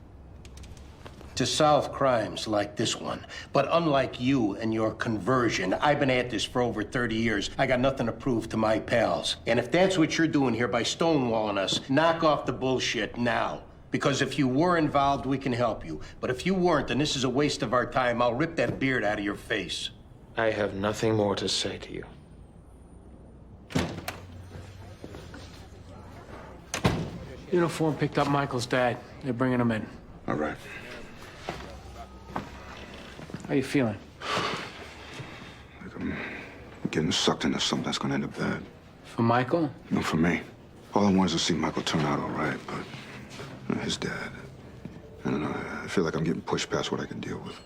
To solve crimes like this one. But unlike you and your conversion, I've been at this for over 30 years. I got nothing to prove to my pals. And if that's what you're doing here by stonewalling us, knock off the bullshit now. Because if you were involved, we can help you. But if you weren't, then this is a waste of our time. I'll rip that beard out of your face. I have nothing more to say to you. Uniform picked up Michael's dad. They're bringing him in. All right. How you feeling? Like I'm getting sucked into something that's gonna end up bad. For Michael? No, for me. All I want is to see Michael turn out all right, but his dad. I don't know. I feel like I'm getting pushed past what I can deal with.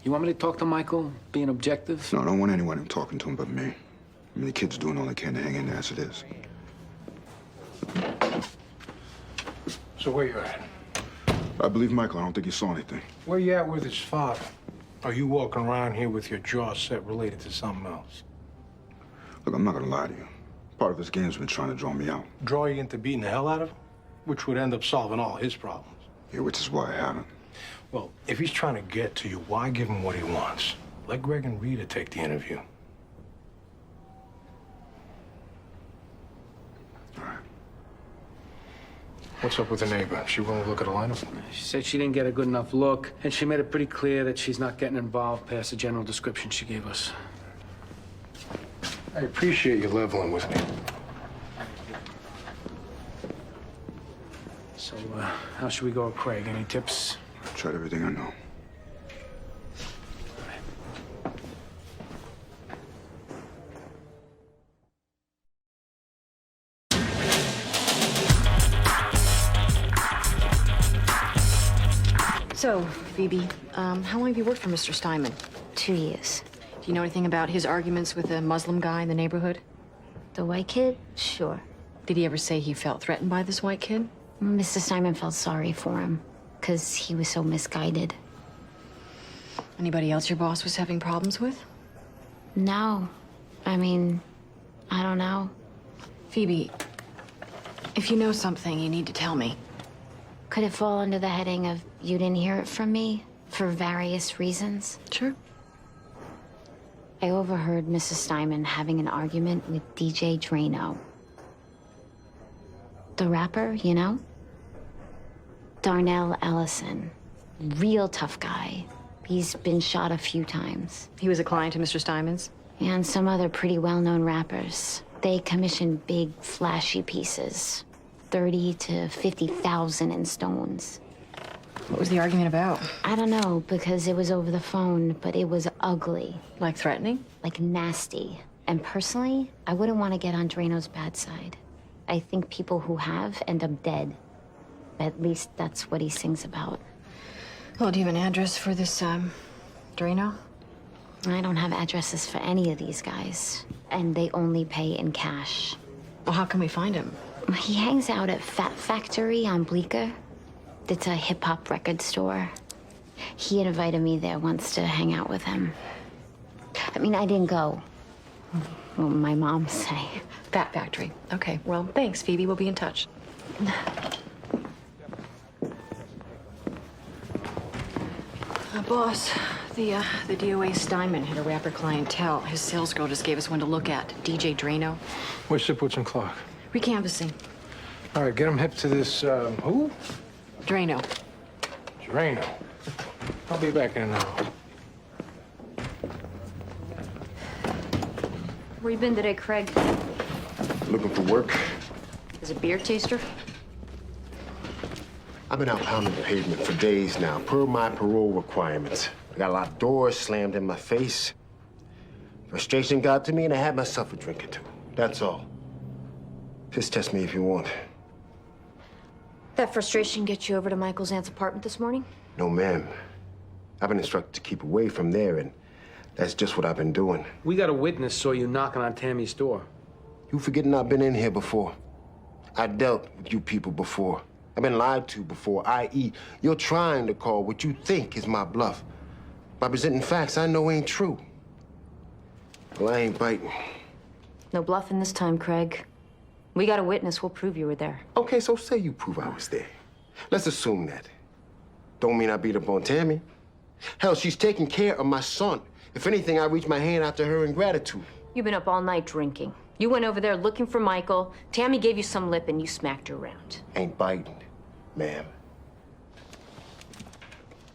You want me to talk to Michael, being objective? No, I don't want anyone talking to him but me. I mean, the kid's doing all they can to hang in there as it is. So where you at? I believe Michael. I don't think he saw anything. Where you at with his father? Are you walking around here with your jaw set related to something else? Look, I'm not gonna lie to you. Part of this game's been trying to draw me out. Draw you into beating the hell out of him? Which would end up solving all his problems. Yeah, which is why I haven't. Well, if he's trying to get to you, why give him what he wants? Let Greg and Rita take the interview. What's up with the neighbor? She won't look at a lineup? She said she didn't get a good enough look, and she made it pretty clear that she's not getting involved past the general description she gave us. I appreciate you leveling with me. So, how should we go with Craig? Any tips? I've tried everything I know. So, Phoebe, how long have you worked for Mr. Steinman? 2 years. Do you know anything about his arguments with a Muslim guy in the neighborhood? The white kid? Sure. Did he ever say he felt threatened by this white kid? Mr. Steinman felt sorry for him, because he was so misguided. Anybody else your boss was having problems with? No. I mean, I don't know. Phoebe, if you know something, you need to tell me. Could it fall under the heading of you didn't hear it from me for various reasons? Sure. I overheard Mrs. Steinman having an argument with DJ Drano. The rapper, you know? Darnell Ellison. Real tough guy. He's been shot a few times. He was a client of Mr. Steinman's? And some other pretty well-known rappers. They commission big, flashy pieces. 30 to 50,000 in stones. What was the argument about? I don't know, because it was over the phone, but it was ugly. Like threatening? Like nasty. And personally, I wouldn't want to get on Drano's bad side. I think people who have end up dead. At least that's what he sings about. Well, do you have an address for this, Drano? I don't have addresses for any of these guys. And they only pay in cash. Well, how can we find him? He hangs out at Fat Factory on Bleecker. It's a hip-hop record store. He invited me there once to hang out with him. I mean, I didn't go. Well, my mom say. Fat Factory. Okay, well, thanks, Phoebe. We'll be in touch. Boss, the DOA Steinman had a rapper clientele. His sales girl just gave us one to look at. DJ Drano. Where's Sipowicz and Clark? Recanvassing. All right, get him hip to this, who? Drano. Drano. I'll be back in an hour. Where you been today, Craig? Looking for work? Is it beer taster? I've been out pounding the pavement for days now, per my parole requirements. I got a lot of doors slammed in my face. Frustration got to me, and I had myself a drink or two. That's all. Just test me if you want. That frustration get you over to Michael's aunt's apartment this morning? No, ma'am. I've been instructed to keep away from there, and that's just what I've been doing. We got a witness saw you knocking on Tammy's door. You forgetting I've been in here before. I dealt with you people before. I've been lied to before, i.e., you're trying to call what you think is my bluff by presenting facts I know ain't true. Well, I ain't biting. No bluffing this time, Craig. We got a witness. We'll prove you were there. Okay, so say you prove I was there. Let's assume that. Don't mean I beat up on Tammy. Hell, she's taking care of my son. If anything, I reach my hand out to her in gratitude. You've been up all night drinking. You went over there looking for Michael. Tammy gave you some lip and you smacked her around. Ain't biting, ma'am.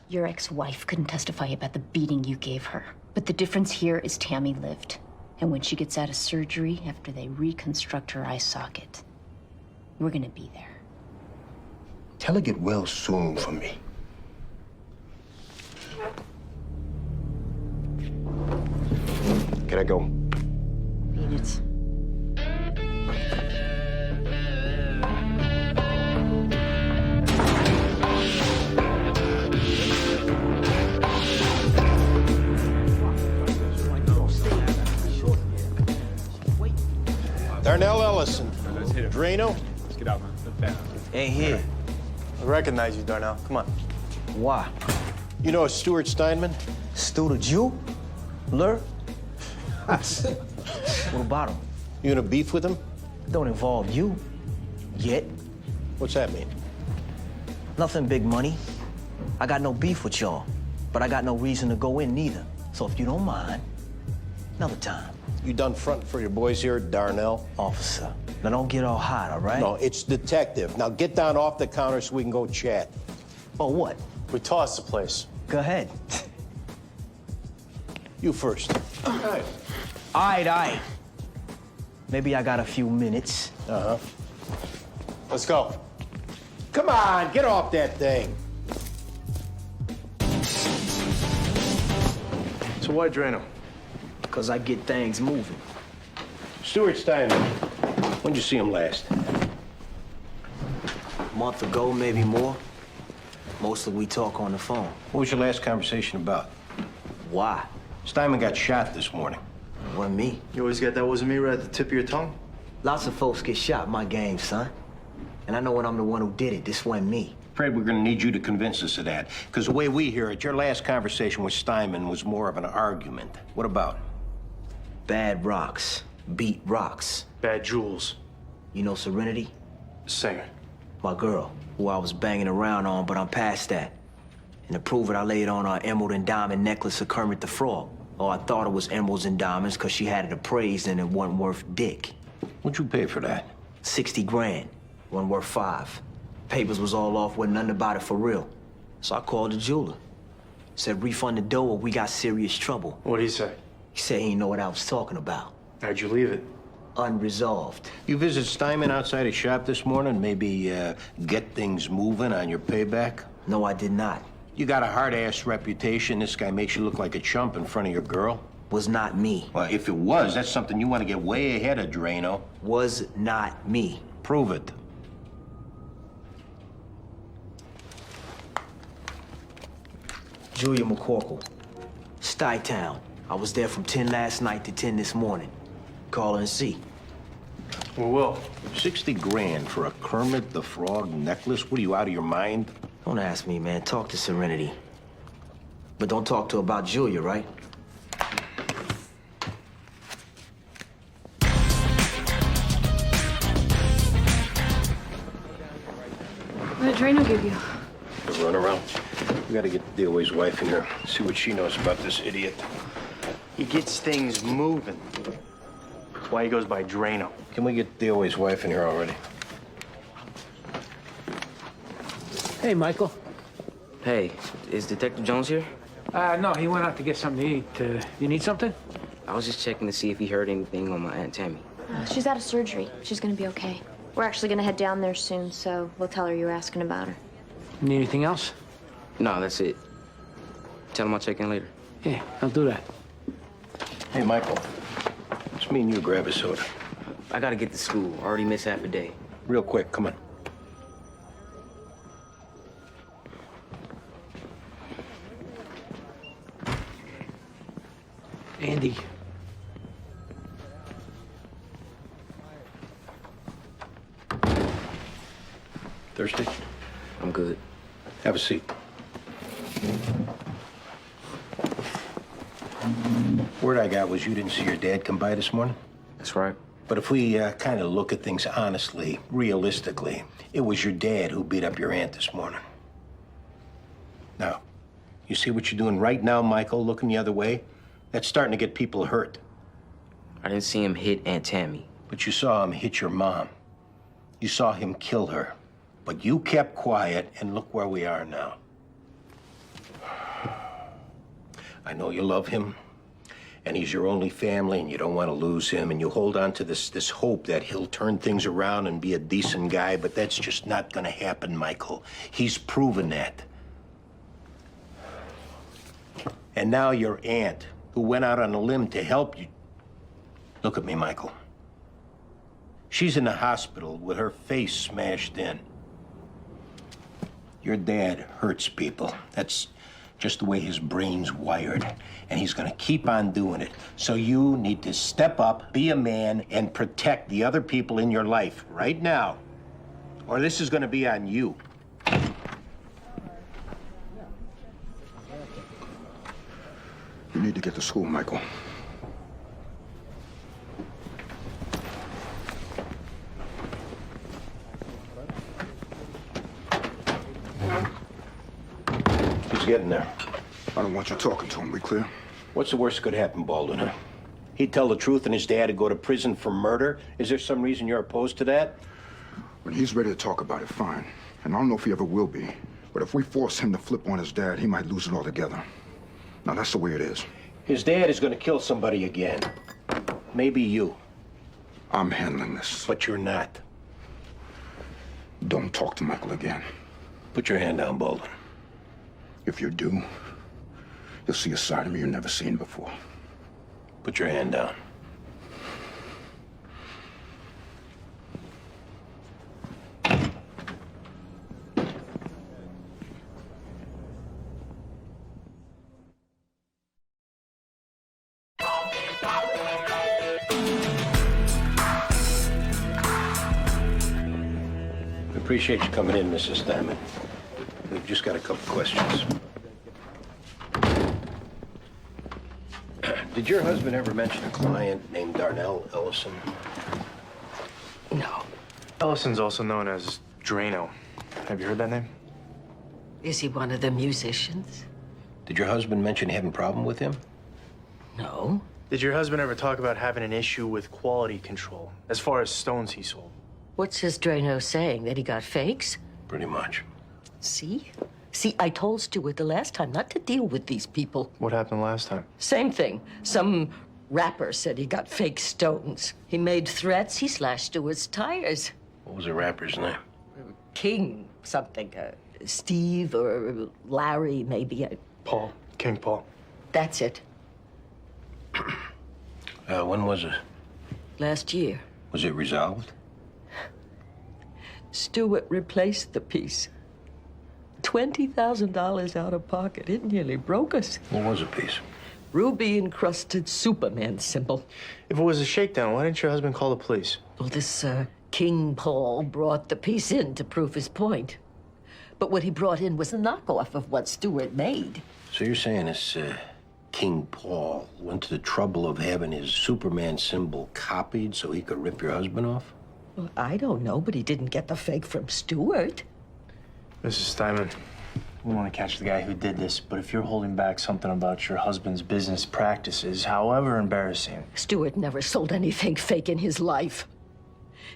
Your ex-wife couldn't testify about the beating you gave her. But the difference here is Tammy lived. And when she gets out of surgery, after they reconstruct her eye socket, we're gonna be there. Tell her get well soon for me. Can I go? Beat it. Darnell Ellison. Drano? Let's get out, man. Ain't here. I recognize you, Darnell. Come on. Why? You know Stuart Steinman? Stuart Jew? Lur? What about him? You in a beef with him? Don't involve you. Yet. What's that mean? Nothing big money. I got no beef with y'all, but I got no reason to go in neither. So if you don't mind, another time. You done fronting for your boys here, Darnell? Officer, now don't get all hot, all right? No, it's detective. Now get down off the counter so we can go chat. Oh, what? We toss the place. Go ahead. You first. All right. Maybe I got a few minutes. Uh-huh. Let's go. Come on, get off that thing. So why Drano? Because I get things moving. Stuart Steinman. When'd you see him last? A month ago, maybe more. Mostly we talk on the phone. What was your last conversation about? Why? Steinman got shot this morning. It wasn't me. You always got that wasn't me right at the tip of your tongue? Lots of folks get shot in my game, son. And I know when I'm the one who did it. This wasn't me. Afraid we're gonna need you to convince us of that. Because the way we hear it, your last conversation with Steinman was more of an argument. What about? Bad rocks. Beat rocks. Bad jewels. You know Serenity? Singer. My girl, who I was banging around on, but I'm past that. And to prove it, I laid on her emerald and diamond necklace of Kermit the Frog. Oh, I thought it was emeralds and diamonds because she had it appraised and it wasn't worth dick. What'd you pay for that? 60 grand. Wasn't worth 5. Papers was all off, wasn't nothing about it for real. So I called the jeweler. Said refund the dough or we got serious trouble. What'd he say? He said he didn't know what I was talking about. How'd you leave it? unresolved. You visit Steinman outside his shop this morning? Maybe get things moving on your payback? No, I did not. You got a hard-ass reputation. This guy makes you look like a chump in front of your girl. Was not me. Well, if it was, that's something you want to get way ahead of, Drano. Was not me. Prove it. Julia McCorkle, Stuytown. I was there from 10 last night to 10 this morning. Call her and see. Well, 60 grand for a Kermit the Frog necklace? What are you, out of your mind? Don't ask me, man. Talk to Serenity. But don't talk to her about Julia, right? What did Drano give you? The runaround. We gotta get DOA's wife in here, see what she knows about this idiot. He gets things moving. That's why he goes by Drano. Can we get DOA's wife in here already? Hey, Michael. Hey, is Detective Jones here? No, he went out to get something to eat. You need something? I was just checking to see if he heard anything on my Aunt Tammy. She's out of surgery. She's gonna be okay. We're actually gonna head down there soon, so we'll tell her you were asking about her. Need anything else? No, that's it. Tell him I'll check in later. Yeah, I'll do that. Hey, Michael. Let's me and you grab a soda. I gotta get to school. Already missed half a day. Real quick, come on. Andy. Thirsty? I'm good. Have a seat. Word I got was you didn't see your dad come by this morning? That's right. But if we kind of look at things honestly, realistically, it was your dad who beat up your aunt this morning. Now, you see what you're doing right now, Michael, looking the other way? That's starting to get people hurt. I didn't see him hit Aunt Tammy. But you saw him hit your mom. You saw him kill her. But you kept quiet, and look where we are now. I know you love him, and he's your only family, and you don't want to lose him, and you hold on to this hope that he'll turn things around and be a decent guy, but that's just not gonna happen, Michael. He's proven that. And now your aunt, who went out on a limb to help you. Look at me, Michael. She's in the hospital with her face smashed in. Your dad hurts people. That's just the way his brain's wired. And he's gonna keep on doing it. So you need to step up, be a man, and protect the other people in your life right now. Or this is gonna be on you. You need to get to school, Michael. He's getting there. I don't want you talking to him. We clear? What's the worst that could happen, Baldwin? Huh? He'd tell the truth and his dad would go to prison for murder. Is there some reason you're opposed to that? When he's ready to talk about it, fine. And I don't know if he ever will be. But if we force him to flip on his dad, he might lose it altogether. Now, that's the way it is. His dad is going to kill somebody again. Maybe you. I'm handling this. But you're not. Don't talk to Michael again. Put your hand down, Baldwin. If you do, you'll see a side of me you've never seen before. Put your hand down. Appreciate you coming in, Mrs. Steinman. We've just got a couple questions. Did your husband ever mention a client named Darnell Ellison? No. Ellison's also known as Drano. Have you heard that name? Is he one of the musicians? Did your husband mention having a problem with him? No. Did your husband ever talk about having an issue with quality control as far as stones he sold? What's his Drano saying? That he got fakes? Pretty much. See? See, I told Stuart the last time not to deal with these people. What happened last time? Same thing. Some Rapper said he got fake stones. He made threats. He slashed Stewart's tires. What was the rapper's name? King something. Steve or Larry, maybe. Paul. King Paul. That's it. When was it? Last year. Was it resolved? Stewart replaced the piece. $20,000 out of pocket. It nearly broke us. What was the piece? Ruby-encrusted Superman symbol. If it was a shakedown, why didn't your husband call the police? Well, this King Paul brought the piece in to prove his point. But what he brought in was a knockoff of what Stewart made. So you're saying this King Paul went to the trouble of having his Superman symbol copied so he could rip your husband off? Well, I don't know, but he didn't get the fake from Stewart. Mrs. Steinman, we want to catch the guy who did this, but if you're holding back something about your husband's business practices, however embarrassing... Stewart never sold anything fake in his life.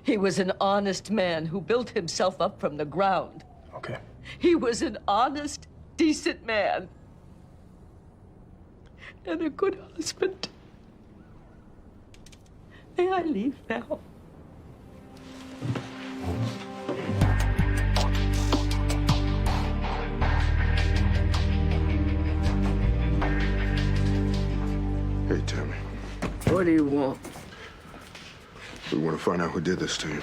He was an honest man who built himself up from the ground. Okay. He was an honest, decent man. And a good husband. May I leave now? Hey, Tammy. What do you want? We want to find out who did this to you.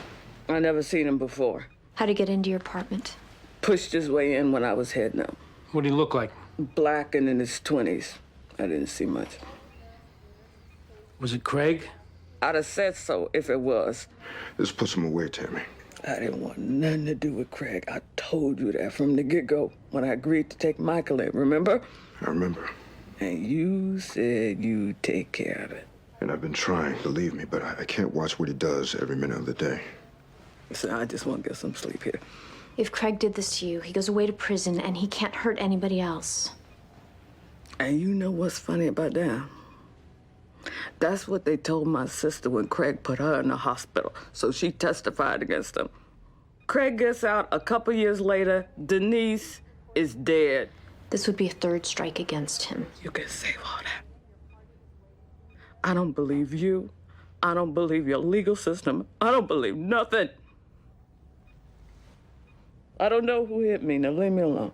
I never seen him before. How'd he get into your apartment? Pushed his way in when I was heading out. What did he look like? Black and in his 20s. I didn't see much. Was it Craig? I'd have said so if it was. Let's put him away, Tammy. I didn't want nothing to do with Craig. I told you that from the get-go when I agreed to take Michael in, remember? I remember. And you said you'd take care of it. And I've been trying, believe me, but I can't watch what he does every minute of the day. So I just want to get some sleep here. If Craig did this to you, he goes away to prison and he can't hurt anybody else. And you know what's funny about that? That's what they told my sister when Craig put her in the hospital, so she testified against him. Craig gets out a couple years later, Denise is dead. This would be a third strike against him. You can save all that. I don't believe you. I don't believe your legal system. I don't believe nothing. I don't know who hit me. Now leave me alone.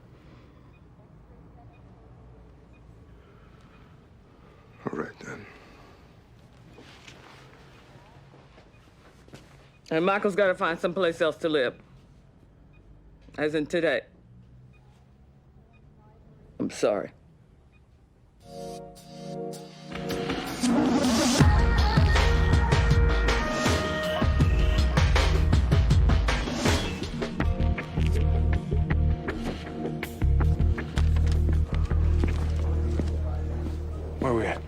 All right, then. And Michael's got to find someplace else to live. As in today. I'm sorry. Where we at?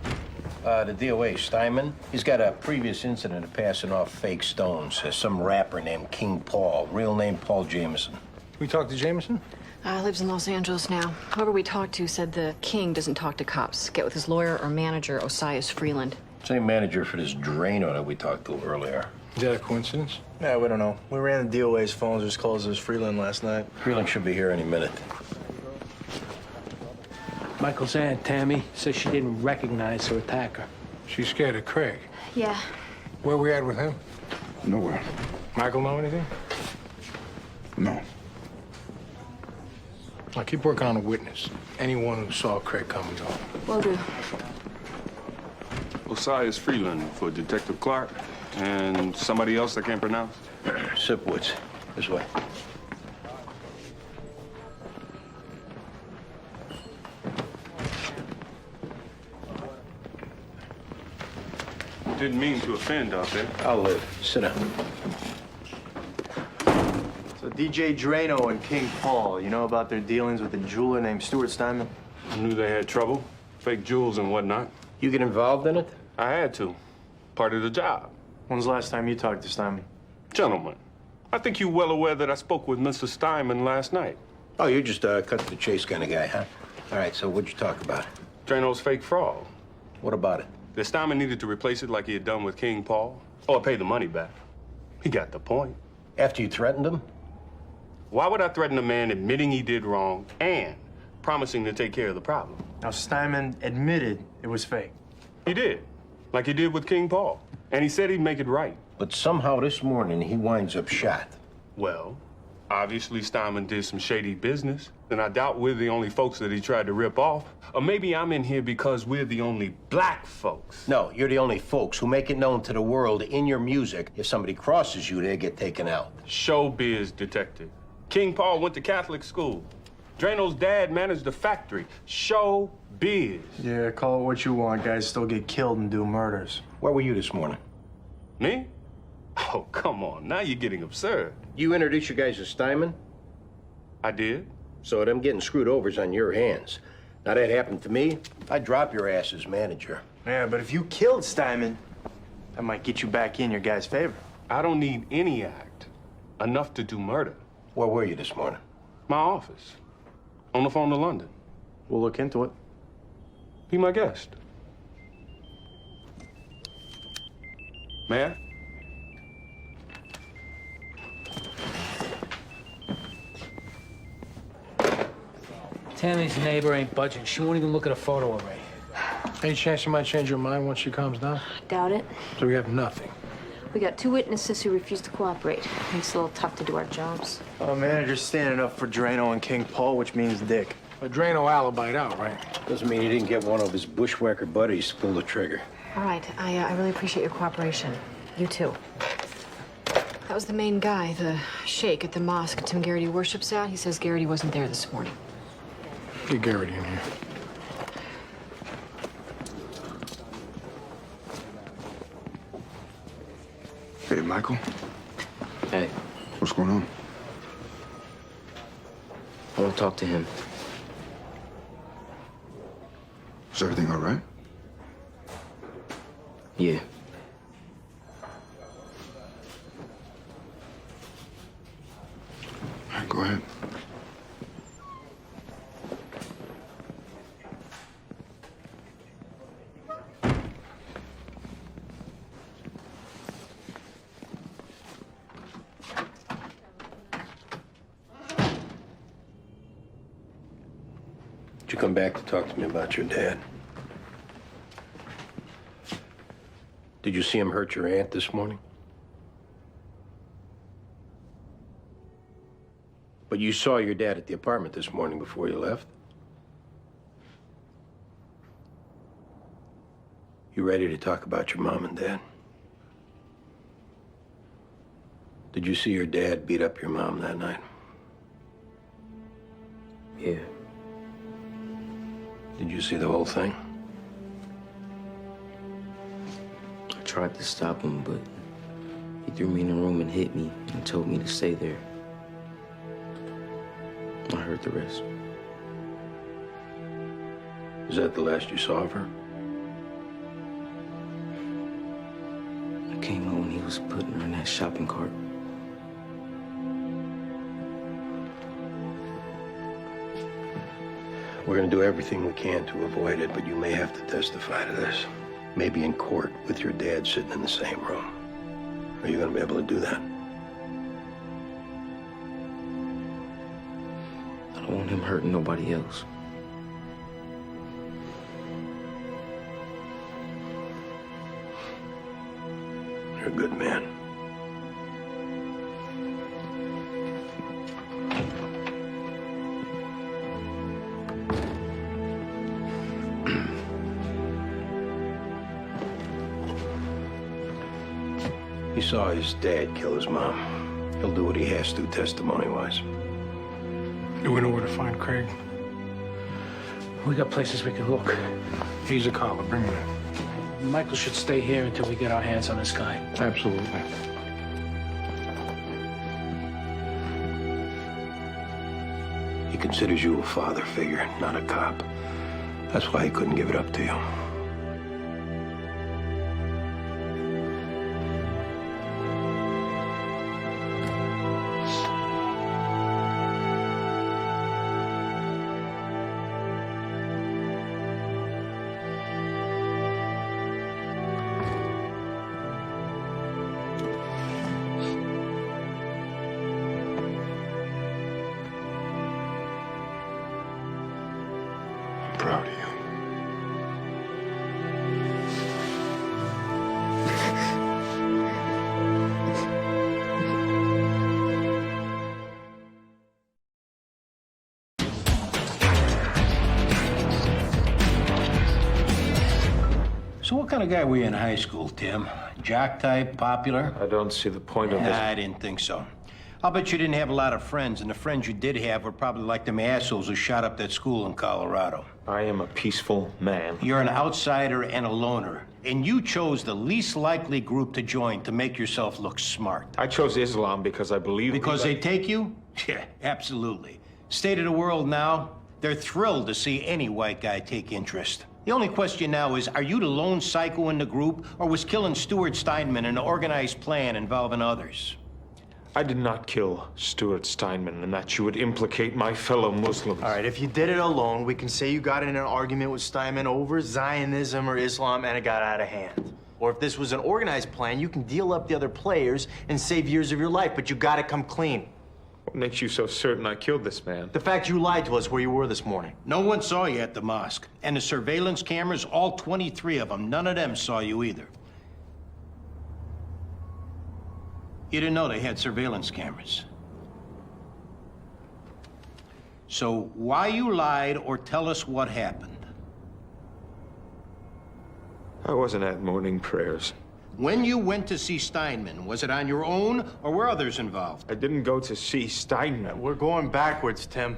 The DOA, Steinman. He's got a previous incident of passing off fake stones. Some rapper named King Paul. Real name Paul Jameson. We talked to Jameson? Lives in Los Angeles now. Whoever we talked to said the king doesn't talk to cops. Get with his lawyer or manager, Osias Freeland. Same manager for this Drano that we talked to earlier. Is that a coincidence? Yeah, we don't know. We ran the DOA's phones, just calls us Freeland last night. Freeland should be here any minute. Michael's aunt, Tammy, says she didn't recognize her attacker. She's scared of Craig. Yeah. Where we at with him? Nowhere. Michael know anything? No. I keep working on a witness. Anyone who saw Craig come and go. Will do. Osias Freeland for Detective Clark, and somebody else I can't pronounce. Sipwoods. This way. Didn't mean to offend out there. I'll live. Sit down. So DJ Drano and King Paul, you know about their dealings with a jeweler named Stuart Steinman? I knew they had trouble. Fake jewels and whatnot. You get involved in it? I had to. Part of the job. When's the last time you talked to Steinman? Gentlemen, I think you're well aware that I spoke with Mr. Steinman last night. Oh, you're just a cut to the chase kind of guy, huh? All right, so what'd you talk about? Drano's fake fraud. What about it? That Steinman needed to replace it like he had done with King Paul, or pay the money back. He got the point. After you threatened him? Why would I threaten a man admitting he did wrong and promising to take care of the problem? Now, Steinman admitted it was fake. He did. like he did with King Paul. And he said he'd make it right. But somehow this morning he winds up shot. Well, obviously Steinman did some shady business, and I doubt we're the only folks that he tried to rip off. Or maybe I'm in here because we're the only black folks. No, you're the only folks who make it known to the world in your music. If somebody crosses you, they get taken out. Showbiz detective. King Paul went to Catholic school. Drano's dad managed a factory. Showbiz. Yeah, call it what you want. Guys still get killed and do murders. Where were you this morning? Me? Oh, come on. Now you're getting absurd. You introduced you guys to Steinman? I did. So them getting screwed over's on your hands. Now that happened to me, I'd drop your ass as manager. Yeah, but if you killed Steinman, that might get you back in your guy's favor. I don't need any act. Enough to do murder. Where were you this morning? My office. On the phone to London. We'll look into it. Be my guest. May I? Tammy's neighbor ain't budging. She won't even look at a photo array. Any chance you might change your mind once she calms down? Doubt it. So we have nothing. We got 2 witnesses who refuse to cooperate. Makes it a little tough to do our jobs. Oh, manager's standing up for Drano and King Paul, which means Dick. A Drano alibied out, right? Doesn't mean he didn't get one of his bushwhacker buddies to pull the trigger. All right, I really appreciate your cooperation. You too. That was the main guy, the sheikh at the mosque Tim Garrity worships at. He says Garrity wasn't there this morning. Get Garrity in here. Hey, Michael. Hey, What's going on? I want to talk to him. Is everything all right? Yeah. All right, go ahead. Did you come back to talk to me about your dad? Did you see him hurt your aunt this morning? But you saw your dad at the apartment this morning before you left? You ready to talk about your mom and dad? Did you see your dad beat up your mom that night? Yeah. Did you see the whole thing? I tried to stop him, but he threw me in a room and hit me and told me to stay there. I heard the rest. Is that the last you saw of her? I came out when he was putting her in that shopping cart. We're gonna do everything we can to avoid it, but you may have to testify to this. Maybe in court with your dad sitting in the same room. Are you gonna be able to do that? I don't want him hurting nobody else. You're a good man. He saw his dad kill his mom. He'll do what he has to, testimony-wise. Do we know where to find Craig? We got places we can look. He's a caller. Bring him in. Michael should stay here until we get our hands on this guy. Absolutely. He considers you a father figure, not a cop. That's why he couldn't give it up to you. I'm proud of you. of guy were you in high school, Tim? Jock type, popular? I don't see the point of this. I didn't think so. I'll bet you didn't have a lot of friends, and the friends you did have were probably like them assholes who shot up that school in Colorado. I am a peaceful man. You're an outsider and a loner, and you chose the least likely group to join to make yourself look smart. I chose Islam because I believe... Because they take you? Yeah, absolutely. State of the world now, they're thrilled to see any white guy take interest. The only question now is, are you the lone psycho in the group, or was killing Stuart Steinman an organized plan involving others? I did not kill Stuart Steinman, and that you would implicate my fellow Muslims. All right, if you did it alone, we can say you got in an argument with Steinman over Zionism or Islam and it got out of hand. Or if this was an organized plan, you can deal up the other players and save years of your life, but you gotta come clean. What makes you so certain I killed this man? The fact you lied to us where you were this morning. No one saw you at the mosque. And the surveillance cameras, all 23 of them, none of them saw you either. You didn't know they had surveillance cameras. So why you lied, or tell us what happened? I wasn't at morning prayers. When you went to see Steinman, was it on your own, or were others involved? I didn't go to see Steinman. We're going backwards, Tim.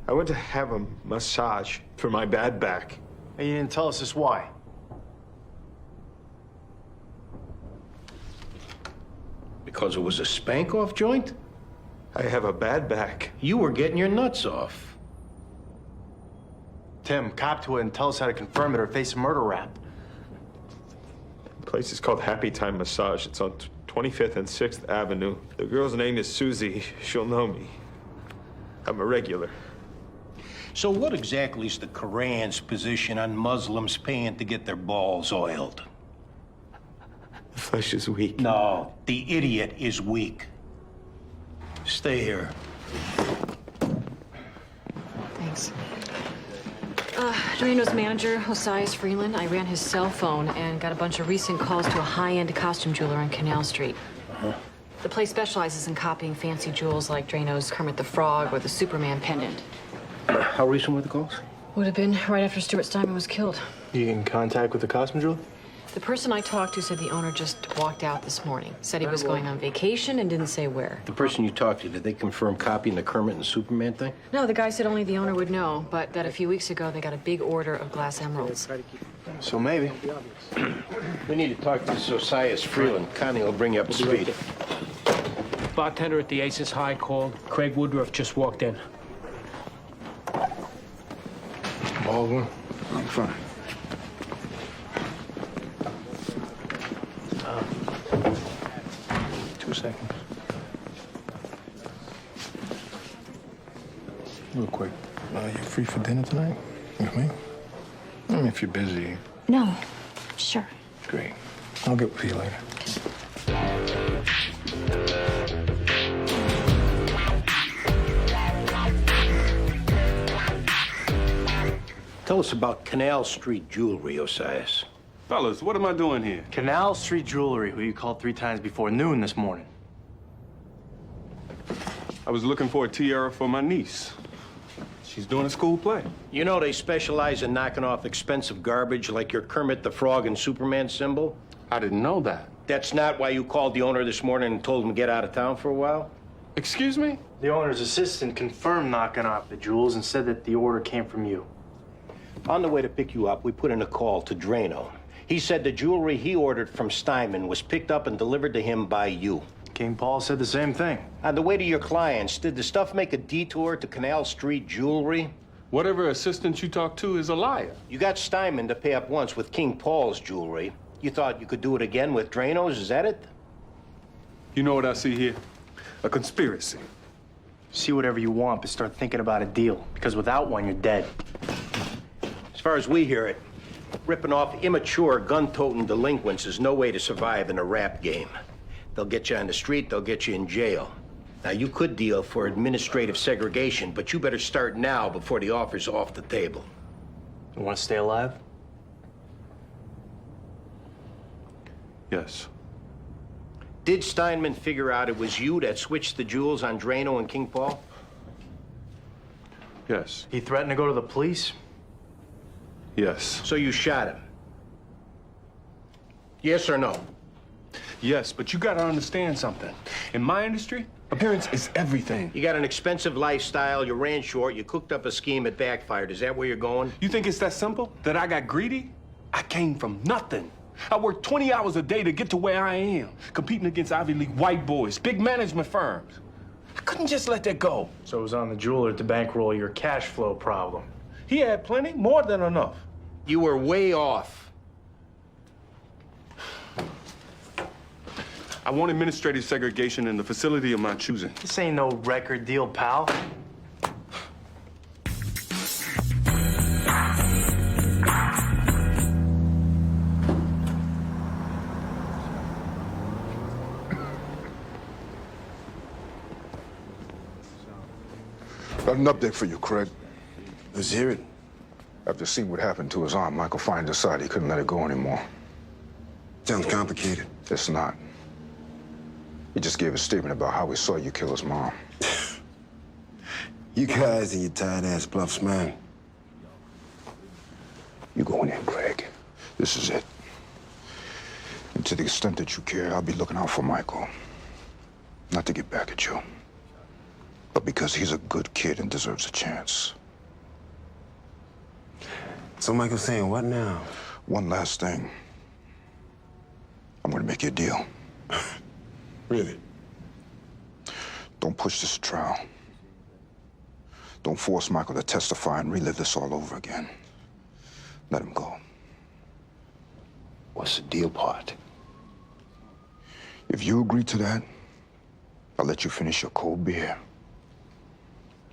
I went to have a massage for my bad back. And you didn't tell us this why. Because it was a spank-off joint? I have a bad back. You were getting your nuts off. Tim, cop to it and tell us how to confirm it or face a murder rap. The place is called Happy Time Massage. It's on 25th and 6th Avenue. The girl's name is Susie. She'll know me. I'm a regular. So what exactly is the Quran's position on Muslims paying to get their balls oiled? The flesh is weak. No, the idiot is weak. Stay here. Thanks. Drano's manager, Osias Freeland, I ran his cell phone and got a bunch of recent calls to a high-end costume jeweler on Canal Street. The place specializes in copying fancy jewels like Drano's Kermit the Frog or the Superman pendant. How recent were the calls? Would have been right after Stuart Steinman was killed. You in contact with the costume jeweler? The person I talked to said the owner just walked out this morning. Said he was going on vacation and didn't say where. The person you talked to, did they confirm copying the Kermit and Superman thing? No, the guy said only the owner would know, but that a few weeks ago they got a big order of glass emeralds. So maybe. We need to talk to Osias Freeland. Connie will bring you up to speed. Bartender at the Aces High called. Craig Woodruff just walked in. Baldwin? I'm fine. 2 seconds. Real quick. You free for dinner tonight? With me? I mean, if you're busy. No, sure. Great. I'll get with you later. Tell us about Canal Street Jewelry, Osias. Fellas, what am I doing here? Canal Street Jewelry, who you called 3 times before noon this morning. I was looking for a tiara for my niece. She's doing a school play. You know they specialize in knocking off expensive garbage like your Kermit the Frog and Superman symbol? I didn't know that. That's not why you called the owner this morning and told him to get out of town for a while? Excuse me? The owner's assistant confirmed knocking off the jewels and said that the order came from you. On the way to pick you up, we put in a call to Drano. He said the jewelry he ordered from Steinman was picked up and delivered to him by you. King Paul said the same thing. On the way to your clients, did the stuff make a detour to Canal Street Jewelry? Whatever assistant you talk to is a liar. You got Steinman to pay up once with King Paul's jewelry. You thought you could do it again with Drano's, is that it? You know what I see here? A conspiracy. See whatever you want, but start thinking about a deal. Because without one, you're dead. As far as we hear it, ripping off immature gun-toting delinquents is no way to survive in a rap game. They'll get you on the street, they'll get you in jail. Now, you could deal for administrative segregation, but you better start now before the offer's off the table. You want to stay alive? Yes. Did Steinman figure out it was you that switched the jewels on Drano and King Paul? Yes. He threatened to go to the police? Yes. So you shot him? Yes or no? Yes, but you gotta understand something. In my industry, appearance is everything. You got an expensive lifestyle, you ran short, you cooked up a scheme, it backfired. Is that where you're going? You think it's that simple? That I got greedy? I came from nothing. I worked 20 hours a day to get to where I am, competing against Ivy League white boys, big management firms. I couldn't just let that go. So it was on the jeweler to bankroll your cash flow problem. He had plenty, more than enough. You were way off. I want administrative segregation in the facility of my choosing. This ain't no record deal, pal. Got an update for you, Craig. Let's hear it. After seeing what happened to his aunt, Michael Fine decided he couldn't let it go anymore. Sounds complicated. It's not. He just gave a statement about how he saw you kill his mom. You guys and your tired-ass bluffs, man. You going in, Craig. This is it. And to the extent that you care, I'll be looking out for Michael. Not to get back at you, but because he's a good kid and deserves a chance. So Michael's saying what now? One last thing. I'm gonna make you a deal. Really? Don't push this trial. Don't force Michael to testify and relive this all over again. Let him go. What's the deal part? If you agree to that, I'll let you finish your cold beer.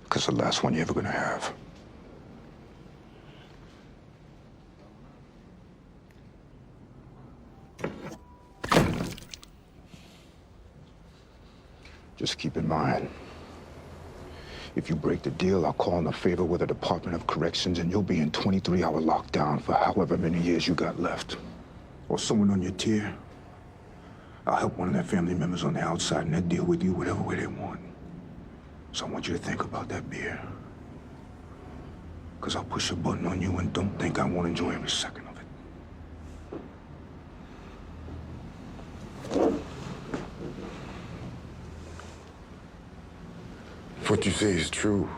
Because it's the last one you're ever gonna have. Just keep in mind, if you break the deal, I'll call in a favor with the Department of Corrections and you'll be in 23-hour lockdown for however many years you got left. Or someone on your tier, I'll help one of their family members on the outside and they'll deal with you whatever way they want. So I want you to think about that beer. Because I'll push a button on you and don't think I won't enjoy every second of it. If what you say is true,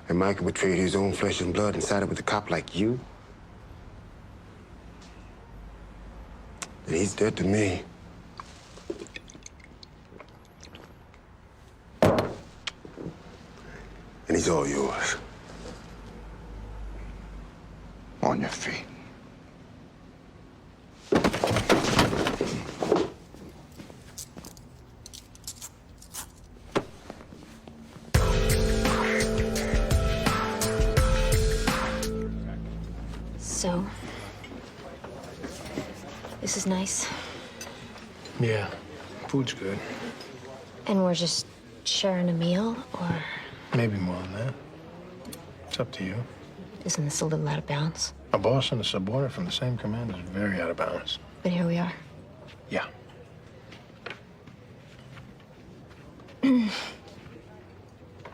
and Michael betrayed his own flesh and blood and sided with a cop like you, then he's dead to me. And he's all yours. On your feet. So, this is nice. Yeah, food's good. And we're just sharing a meal, or Maybe more than that. It's up to you. isn't this a little out of bounds? A boss and a subordinate from the same command is very out of bounds. But here we are. Yeah.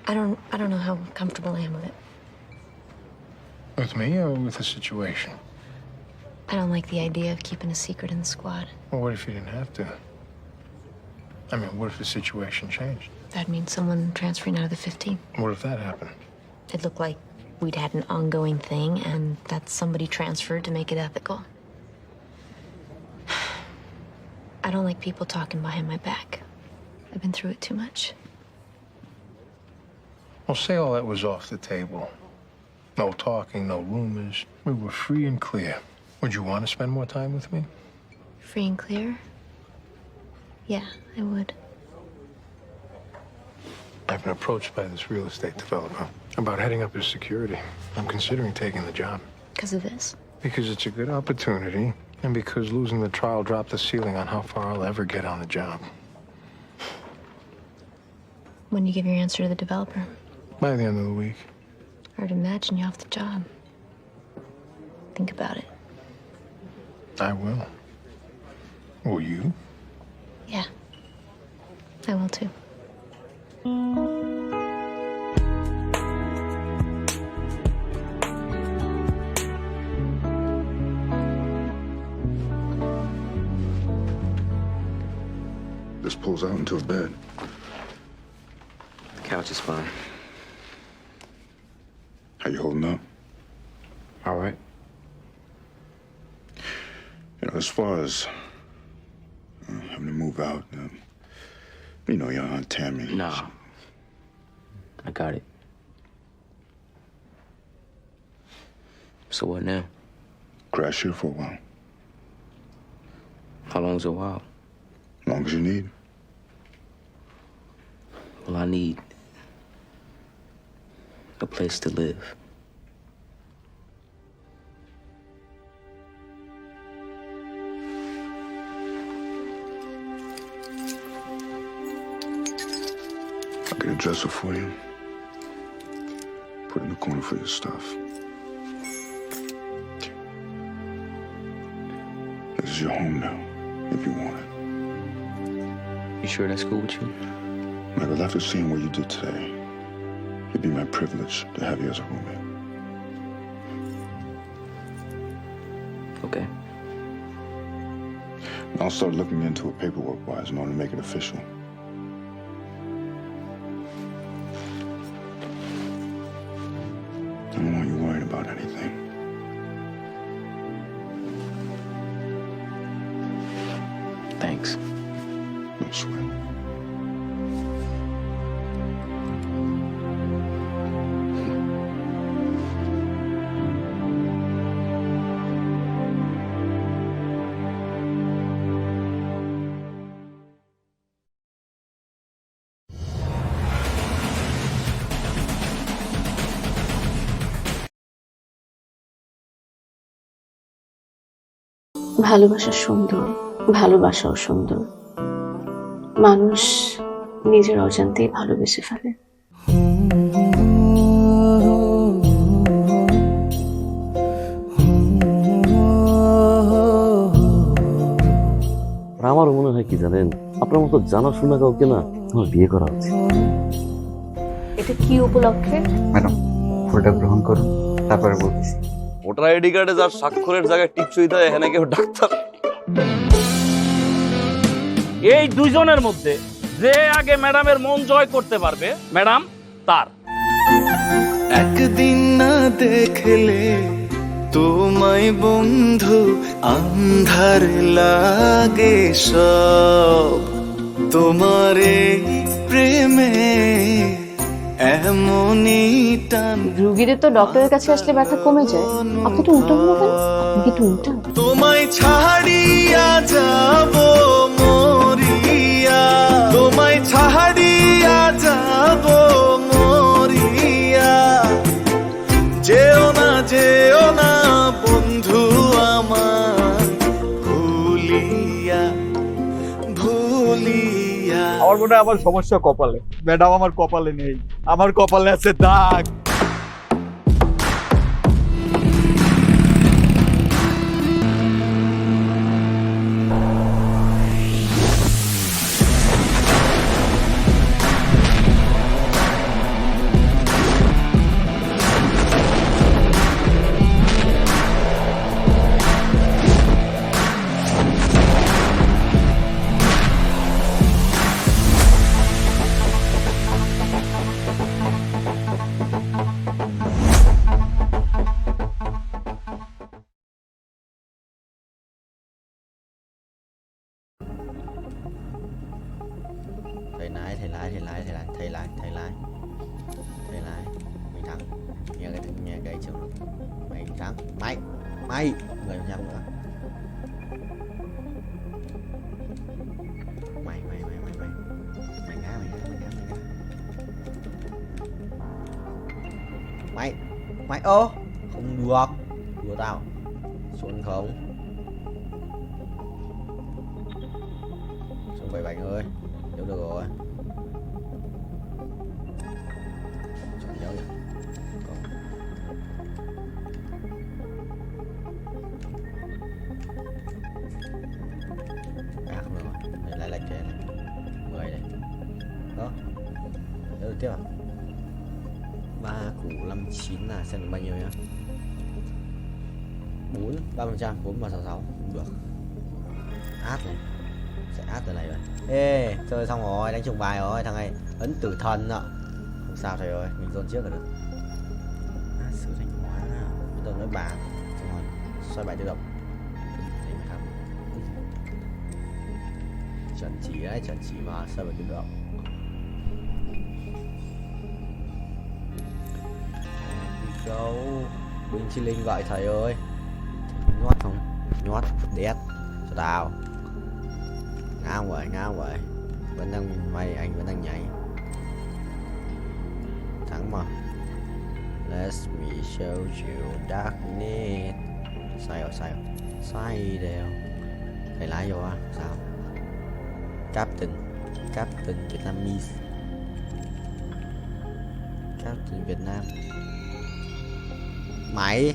I don't know how comfortable I am with it. With me or with the situation? I don't like the idea of keeping a secret in the squad. Well, what if you didn't have to? I mean, what if the situation changed? That'd mean someone transferring out of the 15. What if that happened? It'd look like we'd had an ongoing thing and that somebody transferred to make it ethical. I don't like people talking behind my back. I've been through it too much. Well, say all that was off the table. No talking, no rumors. We were free and clear. Would you want to spend more time with me? Free and clear? Yeah, I would. I've been approached by this real estate developer about heading up his security. I'm considering taking the job. Because of this? Because it's a good opportunity, and because losing the trial dropped the ceiling on how far I'll ever get on the job. When you give your answer to the developer? By the end of the week. I'd imagine you off the job. Think about it. I will. Will you? Yeah. I will too. This pulls out into a bed. The couch is fine. How you holding up? All right. You know, as far as having to move out, you know, your Aunt Tammy. Nah. I got it. So what now? Crash here for a while. How long's a while? Long as you need. Well, I need a place to live. I'll get a dresser for you. Put it in the corner for your stuff. This is your home now, if you want it. You sure that's cool with you? Michael, after seeing what you did today, it'd be my privilege to have you as a roommate. Okay. I'll start looking into it paperwork-wise in order to make it official. I don't want you worried about anything. Thanks. No sweat. ভালোবাসা সুন্দর, ভালোবাসাও সুন্দর। মানুষ নিজের অজান্তেই ভালোবেসে ফেলে। আমার মনে হয় কি জানেন, আপনার মতো জানাশোনা কাউকে না আমার বিয়ে করা উচিত। এটা কি উপলক্ষে? ম্যাডাম, ফুলটা গ্রহণ করুন, তারপরে বলতেছি। ভোটার আইডি কার্ডে যার স্বাক্ষরের জায়গায় টিপসই দেয়, এখানে কেউ ডাক্তার। এই দুইজনের মধ্যে যে আগে ম্যাডামের মন জয় করতে পারবে, ম্যাডাম তার। একদিন না দেখলে তোমায় বন্ধু আন্ধার লাগে সব, তোমার এই প্রেমে এমনই টান। রুগীদের তো ডক্টরের কাছে আসলে ব্যথা কমে যায়, আপনি তো উল্টো হলো কেন? আপনি কি একটু উল্টা? তোমায় ছাড়িয়া যাব মরিয়া, তোমায় ছাড়িয়া যাব মরিয়া, যেও না বন্ধু আমার, ভুলিয়া ভুলিয়া। আমার মনে হয় আমার সমস্যা কপালে। ম্যাডাম আমার কপালে নেই, আমার কপালে আছে দাগ। Thầy lái. Mình thắng. Nghe cái chiều lực. Mày thắng. Mày 10% nữa. Mày ngã. Mày ô, không được. Đùa tao. Xuống không. Xuống vậy bạn ơi. Hiểu được rồi. Xuống nhớ vậy. Còn. À không được rồi. Lại lệch trên này. 10 này. Đó. Nhớ được tiếp à? 3 củ 5 9 là xem được bao nhiêu nhá. 3%, 4 và 66 cũng được. Át này. Sẽ át từ này rồi. Ê, chơi xong rồi, đánh trùng bài rồi, thằng này ấn tử thần ạ. Không sao thầy ơi, mình dồn trước là được. Sự thanh hóa bây giờ nói bà xong rồi xoay bài tự động. Thế mới không. Chuẩn chỉ đấy, chuẩn chỉ mà xoay bài tự động. Go. Binh chi linh gọi thầy ơi. Nhót không? Nhót, đét cho tao. Ngáo vậy. Vẫn đang may, anh vẫn đang nhảy. Thắng mà. Let me show you darkness. Sai rồi. Sai đều. Thầy lái vô à? Sao? Captain Vietnamese. Captain Việt Nam. Máy.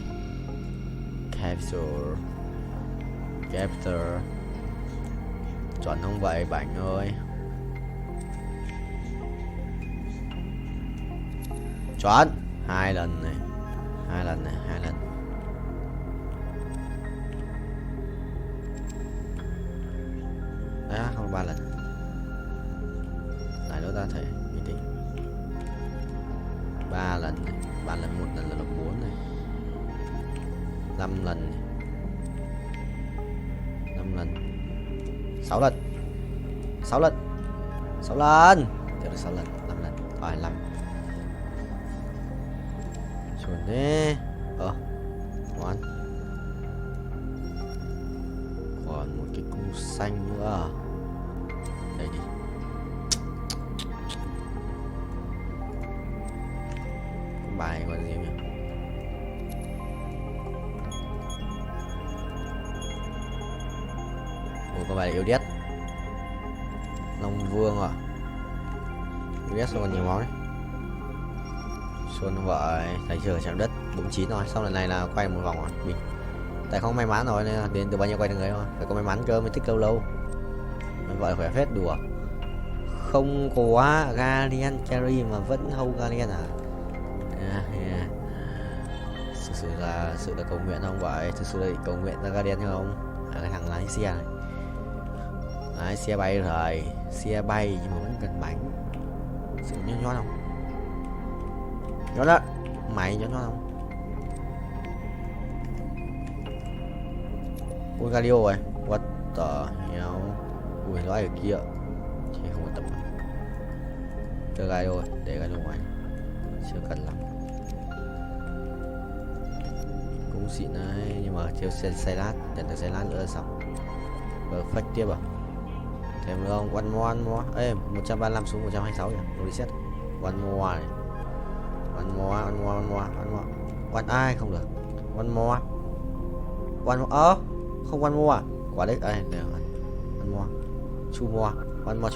Capture. Chuẩn không vậy bạn ơi? Chuẩn. Hai lần. Đó, không 3 lần. Lại nữa ta thể bình tĩnh. 3 lần này. 3 lần, 1 lần là 4 này. 5 lần này. 5 lần. 6 lần. 6 lần. 6 lần. Tiếp được 6 lần, 5 lần. Rồi 5. Chuẩn đi. Ngoan. Còn một cái cung xanh nữa. Đây đi. Bài còn gì nhỉ? Có bài yêu đét. Long Vương à? Yêu đét sao còn nhiều máu đấy. Xuân vợ thầy chưa chạm đất 49 rồi. Sau lần này là quay một vòng rồi mình. Tại không may mắn rồi nên là đến từ bao nhiêu quay được người thôi. Phải có may mắn cơ mới thích lâu. Mình gọi khỏe phết đùa. Không có Guardian Carry mà vẫn hold Guardian à? Thực sự là cầu nguyện không vậy? Thực sự là cầu nguyện ra Guardian không? Cái thằng lái xe này. Lái xe bay rồi. Xe bay nhưng mà vẫn cần bánh. Sự nhót không? Nhót đó. Mày nhót không? Ui Galio rồi. What the hell? Ui nó ở kia. Thì không quan tâm. Chơi Galio rồi. Để Galio ngoài. Chưa cần lắm. Cũng xịn đấy. Nhưng mà thiếu xe lát. Nhận được xe lát nữa là xong. Perfect tiếp à? Thêm nữa không? One more. Ê 135 xuống 126 kìa. Nó reset. One more này. One more. Ai không được. One more. Không one more à? Quả đấy. Đây đều. One more. Two more.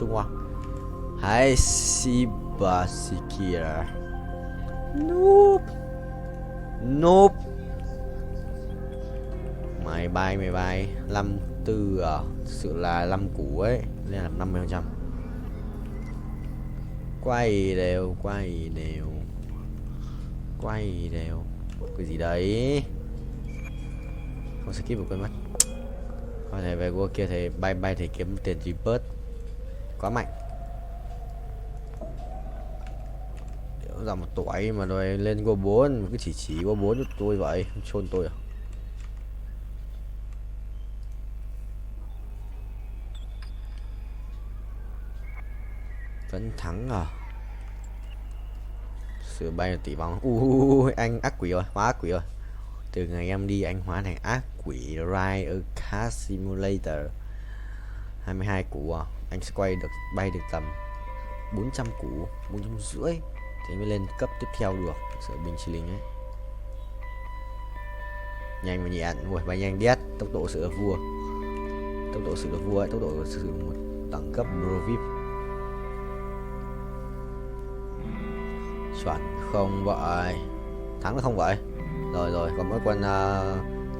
Two more. Hãy Sibasikir. Nope. Mày bay 54 à? Thực sự là 5 củ ấy nên là 50%. Quay đều. Cái gì đấy? Không skip được quên mất. Có thể về qua kia thì bay thì kiếm tiền bớt. Quá mạnh. Ra một tuổi mà rồi lên qua 4, cứ chỉ qua 4 cho tôi vậy, chôn tôi à? Vẫn thắng à? Sự bay là tỷ vong. Anh ác quỷ rồi, hóa ác quỷ rồi. Từ ngày em đi anh hóa thành ác quỷ Ride ở Car Simulator. 22 củ à? Anh sẽ bay được tầm 400 củ, 450 thì mới lên cấp tiếp theo được. Sự binh chi linh ấy. Nhanh mà nhẹ. Ui bay nhanh đét. Tốc độ sự là vua. Tốc độ sự là vua ấy. Tốc độ sự một đẳng cấp Pro VIP. Chuẩn không vậy? Thắng được không vậy? Rồi còn mỗi quân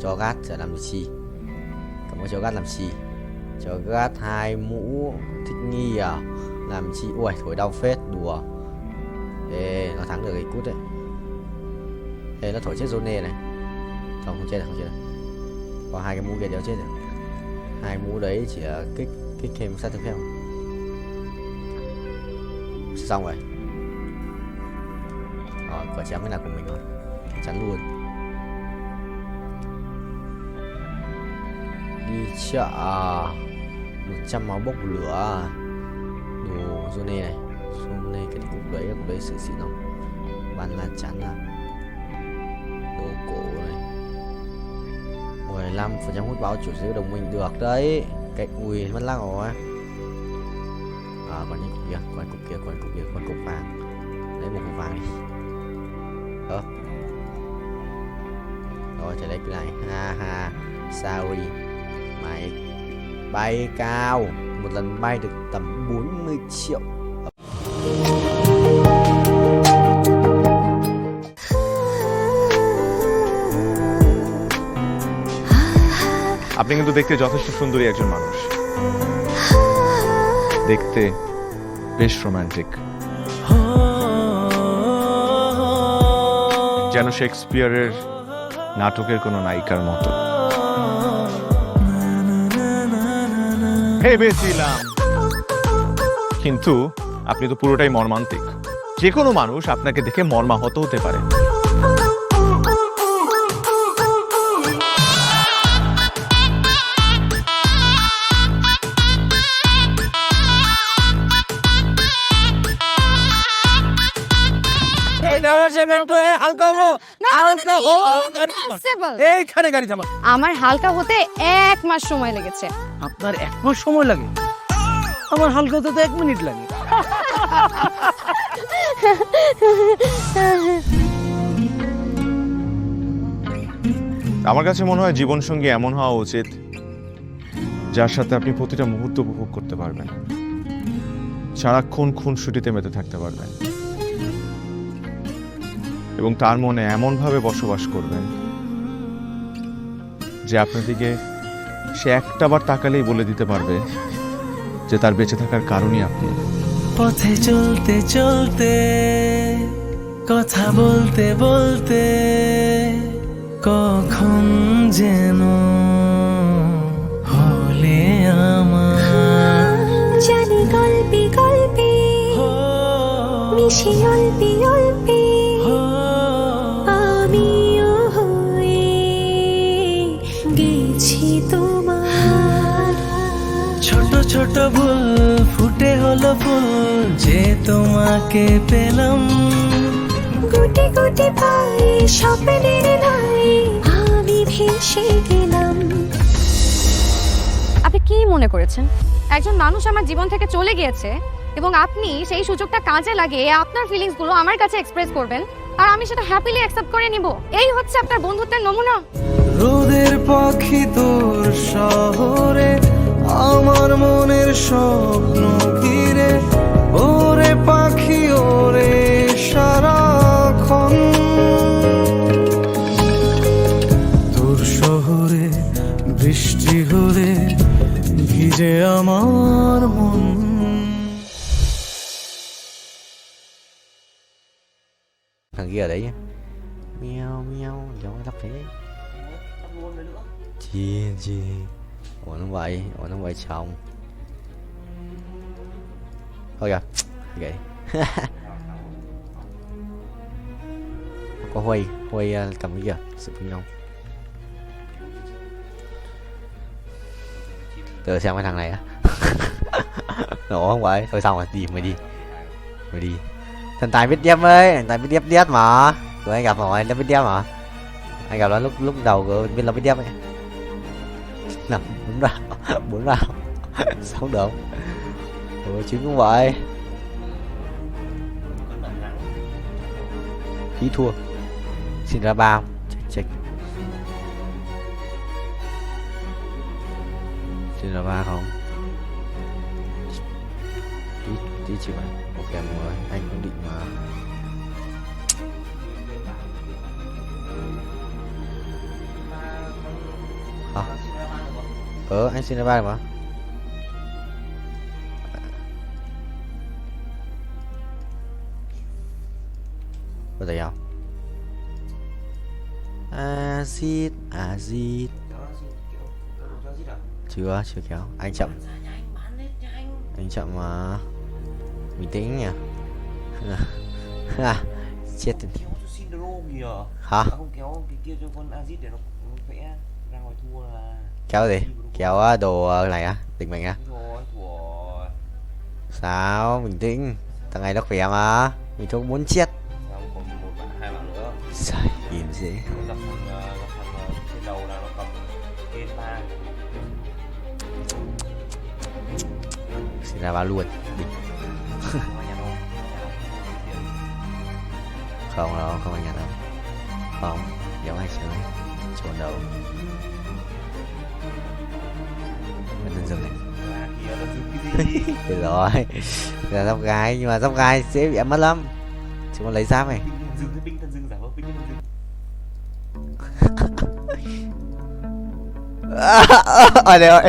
cho gát sẽ làm chi? Còn mỗi cho gát làm chi? Cho gát 2 mũ thích nghi à? Làm chi? Ui thổi đau phết đùa. Ê nó thắng được cái cút đấy. Ê nó thổi chết Zone này. Không chết được. Có 2 cái mũ kia đéo chết được. 2 mũ đấy chỉ là kích kích thêm sát thương phép không? Xong rồi. Rồi, quả chém cái nào của mình rồi. Chắn luôn. Đi chợ 100 máu bốc lửa. Đồ Johnny này. Johnny cái cục đấy sự xịn không? Bàn lan chắn à. Đồ cổ này. 15% hút báo chủ sở hữu đồng minh được đấy. Cái ui mất lắc rồi. Còn những con cục vàng. Lấy một cục vàng đi. Rồi chạy lấy cái này. Ha ha. Sorry. Mày bay cao. Một lần bay được tầm 40 triệu. আপনি কিন্তু দেখতে যথেষ্ট সুন্দরী একজন মানুষ, দেখতে বেশ romantic, যেন শেক্সপিয়ারের নাটকের কোনো নায়িকার মতো। ভেবেছিলাম, কিন্তু আপনি তো পুরোটাই মর্মান্তিক। যে কোনো মানুষ আপনাকে দেখে মর্মাহত হতে পারে। আমার হালকা হতে 1 মাস সময় লেগেছে। আপনার 1 মাস সময় লাগে? আমার হালকা হতে তো 1 মিনিট লাগে। আমার কাছে মনে হয় জীবনসঙ্গী এমন হওয়া উচিত যার সাথে আপনি প্রতিটা মুহূর্ত উপভোগ করতে পারবেন, সারাক্ষণ খুনসুটিতে মেতে থাকতে পারবেন এবং তার মনে এমনভাবে বসবাস করবেন যে আপনার দিকে সে একটাবার তাকালেই বলে দিতে পারবে যে তার বেঁচে থাকার কারণই আপনি। পথে চলতে চলতে, কথা বলতে বলতে, কখন যেন হলে আমার জানি গল্পে গল্পে মিশে অল্পে অল্পে আমিও হয়ে গেছি তোমার। ছোট ছোট ভুল ফুটে হলো ফুল যে তোমাকে পেলাম, গুটি গুটি পায়ে স্বপ্নের নাই আমি ভেসে গেলাম। আপনি কি মনে করেছেন একজন মানুষ আমার জীবন থেকে চলে গিয়েছে এবং আপনি সেই সুযোগটা কাজে লাগিয়ে আপনার ফিলিংস গুলো আমার কাছে এক্সপ্রেস করবেন আর আমি সেটা হ্যাপিলি অ্যাকসেপ্ট করে নিব? এই হচ্ছে আপনার বন্ধুত্বের নমুনা? রোদের পাখি তোর শহরে আমার মনের স্বপ্ন ঘিরে, ওরে পাখি ওরে সারাক্ষণ তোর শহরে বৃষ্টি হলে ভিজে আমার মন। Thằng kia ở đấy nhá. Meo meo giống lắp thế. Chi. Ủa nó vậy chồng. Thôi kìa. Vậy. Có Huy cầm cái kìa, sự phân nhau. Từ xem cái thằng này á. Nổ không vậy? Thôi xong rồi, mày đi. Thần tài biết điếp ấy, thần tài biết điếp mà. Tụi anh gặp rồi, nó biết điếp mà. Anh gặp nó lúc đầu của biết nó biết điếp ấy. Nằm bốn vào. Sống được không? Chứ cũng vậy. Ý thua. Xin ra bao. Check. Xin ra ba không? Tí chịu anh. Ok mọi người, anh cũng định mà. Anh xin ra ba mà. Có thể không? Acid. Chưa kéo. Anh chậm. Anh chậm mà. Bình tĩnh nhỉ. Chết rồi. Hả? Không kéo cái kia cho con Azit để nó vẽ ra ngoài thua là. Kéo gì? Kéo đồ này á, tình mình á. Sao? Bình tĩnh. Thằng này nó khỏe mà. Mình không muốn chết. Sao còn một bạn, hai bạn nữa. Trời, im dễ. Gặp thằng trên đầu là nó cầm tên ba. Xin ra ba luôn. Không đâu, không anh nhận đâu. Không, giống anh sớm. Trốn đâu. Vẫn dừng dừng này. Được rồi. Là tóc gái, nhưng mà tóc gái dễ bị mất lắm. Chúng con lấy giáp này. Binh thân dưng giả vờ binh thân dưng. Ở đây rồi.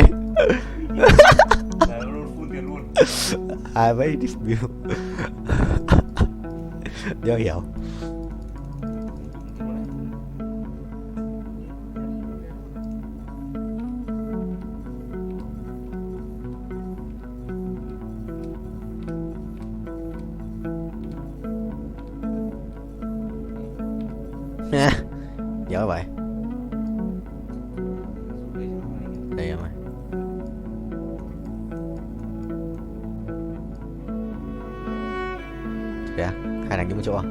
Ai mấy dispute. Nhớ hiểu. Nhớ vậy. Đây rồi. Kìa, hai thằng đứng một chỗ à?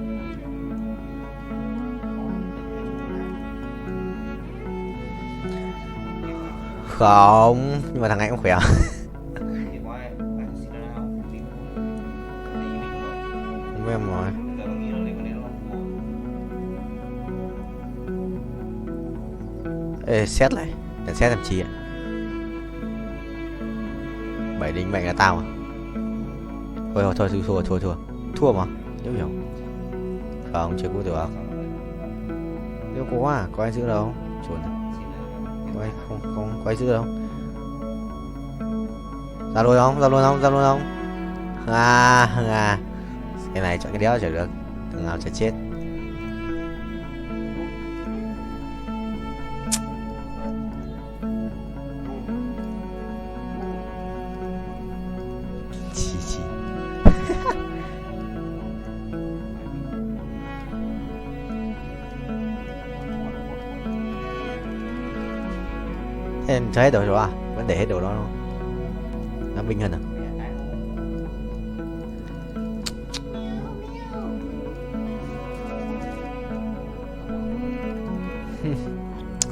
Không, nhưng mà thằng này cũng khỏe. Không biết em rồi. Ê, xét lại. Để xét làm chi ạ? 7 đinh mệnh là tao à? Thôi, thua. Thua mà, nhớ hiểu. Không, chưa có được. Nếu có à, có ai giữ đâu. Chuẩn. Không có ai giữ đâu. Ra luôn không? Cái này chọn cái đéo chả được. Thằng nào chả chết. Chi. Em cho hết đồ rồi à? Vẫn để hết đồ đó không? Nó binh hơn à?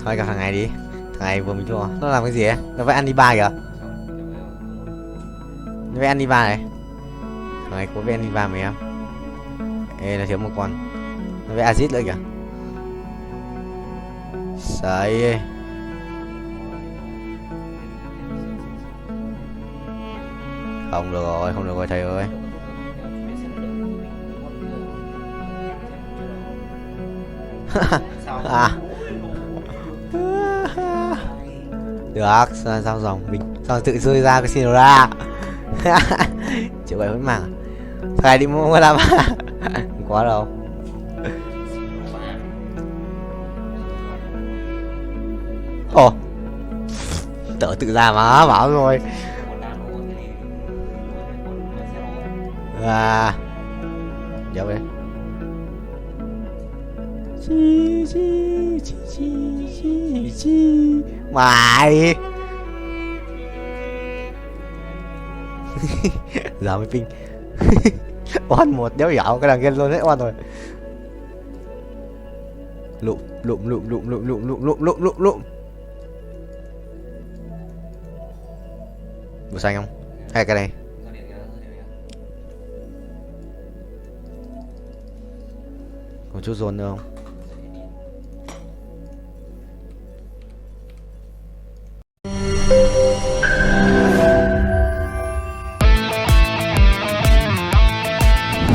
Thôi gặp thằng này đi. Thằng này vừa mình thua. Nó làm cái gì ấy? Nó phải ăn đi ba kìa. Nó phải ăn đi ba này. Thằng này có phải ăn đi ba mày em. Ê, nó thiếu một con. Nó phải Azit nữa kìa. Sấy. Không được rồi thầy ơi. À. Được, sao dòng mình sao tự rơi ra cái xin ra. Chịu vậy vẫn mảng. Thầy đi mua làm. Không có đâu. Ồ. Tớ tự ra mà bảo rồi. À. Nhớ về. Chi. Mày. Giờ mới ping. Oan một đéo dạo cái đằng kia luôn đấy, oan rồi. Lụm. Màu xanh không? Hay cái này? Còn chút dồn nữa không?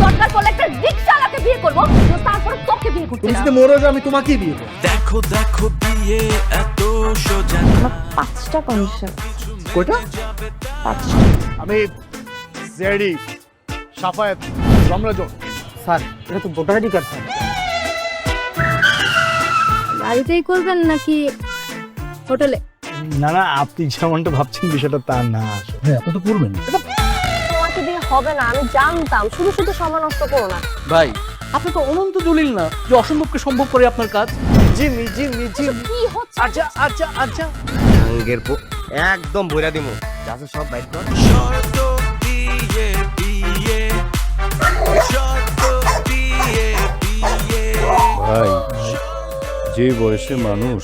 সরকার বলে একটা রিকশাওয়ালাকে বিয়ে করবো, তারপরে তোকে বিয়ে করতে তুমি যদি মরে যাও আমি তোমাকেই বিয়ে করব। দেখো বিয়ে এত সোজা। আমার 5টা কন্ডিশন। কয়টা? 5টা। আমি সিআইডি সাফায়েত রমরাজন। স্যার, এটা তো ভোটার আইডি কার্ড স্যার। গাড়িতেই করবেন নাকি হোটেলে? না, আপনি যেমনটা ভাবছেন বিষয়টা তা না। হ্যাঁ, আপনি তো করবেন। তোমাকে দিয়ে হবে না, আমি জানতাম। শুধু শুধু সময় নষ্ট করো না। ভাই আপনি তো অনন্ত দলিল না যে অসম্ভবকে সম্ভব করে আপনার কাজ। জিমি জিমি জিমি কি হচ্ছে? আচ্ছা আচ্ছা আচ্ছা আঙ্গের একদম বইরা দিমু যাচ্ছে সব বাইক কর। শর্ত দিয়ে বিয়ে, শর্ত দিয়ে বিয়ে। ভাই, যে বয়সে মানুষ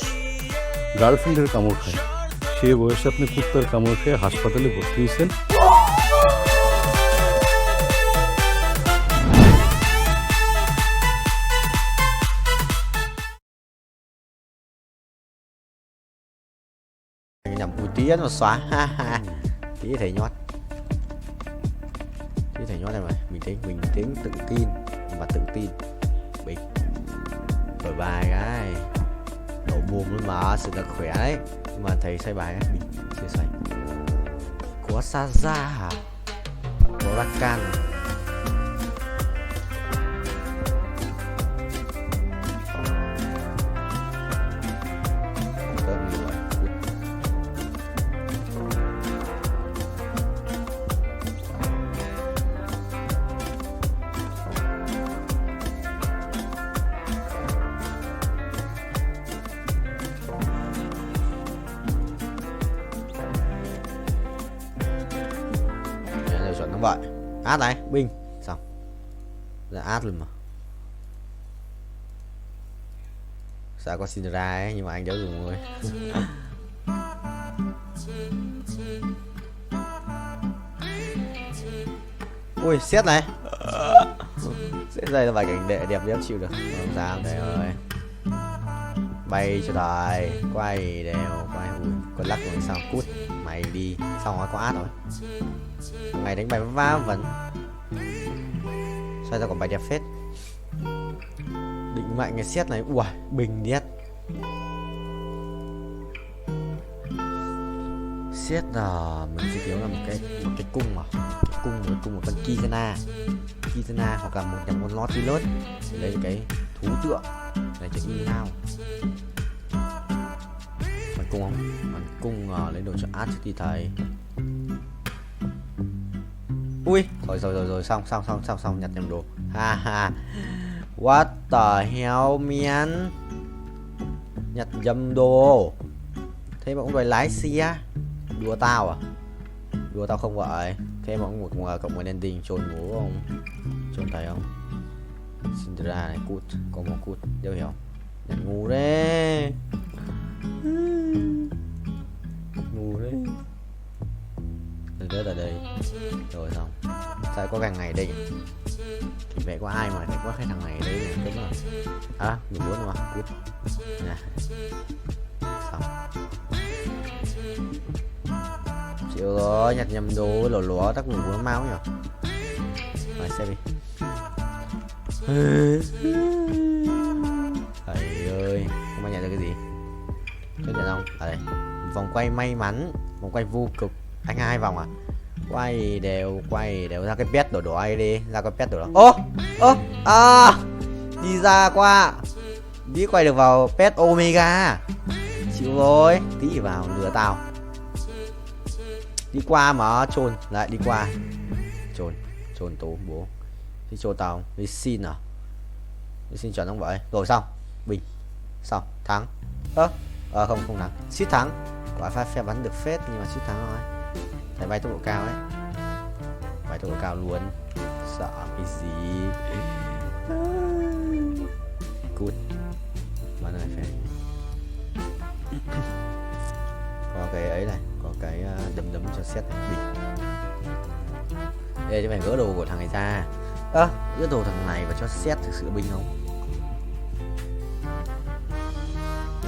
গার্লফ্রেন্ডের কামড় খায়, সে বয়সে আপনি কুত্তার কামড় খেয়ে হাসপাতালে ভর্তি হয়েছেন। Nhầm buổi tía nó xóa ha ha. Tía thầy nhót. Tía thầy nhót này mà bình tĩnh tự tin và tự tin. Bình. Rồi bài cái nổ mồm luôn mà sự là khỏe đấy. Nhưng mà thầy xoay bài cái bình chia xoay. Có sa ra hả? Có ra can. Chọn nó vậy. Át này, binh. Xong. Là át luôn mà. Sao có xin ra ấy, nhưng mà anh giấu dùng rồi. Ui, xét này. Xét đây là vài cảnh đẹp đéo chịu được. Không sao, thầy ơi. Bay cho đời. Quay đều, quay. Ui, con lắc rồi sao cút. Mày đi. Xong rồi có át rồi. Ngày đánh bài va vẫn. Sao ra còn bài đẹp phết. Định mạnh cái xét này. Ui, bình điết. Xét là mình sẽ thiếu là một cái cung mà. Cung một con Kizana hoặc là một con Nautilus để lấy cái thú tượng để cho in nào. Bắn cung không? Bắn cung lấy đồ cho át trước đi thầy. Ui, rồi xong nhặt nhầm đồ. Ha ha. What the hell man. Nhặt nhầm đồ. Thế mà cũng đòi lái xe. Đùa tao à? Đùa tao không vậy. Thế mà cũng một cộng một ending trồn ngủ không? Trồn thầy không? Cinderella này cút, có một cút, đeo hiểu. Nhặt ngu đấy. Ngu đấy. Rớt ở đây. Rồi xong. Sao có thằng này đây nhỉ? Thì vậy có ai mà có cái thằng này đây nhỉ? Đúng rồi. À, 14 mà, cút. Nè. Xong. Chịu rồi, nhặt nhầm đồ, lỏ tắc ngủ nó mau nhỉ? Rồi xem đi. Thầy ơi, không ai nhận được cái gì? Tôi nhận không? À đây. Vòng quay may mắn, vòng quay vô cực. Anh 2 vòng à? Quay đều ra cái pet đỏ đỏ ấy đi, ra cái pet đỏ đỏ. Đi ra qua. Đi quay được vào pet Omega. Chịu rồi, tí vào lừa tao. Đi qua mà trồn lại đi qua. Trồn tố bố. Đi trồn tao, đi xin à? Đi xin chuẩn không vậy? Rồi xong. Bình. Xong, thắng. Không thắng. Suýt thắng. Quả phe bắn được phết nhưng mà suýt thắng thôi. Thầy bay tốc độ cao ấy. Bay tốc độ cao luôn. Sợ cái gì. Cút. Bắn này phê. Có cái ấy này. Có cái đấm cho xét bình. Đây cho phải gỡ đồ của thằng này ra. Gỡ đồ thằng này và cho xét thực sự bình không?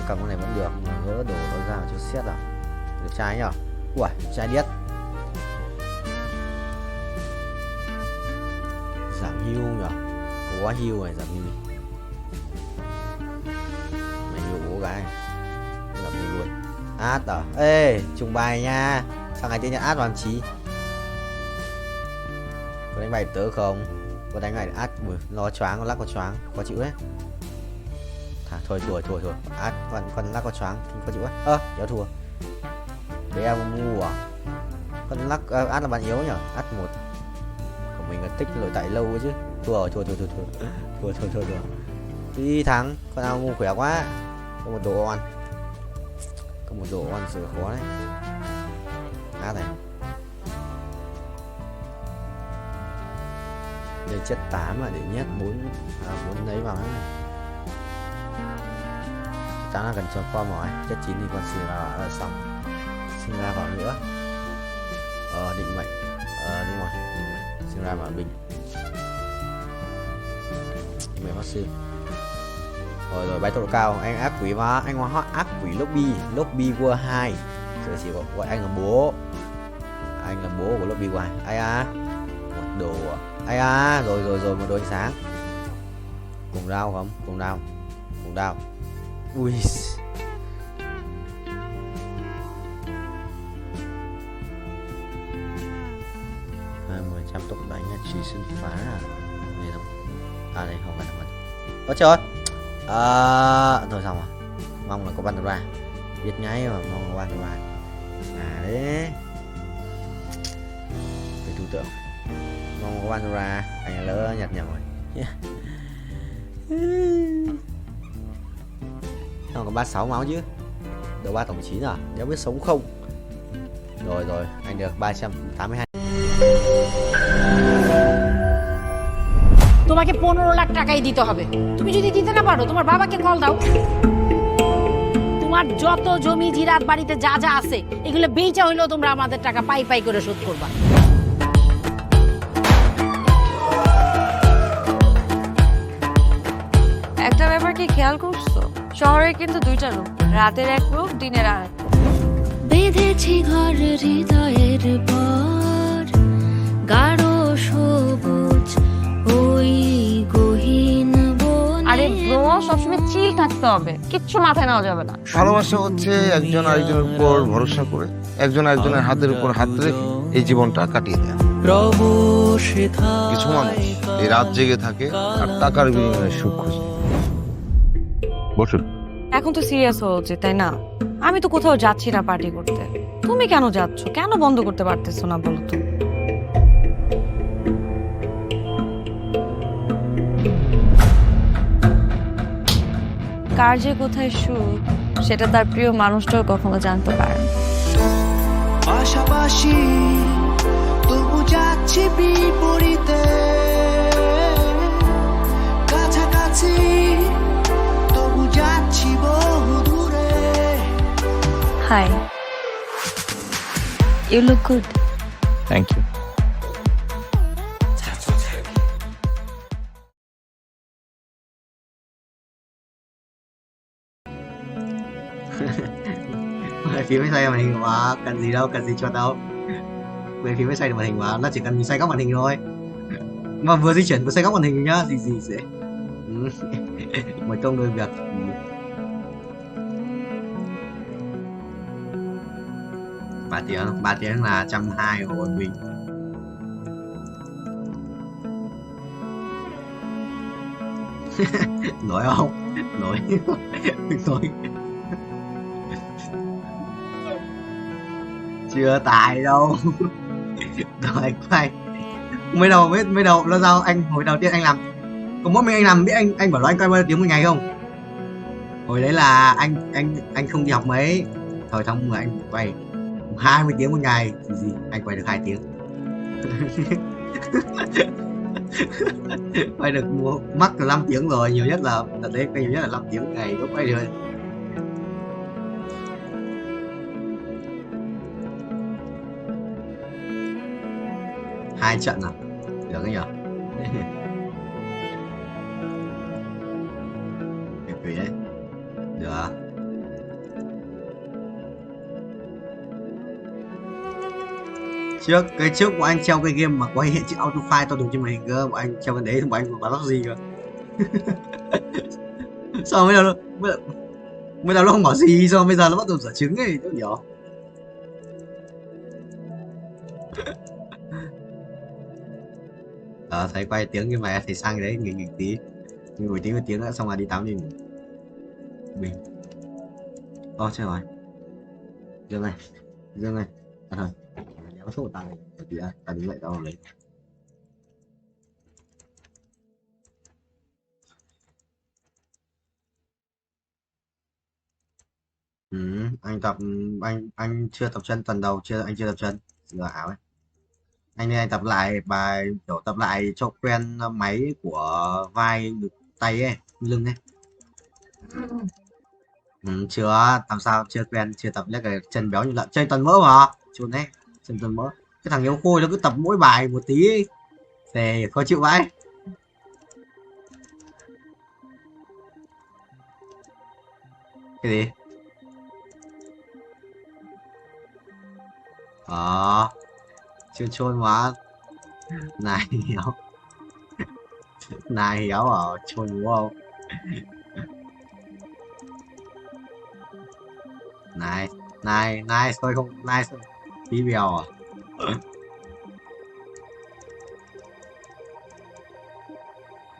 Cầm con này vẫn được. Gỡ đồ nó ra và cho xét à? Được trai nhở? Ui, trai điếc. Giảm hưu nhở? Có hưu này, giảm hưu đi. Mày hưu bố gái. Giảm hưu luôn. Át à? Ê, trùng bài nha. Sao ngày tiên nhận át làm chí? Có đánh bài tớ không? Có đánh bài át nó choáng, nó lắc có choáng. Có chịu đấy. Thôi thua. Át con lắc có choáng thì có chịu đấy. Kéo thua. Để em ngu à? Con lắc át là bạn yếu nhở? Át 1. mình còn tích lỗi tại lâu ấy chứ. Thua rồi. Đi thắng, con nào ngu khỏe quá. Có một đồ on. Sự khó đấy. Này. Để chất 8 mà để nhét 4 đấy vào này. 8 là cần cho qua mỏi, chất 9 thì con sinh vào xong. Sinh ra vào nữa. Định mệnh. Đúng rồi. Sinh ra vào bình. Mẹ bác sư. Rồi bay tốc độ cao, anh ác quỷ mà, anh hóa ác quỷ lobby World 2. Giờ chỉ gọi anh là bố. Anh là bố của lobby World 2. Ai à? Một đồ à? Ai à? Rồi một đồ ánh sáng. Cùng đao không? Cùng đao. Ui. 20% tốc đánh là truy sinh phá à? Đây đâu? Đây không phải là mình. Ôi trời. Thôi xong rồi. Mong là có bắn ra. Biết nháy mà mong là bắn ra. Đấy. Cái thủ tượng. Mong có bắn ra. Anh lỡ nhặt nhầm rồi. Không có 36 máu chứ. Đầu 3 tổng 9 à? Nếu biết sống không? Rồi, anh được 382. তোমাকে 15 লাখ টাকাই দিতে হবে। তুমি যদি দিতে না পারো তোমার বাবাকে কল দাও। তোমার যত জমি জিরাত বাড়িতে যা যা আছে এগুলো বেচা হইলেও তোমরা আমাদের টাকা পাই করে শোধ করবা। একটা ব্যাপার কি খেয়াল করছো? শহরে কিন্তু দুইটা রূপ, রাতের এক রূপ, দিনের আর এক। বেঁধেছি ঘর হৃদয়ের পর গাঢ় সবুজ ওই গহীন বনে। আরে ব্রো, সবসময় চিল থাকতে হবে, কিচ্ছু মাথায় নেওয়া যাবে না। ভালোবাসা হচ্ছে একজন আরেকজনের উপর ভরসা করে, একজন আরেকজনের হাতের উপর হাত রেখে এই জীবনটা কাটিয়ে দেয়। কিছু মানুষ এই রাত জেগে থাকে আর টাকার বিনিময়ে সুখ খুঁজে। বসুন। এখন তো সিরিয়াস হওয়া উচিত, তাই না? আমি তো কোথাও যাচ্ছি না পার্টি করতে। তুমি কেন যাচ্ছ? কেন বন্ধ করতে পারতেছো না বলো তো? কার যে কোথায় সুখ সেটা তার প্রিয় মানুষটাও কখনো জানতে পারে না। পাশাপাশি তবু যাচ্ছি বিপরীতে, কাছাকাছি তবু যাচ্ছি বহু দূরে। Hi, you look good. Thank you. Về phía mới xoay màn hình mà cần gì đâu, cần gì cho đâu. Về phía mới xoay được màn hình mà nó chỉ cần mình xoay góc màn hình thôi. Mà vừa di chuyển vừa xoay góc màn hình nhá, gì sẽ một công đôi việc. Ba tiếng là 120 của mình. Nổi không? Nổi. Nổi. Chưa tài đâu. Rồi quay. Mới đầu nó sao anh hồi đầu tiên anh làm có mỗi mình anh làm, biết anh bảo là anh quay bao nhiêu tiếng một ngày không? Hồi đấy là anh không đi học mấy. Thời xong rồi anh quay 20 tiếng một ngày. Gì anh quay được 2 tiếng. Quay được mắc là 5 tiếng rồi, nhiều nhất là đấy, nhiều nhất là 5 tiếng một ngày có quay được. Hai trận à? Được cái nhở? Quỷ đấy. Được à? Cái trước của anh treo cái game mà có hiện chữ auto file to đường trên màn hình cơ, bọn anh treo cái đấy thì bọn anh còn bắn gì cơ. Sao bây giờ nó không bảo gì, sao bây giờ nó bắt đầu giả trứng ấy, tôi hiểu. Thấy quay tiếng như vậy thì sang đấy nghỉ tí, ngồi tí một tiếng nữa xong rồi đi tắm đi ngủ. Mình chơi rồi Dương ơi thôi đéo số của tao này, ta đứng lại tao lấy. Anh tập anh chưa tập chân tuần đầu chưa anh chưa tập chân lừa ảo ấy. Anh nên anh tập lại bài kiểu tập lại cho quen máy của vai ngực, tay ấy lưng ấy. Chưa làm sao chưa quen chưa tập nhất cái chân béo như lợn chơi toàn mỡ mà chôn đấy chân toàn mỡ cái thằng yếu khôi nó cứ tập mỗi bài một tí ấy. Thề khó chịu vãi. Cái gì chưa chôn mà này hiểu này hiểu chôn đúng không này này này thôi không này tí bèo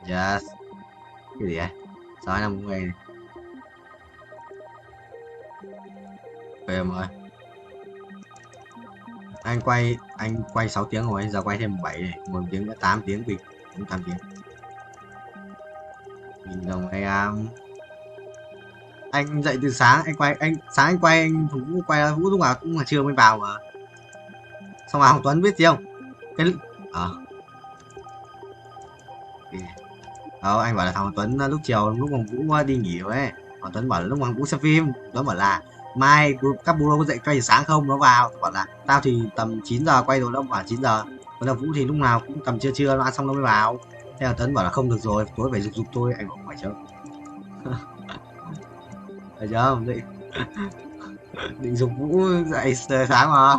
yes cái gì vậy sao anh làm người về em ơi anh quay 6 tiếng rồi giờ quay thêm 7 này 1 tiếng nữa 8 tiếng vì cũng 8 tiếng nhìn đồng anh dậy từ sáng anh quay anh Vũ quay Vũ lúc nào cũng là trưa mới vào mà xong rồi Hồng Tuấn biết gì không cái anh bảo là thằng Tuấn lúc chiều lúc mà Vũ đi nghỉ rồi ấy Hồng Tuấn bảo là lúc mà Vũ xem phim nó bảo là mai các bố có dậy quay sáng không nó vào bảo là tao thì tầm 9 giờ quay rồi nó bảo 9 giờ còn là Vũ thì lúc nào cũng tầm trưa nó ăn xong nó mới vào thế là Tuấn bảo là không được rồi tối phải giục tôi anh bảo phải chưa phải chưa định giục Vũ dậy sáng mà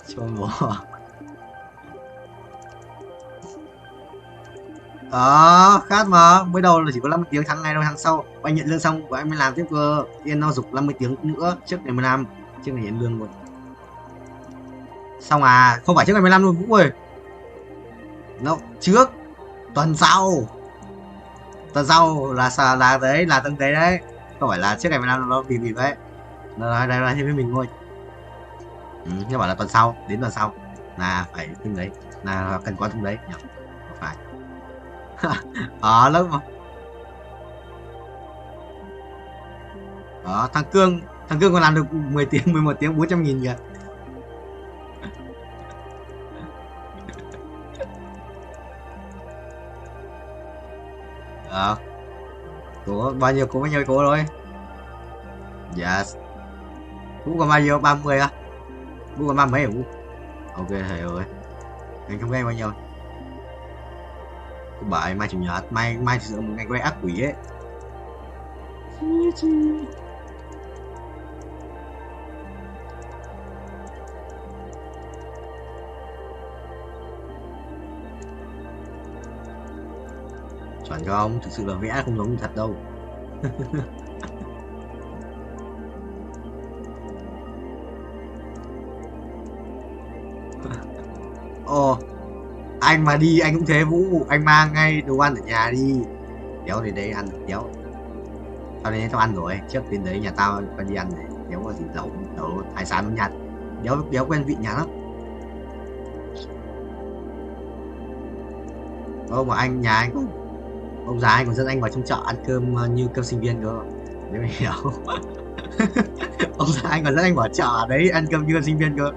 cho bố khác mà mới đầu là chỉ có 50 tiếng tháng này đâu tháng sau anh nhận lương xong của anh mới làm tiếp cơ yên nó dục 50 tiếng nữa trước ngày 15 trước ngày nhận lương luôn xong không phải trước ngày 15 luôn Vũ ơi nó trước tuần sau là đấy là tuần đấy không phải là trước ngày 15 nó vì đấy nó nói thêm với mình thôi nhưng bảo là tuần sau đến tuần sau là phải từng đấy là cần có từng đấy nhỉ phải lớp mà thằng Cương còn làm được 10 tiếng 11 tiếng 400.000 kìa có bao nhiêu cố thôi yes Vũ còn bao nhiêu 30 á Vũ còn 30 hả Vũ ok thầy ơi anh không nghe bao nhiêu bởi mai chủ nhật mai thực sự một ngày quay ác quỷ ấy chuẩn không thực sự là vẽ không giống thật đâu anh mà đi anh cũng thế Vũ anh mang ngay đồ ăn ở nhà đi đéo đến đấy ăn đéo tao đến tao ăn rồi trước đến đấy nhà tao còn đi ăn này đéo có gì lẩu hải sản bên Nhật đéo quen vị nhà lắm mà nhà anh ông già anh còn dẫn anh vào trong chợ ăn cơm như cơm sinh viên cơ nếu mày hiểu ông già anh còn dẫn anh vào chợ đấy ăn cơm như cơm sinh viên cơ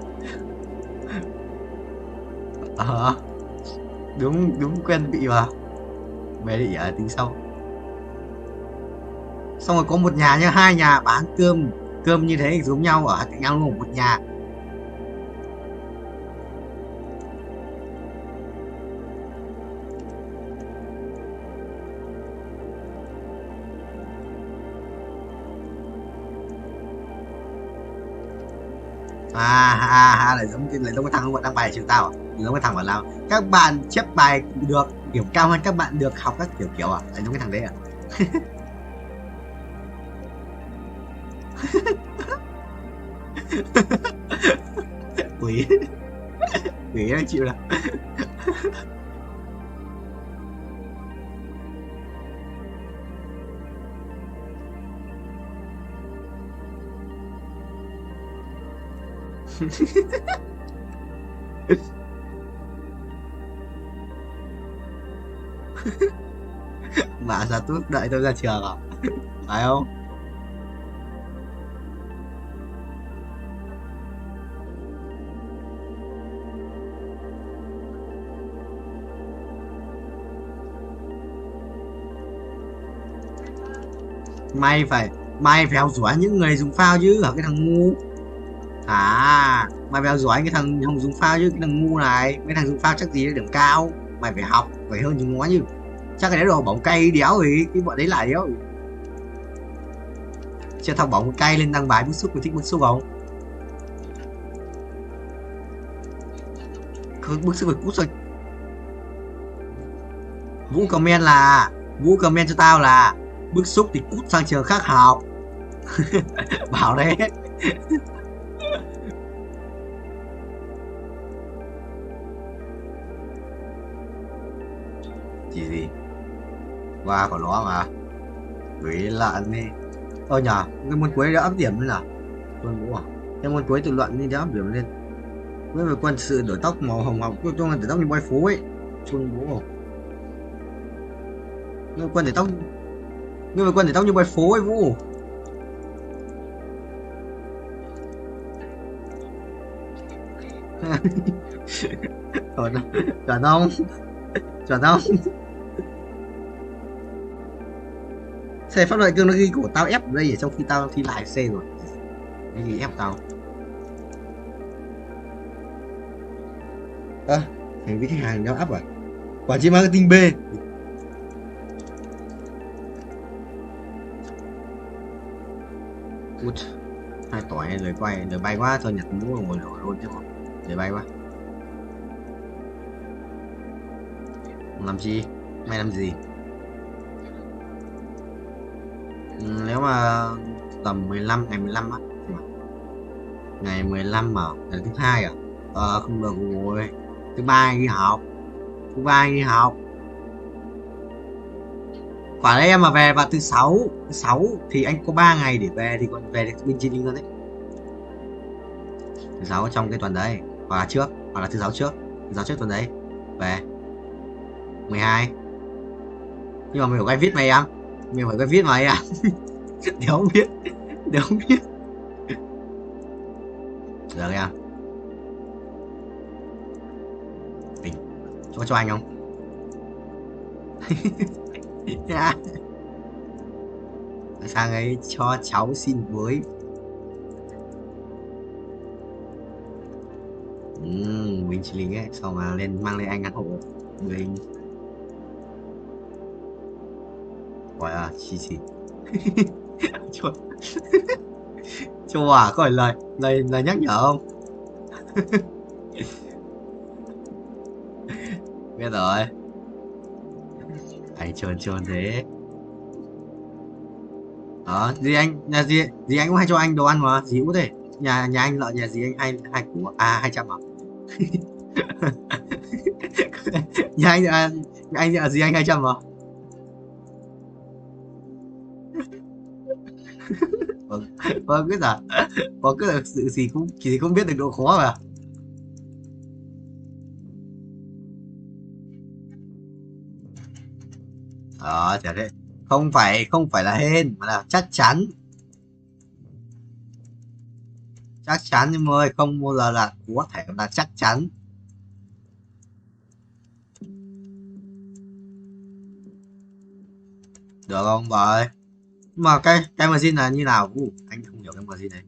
đúng quen vị mà về đi tính sau xong rồi có một nhà nhá 2 nhà bán cơm như thế giống nhau ở cạnh nhau luôn một nhà lại giống cái thằng không đăng bài trường tao giống cái thằng bảo làm các bạn chép bài được điểm cao hơn các bạn được học các kiểu lại giống cái thằng đấy quỷ nó chịu đâu Bà ra tút đợi tôi ra trường à Phải không? Mày phải học giỏi những người dùng phao chứ hả cái thằng ngu. Mày phải học giỏi cái thằng không dùng phao chứ, cái thằng ngu này. Mấy thằng dùng phao chắc gì điểm cao. Mày phải học, phải hơn chúng nó chứ. Chắc cái đấy đồ bóng cay đéo gì, cái bọn đấy lại đéo. Chưa thằng bóng cay lên đăng bài bức xúc, mày thích bức xúc không? Không bức xúc phải cút rồi. Vũ comment cho tao là bức xúc thì cút sang trường khác học. Bảo đấy. Chỉ gì qua của nó mà quỷ lợn đi. Ôi nhờ cái môn cuối đã áp điểm lên nào quân vũ à, cái môn cuối tự luận đi đã áp điểm lên với về quân sự đổi tóc màu hồng hồng cho đổi tóc như boy phố ấy quân vũ nhưng quân để tóc như boy phố ấy Vũ. Chuẩn không xe pháp luật cương nó ghi của tao ép ở đây ở trong khi tao thi lại xe rồi cái gì ép tao thành với khách hàng đeo áp à quản trị marketing B. Út hai tỏi lời quay lời bay quá thôi nhặt mũ ngồi nổi luôn chứ không lời bay quá làm chi mày làm gì. Nếu mà tầm 15 ngày 15 á, ngày 15 mà ngày thứ hai à, không được rồi, thứ ba anh đi học, quả đấy em mà về vào thứ sáu thì anh có 3 ngày để về thì còn về được bên trên linh hơn đấy. Thứ sáu trong cái tuần đấy hoặc là trước hoặc là thứ sáu trước tuần đấy về 12 nhưng mà mình phải quay viết mày em. Mình phải viết mày à. Đéo biết được em tỉnh cho anh không. Sang ấy cho cháu xin với mình chỉ lính ấy xong mà mang lên anh ăn hộ mình gọi là chỉ cho à có lời nhắc nhở không. Biết rồi anh trơn thế đó gì anh nhà gì anh cũng hay cho anh đồ ăn mà gì cũng thế nhà anh lợn nhà gì anh hay của 200 à. Nhà anh nhà gì anh 200 mà. Vâng biết là có cái sự gì cũng chỉ không biết được độ khó mà. Chả thế không phải là hên mà là chắc chắn nhưng mà không bao giờ là có thể là chắc chắn. Được không vậy mà cái machine là như nào Vũ? Anh không hiểu cái machine này.